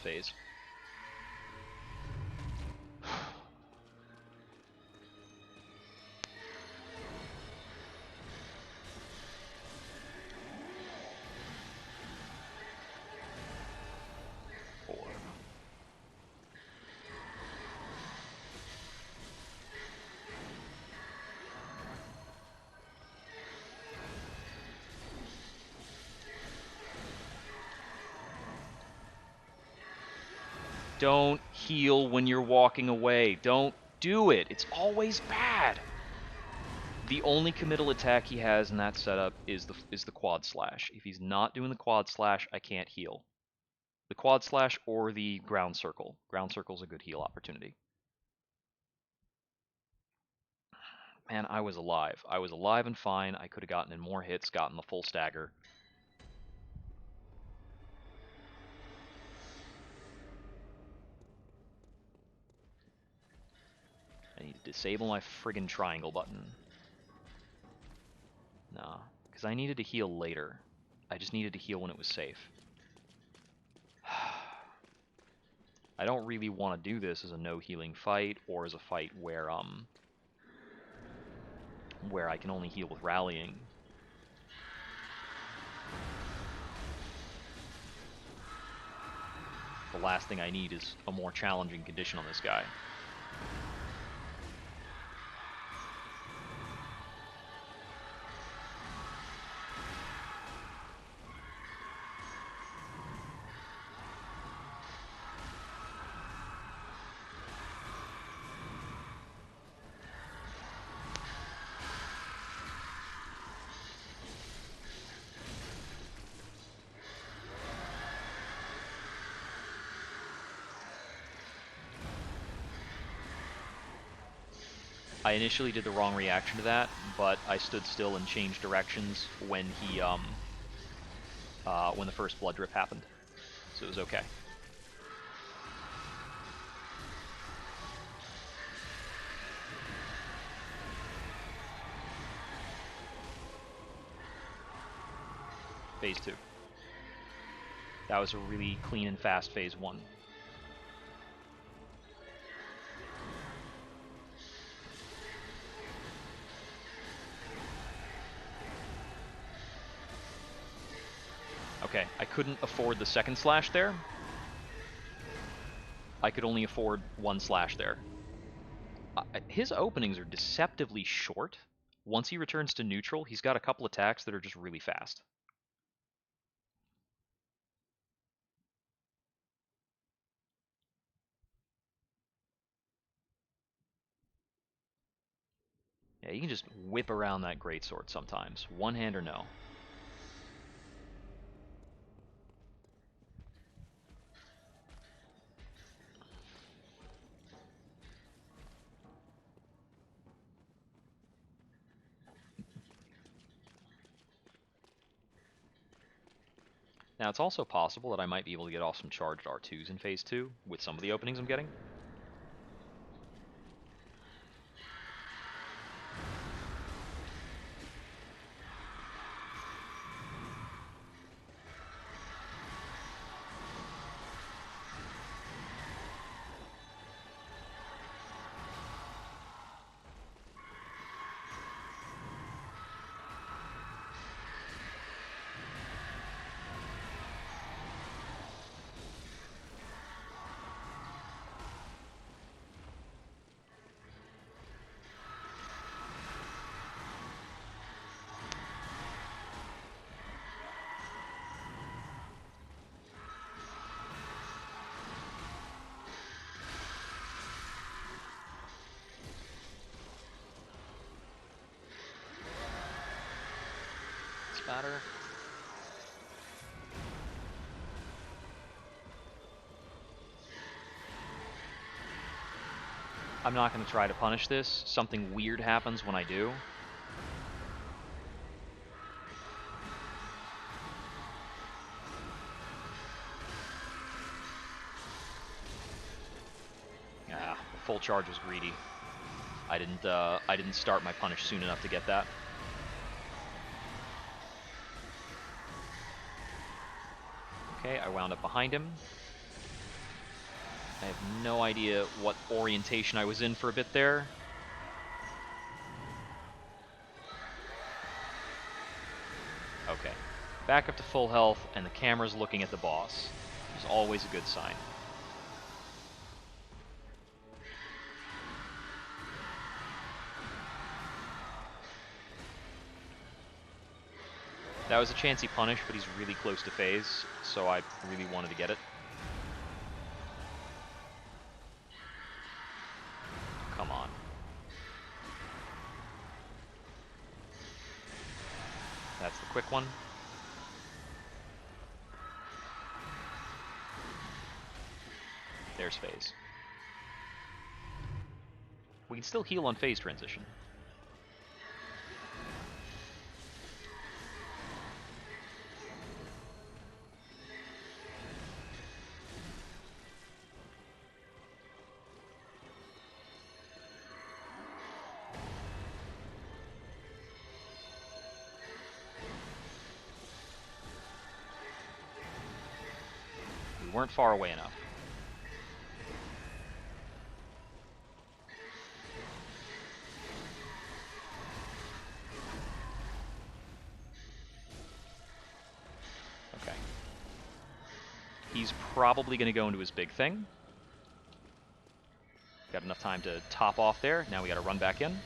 Speaker 1: Phase. Four. Don't heal when you're walking away. Don't do it. It's always bad. The only committal attack he has in that setup is the quad slash. If he's not doing the quad slash, I can't heal. The quad slash or the ground circle. Ground circle's a good heal opportunity. Man, I was alive. I was alive and fine. I could have gotten in more hits, gotten the full stagger. disable my friggin' triangle button. No, because I needed to heal later. I just needed to heal when it was safe. I don't really want to do this as a no healing fight, or as a fight where I can only heal with rallying. The last thing I need is a more challenging condition on this guy. I initially did the wrong reaction to that, but I stood still and changed directions when when the first blood drip happened, so it was okay. Phase 2. That was a really clean and fast Phase 1. Okay, I couldn't afford the second slash there. I could only afford one slash there. His openings are deceptively short. Once he returns to neutral, he's got a couple attacks that are just really fast. Yeah, you can just whip around that greatsword sometimes. One hand or no. Now, it's also possible that I might be able to get off some charged R2s in Phase 2 with some of the openings I'm getting. Spatter. I'm not going to try to punish this. Something weird happens when I do. Ah, the full charge was greedy. I didn't start my punish soon enough to get that. Okay, I wound up behind him. I have no idea what orientation I was in for a bit there. Okay. Back up to full health, and the camera's looking at the boss. Which is always a good sign. That was a chancy punish, but he's really close to phase, so I really wanted to get it. Come on. That's the quick one. There's phase. We can still heal on phase transition. weren't far away enough. Okay. He's probably going to go into his big thing. Got enough time to top off there. Now we got to run back in.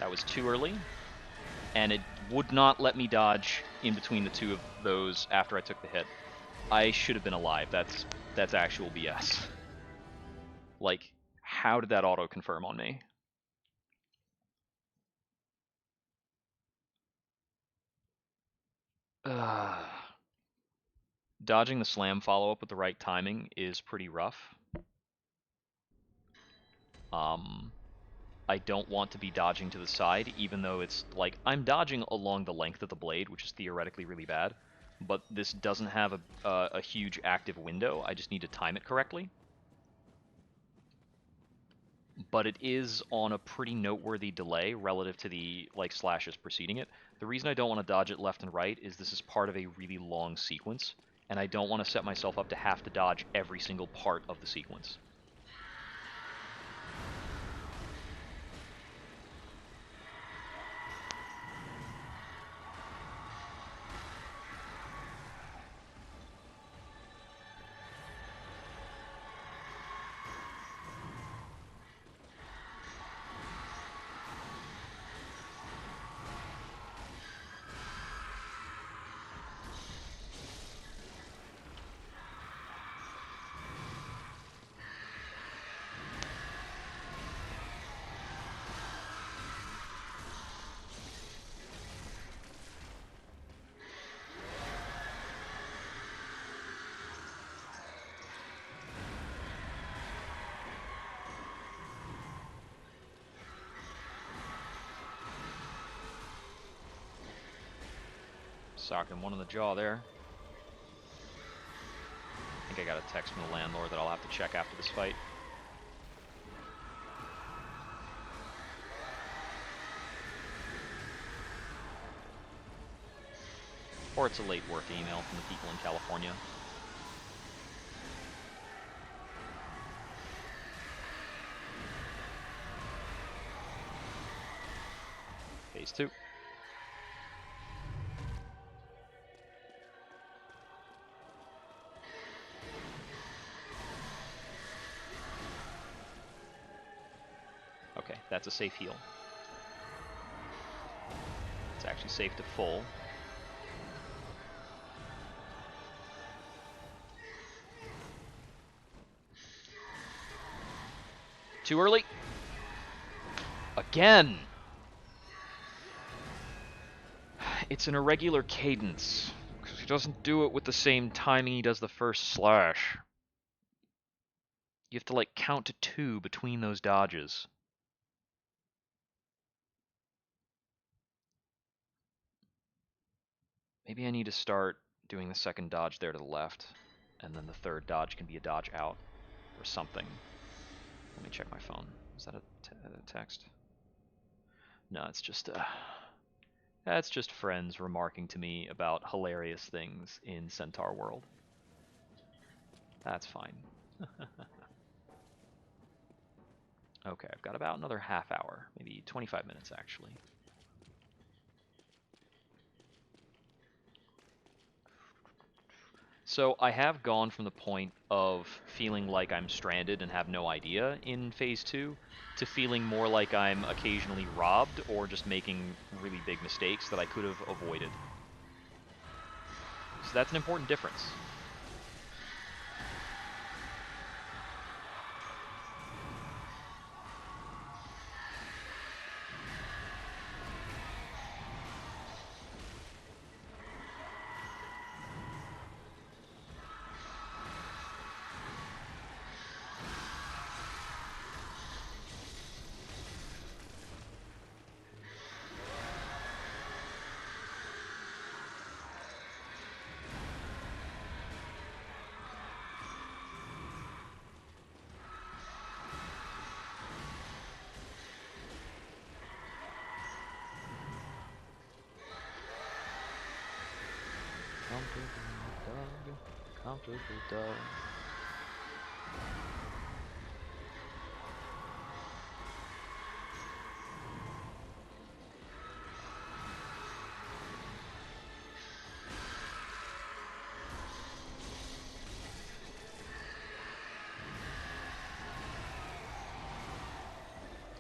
Speaker 1: That was too early, and it would not let me dodge in between the two of those after I took the hit. I should have been alive. That's actual BS. Like, how did that auto-confirm on me? Dodging the slam follow-up with the right timing is pretty rough. I don't want to be dodging to the side, even though it's like I'm dodging along the length of the blade, which is theoretically really bad. But this doesn't have a huge active window. I just need to time it correctly. But it is on a pretty noteworthy delay relative to the slashes preceding it. The reason I don't want to dodge it left and right is this is part of a really long sequence, and I don't want to set myself up to have to dodge every single part of the sequence. Socked him one in the jaw there. I think I got a text from the landlord that I'll have to check after this fight. Or it's a late work email from the people in California. Phase 2. Okay, that's a safe heal. It's actually safe to full. Too early. Again! It's an irregular cadence, because he doesn't do it with the same timing he does the first slash. You have to, count to 2 between those dodges. Maybe I need to start doing the second dodge there to the left, and then the third dodge can be a dodge out, or something. Let me check my phone. Is that a text? No, it's just that's just friends remarking to me about hilarious things in Centaur World. That's fine. Okay, I've got about another half hour, maybe 25 minutes actually. So I have gone from the point of feeling like I'm stranded and have no idea in Phase 2 to feeling more like I'm occasionally robbed or just making really big mistakes that I could have avoided. So that's an important difference.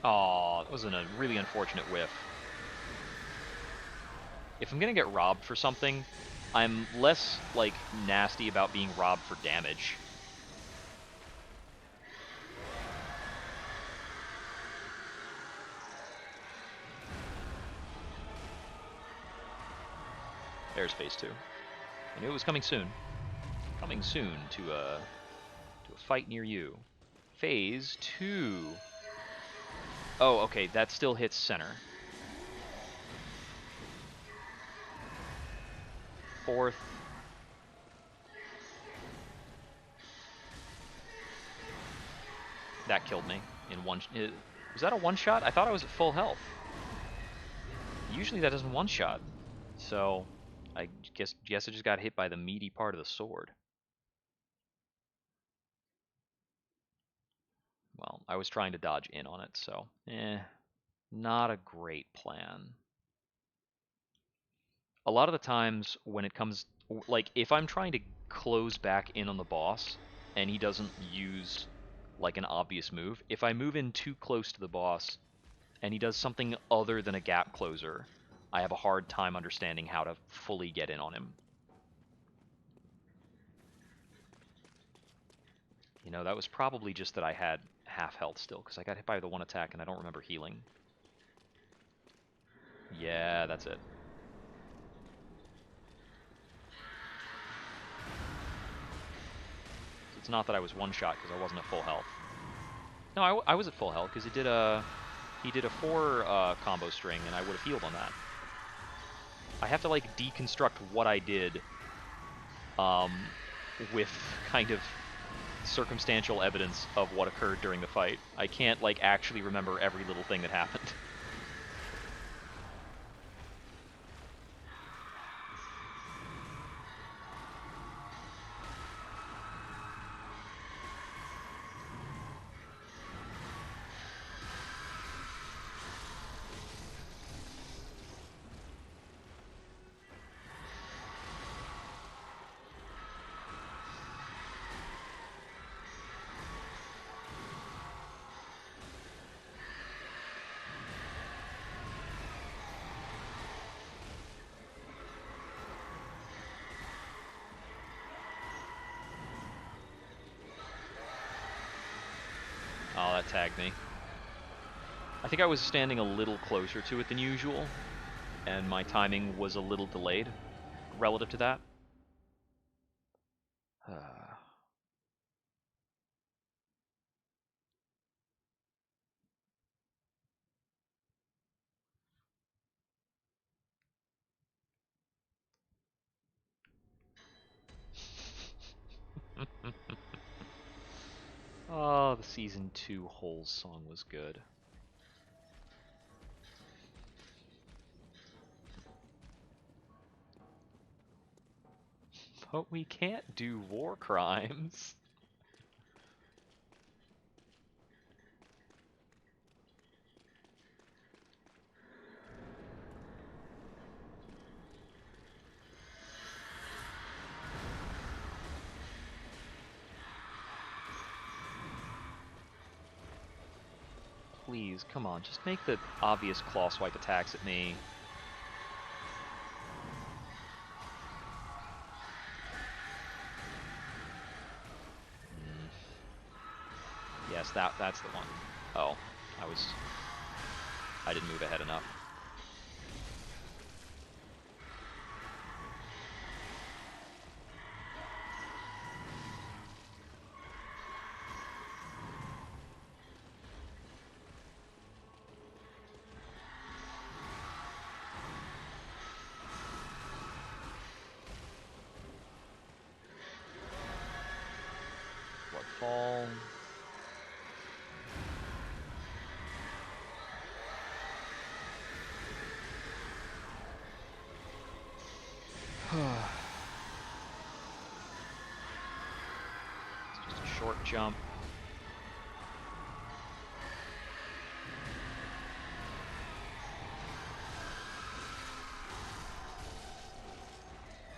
Speaker 1: Aw, that was a really unfortunate whiff. If I'm gonna get robbed for something, I'm less, like, nasty about being robbed for damage. There's phase 2. I knew it was coming soon. Coming soon to a fight near you. Phase 2. Oh, okay, that still hits center. 4th. That killed me in one. Was that a one-shot? I thought I was at full health. Usually that doesn't one-shot. So, I guess I just got hit by the meaty part of the sword. Well, I was trying to dodge in on it, so not a great plan. A lot of the times when it comes, like, if I'm trying to close back in on the boss and he doesn't use, like, an obvious move, if I move in too close to the boss and he does something other than a gap closer, I have a hard time understanding how to fully get in on him. You know, that was probably just that I had half health still, because I got hit by the one attack and I don't remember healing. Yeah, that's it. So it's not that I was one-shot because I wasn't at full health. No, I was at full health because he did a 4 combo string and I would have healed on that. I have to, like, deconstruct what I did with kind of circumstantial evidence of what occurred during the fight. I can't, like, actually remember every little thing that happened. Oh, that tagged me. I think I was standing a little closer to it than usual, and my timing was a little delayed relative to that. Oh, the Season 2 Holes song was good. But we can't do war crimes. Please, come on, just make the obvious claw swipe attacks at me. Yes, that's the one. Oh, I didn't move ahead enough. Fall. short jump.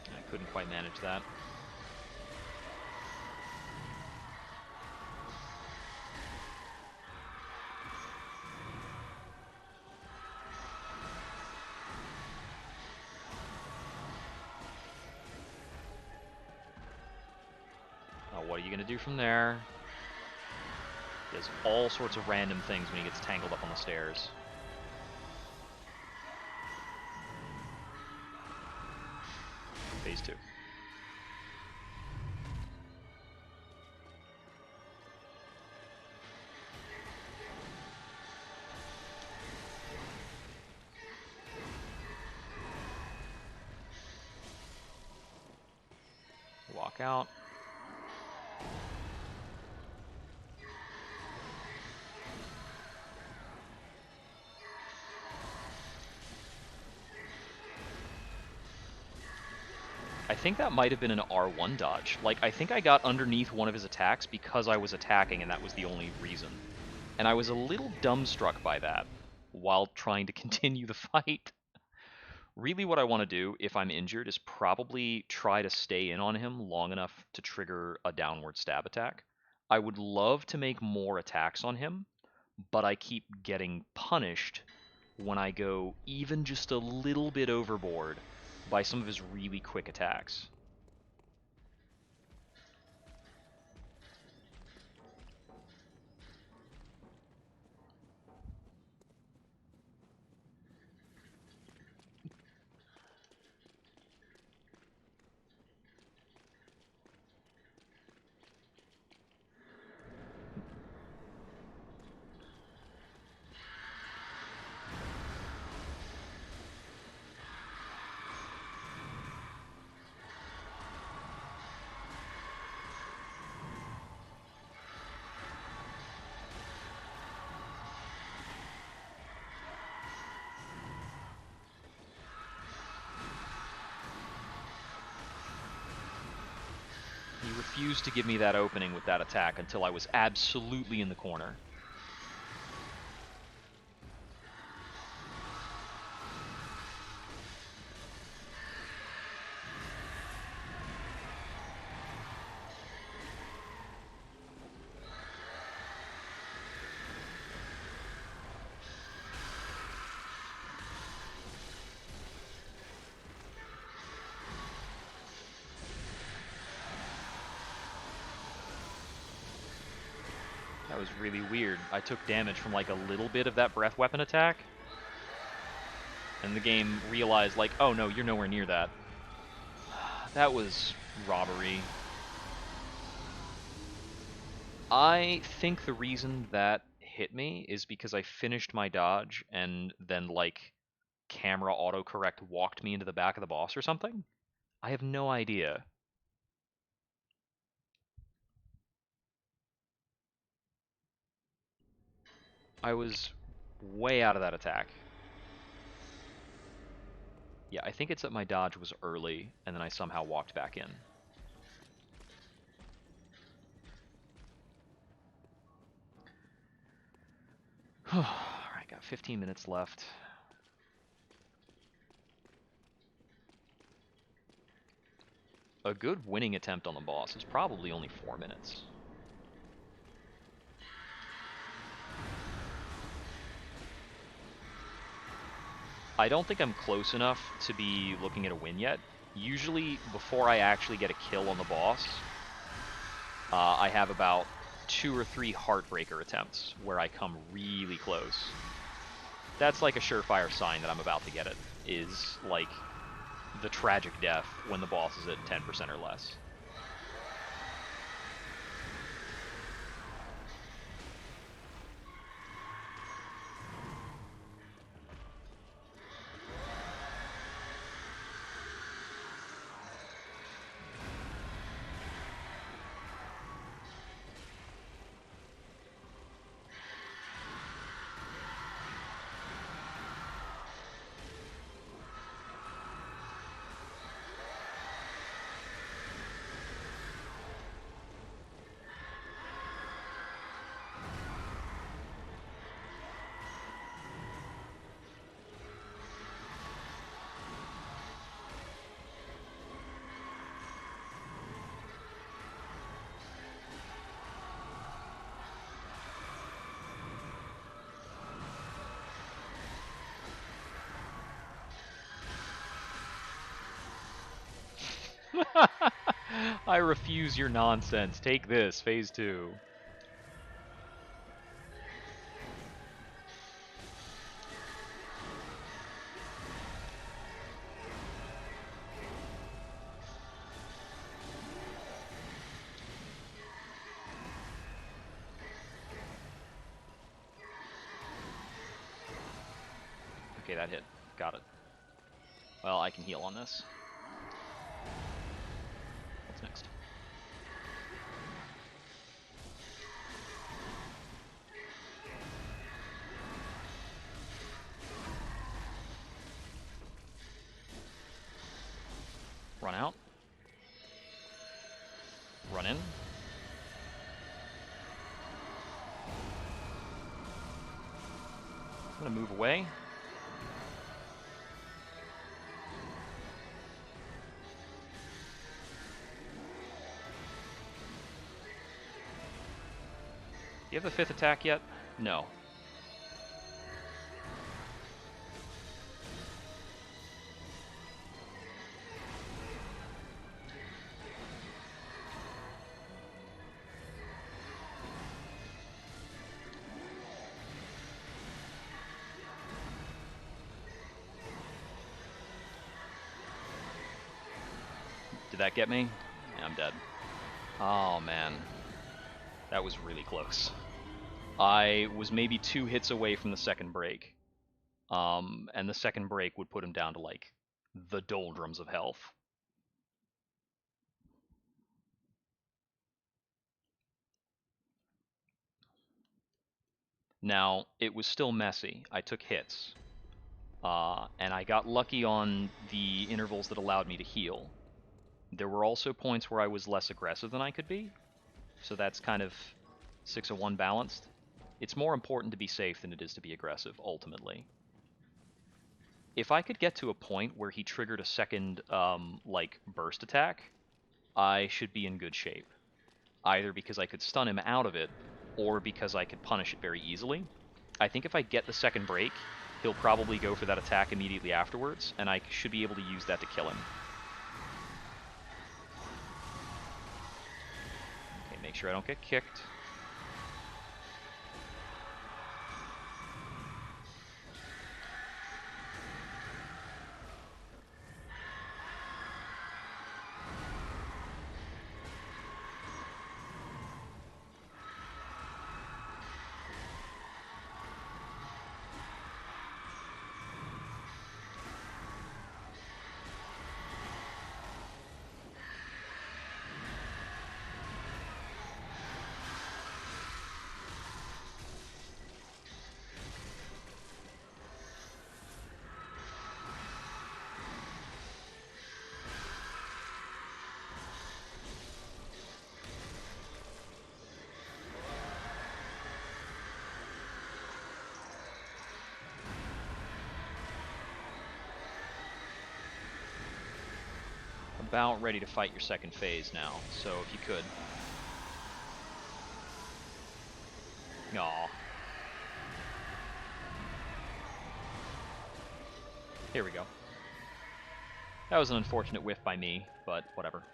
Speaker 1: I couldn't quite manage that. What are you going to do from there? He does all sorts of random things when he gets tangled up on the stairs. Phase 2. Walk out. I think that might have been an R1 dodge. Like, I think I got underneath one of his attacks because I was attacking, and that was the only reason. And I was a little dumbstruck by that while trying to continue the fight. Really what I want to do, if I'm injured, is probably try to stay in on him long enough to trigger a downward stab attack. I would love to make more attacks on him, but I keep getting punished when I go even just a little bit overboard by some of his really quick attacks. He refused to give me that opening with that attack until I was absolutely in the corner. That was really weird. I took damage from like a little bit of that breath weapon attack. And the game realized like, oh no, you're nowhere near that. That was robbery. I think the reason that hit me is because I finished my dodge and then like camera autocorrect walked me into the back of the boss or something. I have no idea. I was way out of that attack. Yeah, I think it's that my dodge was early, and then I somehow walked back in. Alright, got 15 minutes left. A good winning attempt on the boss is probably only 4 minutes. I don't think I'm close enough to be looking at a win yet. Usually, before I actually get a kill on the boss, I have about 2 or 3 Heartbreaker attempts where I come really close. That's like a surefire sign that I'm about to get it, is like the tragic death when the boss is at 10% or less. I refuse your nonsense. Take this, phase 2. Okay, that hit. Got it. Well, I can heal on this. What's next? Run out. Run in. I'm gonna move away. Do you have the 5th attack yet? No. Did that get me? Yeah, I'm dead. Oh, man. That was really close. I was maybe 2 hits away from the second break. And the second break would put him down to, like, the doldrums of health. Now, it was still messy. I took hits. And I got lucky on the intervals that allowed me to heal. There were also points where I was less aggressive than I could be, so that's kind of 6 of 1 balanced. It's more important to be safe than it is to be aggressive, ultimately. If I could get to a point where he triggered a second, like, burst attack, I should be in good shape. Either because I could stun him out of it, or because I could punish it very easily. I think if I get the second break, he'll probably go for that attack immediately afterwards, and I should be able to use that to kill him. Okay, make sure I don't get kicked. About ready to fight your second phase now, so if you could. Aw. Here we go. That was an unfortunate whiff by me, but whatever.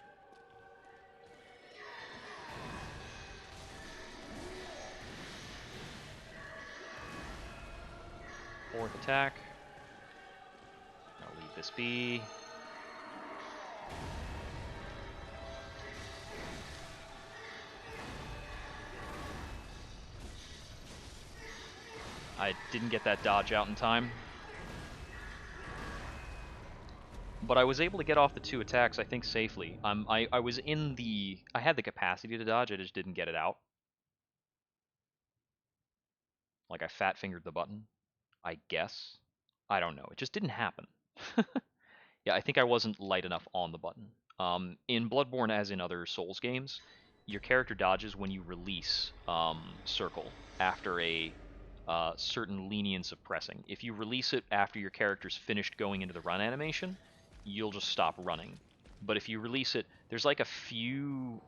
Speaker 1: Fourth attack. I'll leave this be. I didn't get that dodge out in time. But I was able to get off the 2 attacks, I think, safely. I was in the... I had the capacity to dodge, I just didn't get it out. Like, I fat-fingered the button, I guess. I don't know. It just didn't happen. Yeah, I think I wasn't light enough on the button. In Bloodborne, as in other Souls games, your character dodges when you release circle after a certain lenience of pressing. If you release it after your character's finished going into the run animation, you'll just stop running. But if you release it, there's like 2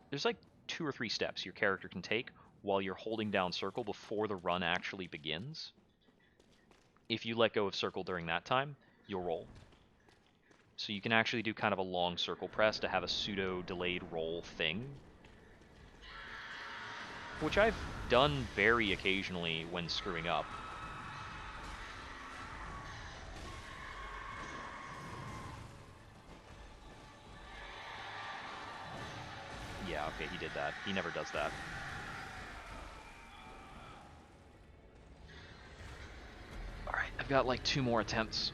Speaker 1: or 3 steps your character can take while you're holding down circle before the run actually begins. If you let go of circle during that time, you'll roll. So you can actually do kind of a long circle press to have a pseudo-delayed roll thing. Which I've done very occasionally when screwing up. Yeah, okay, he did that. He never does that. Alright, I've got like 2 more attempts.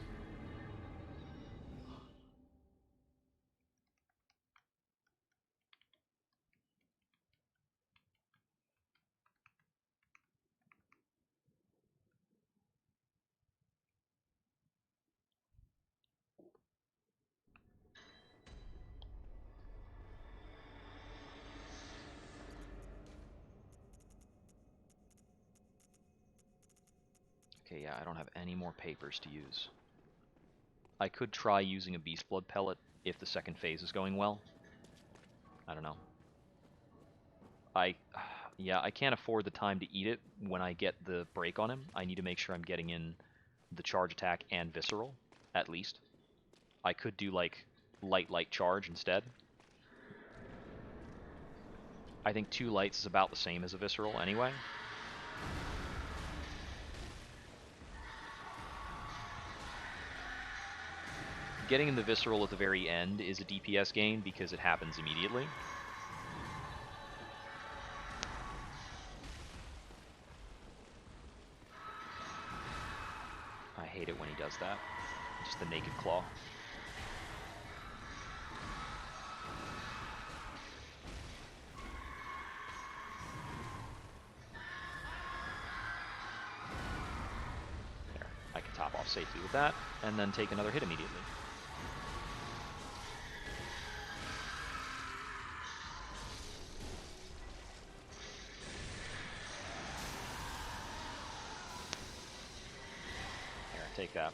Speaker 1: Okay, yeah, I don't have any more papers to use. I could try using a Beast Blood pellet if the second phase is going well. I don't know. Yeah, I can't afford the time to eat it when I get the break on him. I need to make sure I'm getting in the charge attack and visceral, at least. I could do, like, light charge instead. I think 2 lights is about the same as a visceral anyway. Getting in the visceral at the very end is a DPS gain because it happens immediately. I hate it when he does that. Just the naked claw. There, I can top off safely with that, and then take another hit immediately. Here, take that.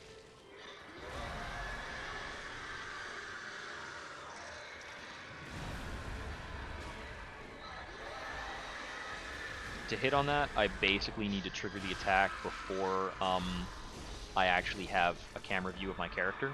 Speaker 1: To hit on that, I basically need to trigger the attack before I actually have a camera view of my character.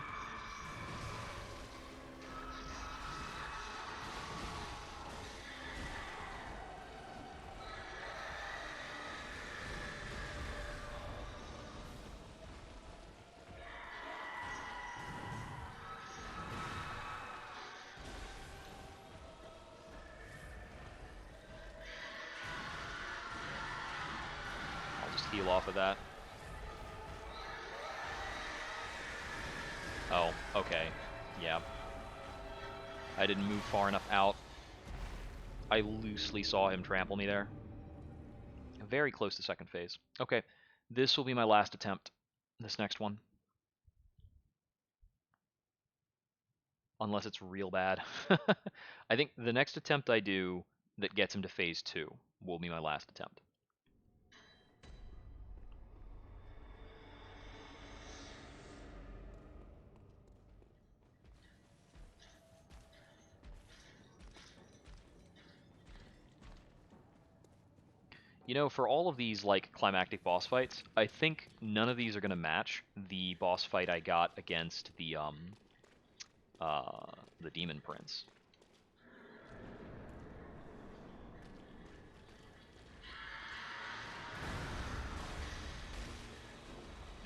Speaker 1: Heal off of that. Oh, okay. Yeah. I didn't move far enough out. I loosely saw him trample me there. Very close to second phase. Okay, this will be my last attempt. This next one. Unless it's real bad. I think the next attempt I do that gets him to phase 2 will be my last attempt. You know, for all of these, like, climactic boss fights, I think none of these are going to match the boss fight I got against the Demon Prince.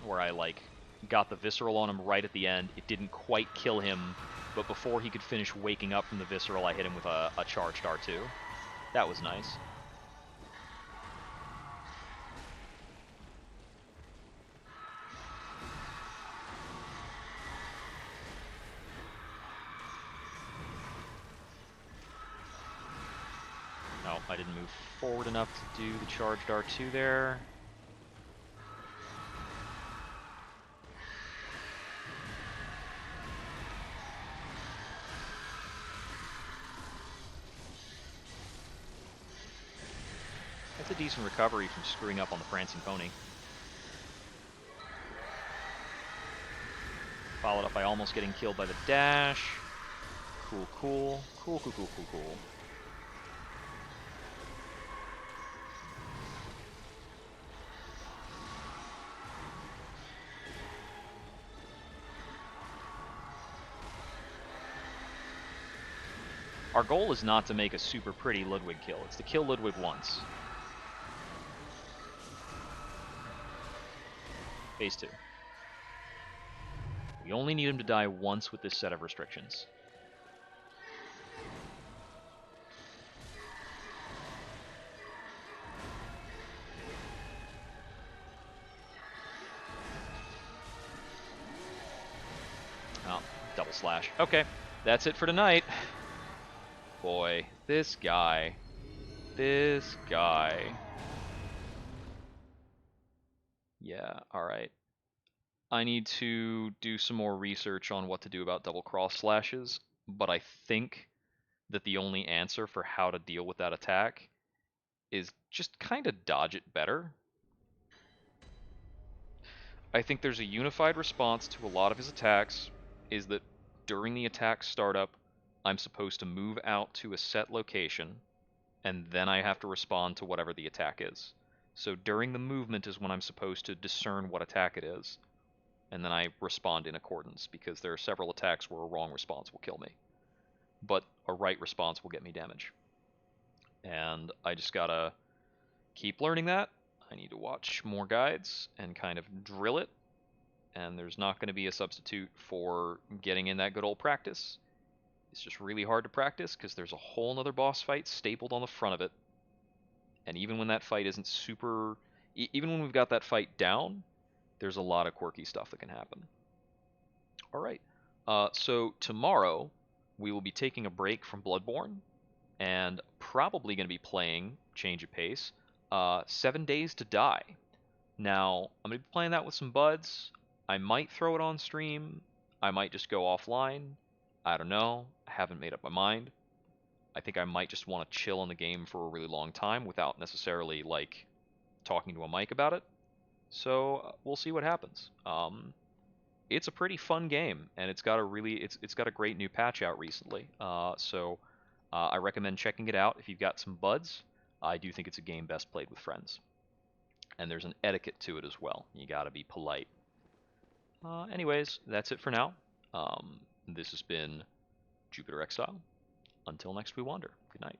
Speaker 1: Where I, like, got the visceral on him right at the end. It didn't quite kill him, but before he could finish waking up from the visceral, I hit him with a charged R2. That was nice. No, I didn't move forward enough to do the charged R2 there. That's a decent recovery from screwing up on the prancing pony. Followed up by almost getting killed by the dash. Cool, cool. Cool, cool, cool, cool, cool. Our goal is not to make a super pretty Ludwig kill. It's to kill Ludwig once. Phase 2. We only need him to die once with this set of restrictions. Oh, double slash. Okay, that's it for tonight. Boy, this guy. This guy. Yeah, alright. I need to do some more research on what to do about double cross slashes, but I think that the only answer for how to deal with that attack is just kind of dodge it better. I think there's a unified response to a lot of his attacks, is that during the attack startup, I'm supposed to move out to a set location, and then I have to respond to whatever the attack is. So during the movement is when I'm supposed to discern what attack it is, and then I respond in accordance, because there are several attacks where a wrong response will kill me, but a right response will get me damage. And I just gotta keep learning that. I need to watch more guides and kind of drill it, and there's not going to be a substitute for getting in that good old practice. It's just really hard to practice because there's a whole nother boss fight stapled on the front of it, and even when that fight isn't super... even when we've got that fight down, there's a lot of quirky stuff that can happen. Alright, so tomorrow we will be taking a break from Bloodborne, and probably going to be playing, change of pace, 7 Days to Die. Now, I'm going to be playing that with some buds. I might throw it on stream. I might just go offline. I don't know. I haven't made up my mind. I think I might just want to chill in the game for a really long time without necessarily, like, talking to a mic about it. So, we'll see what happens. It's a pretty fun game, and it's got a great new patch out recently. I recommend checking it out if you've got some buds. I do think it's a game best played with friends. And there's an etiquette to it as well. You gotta be polite. Anyways, that's it for now. This has been Jupiter Exile. Until next we wander. Good night.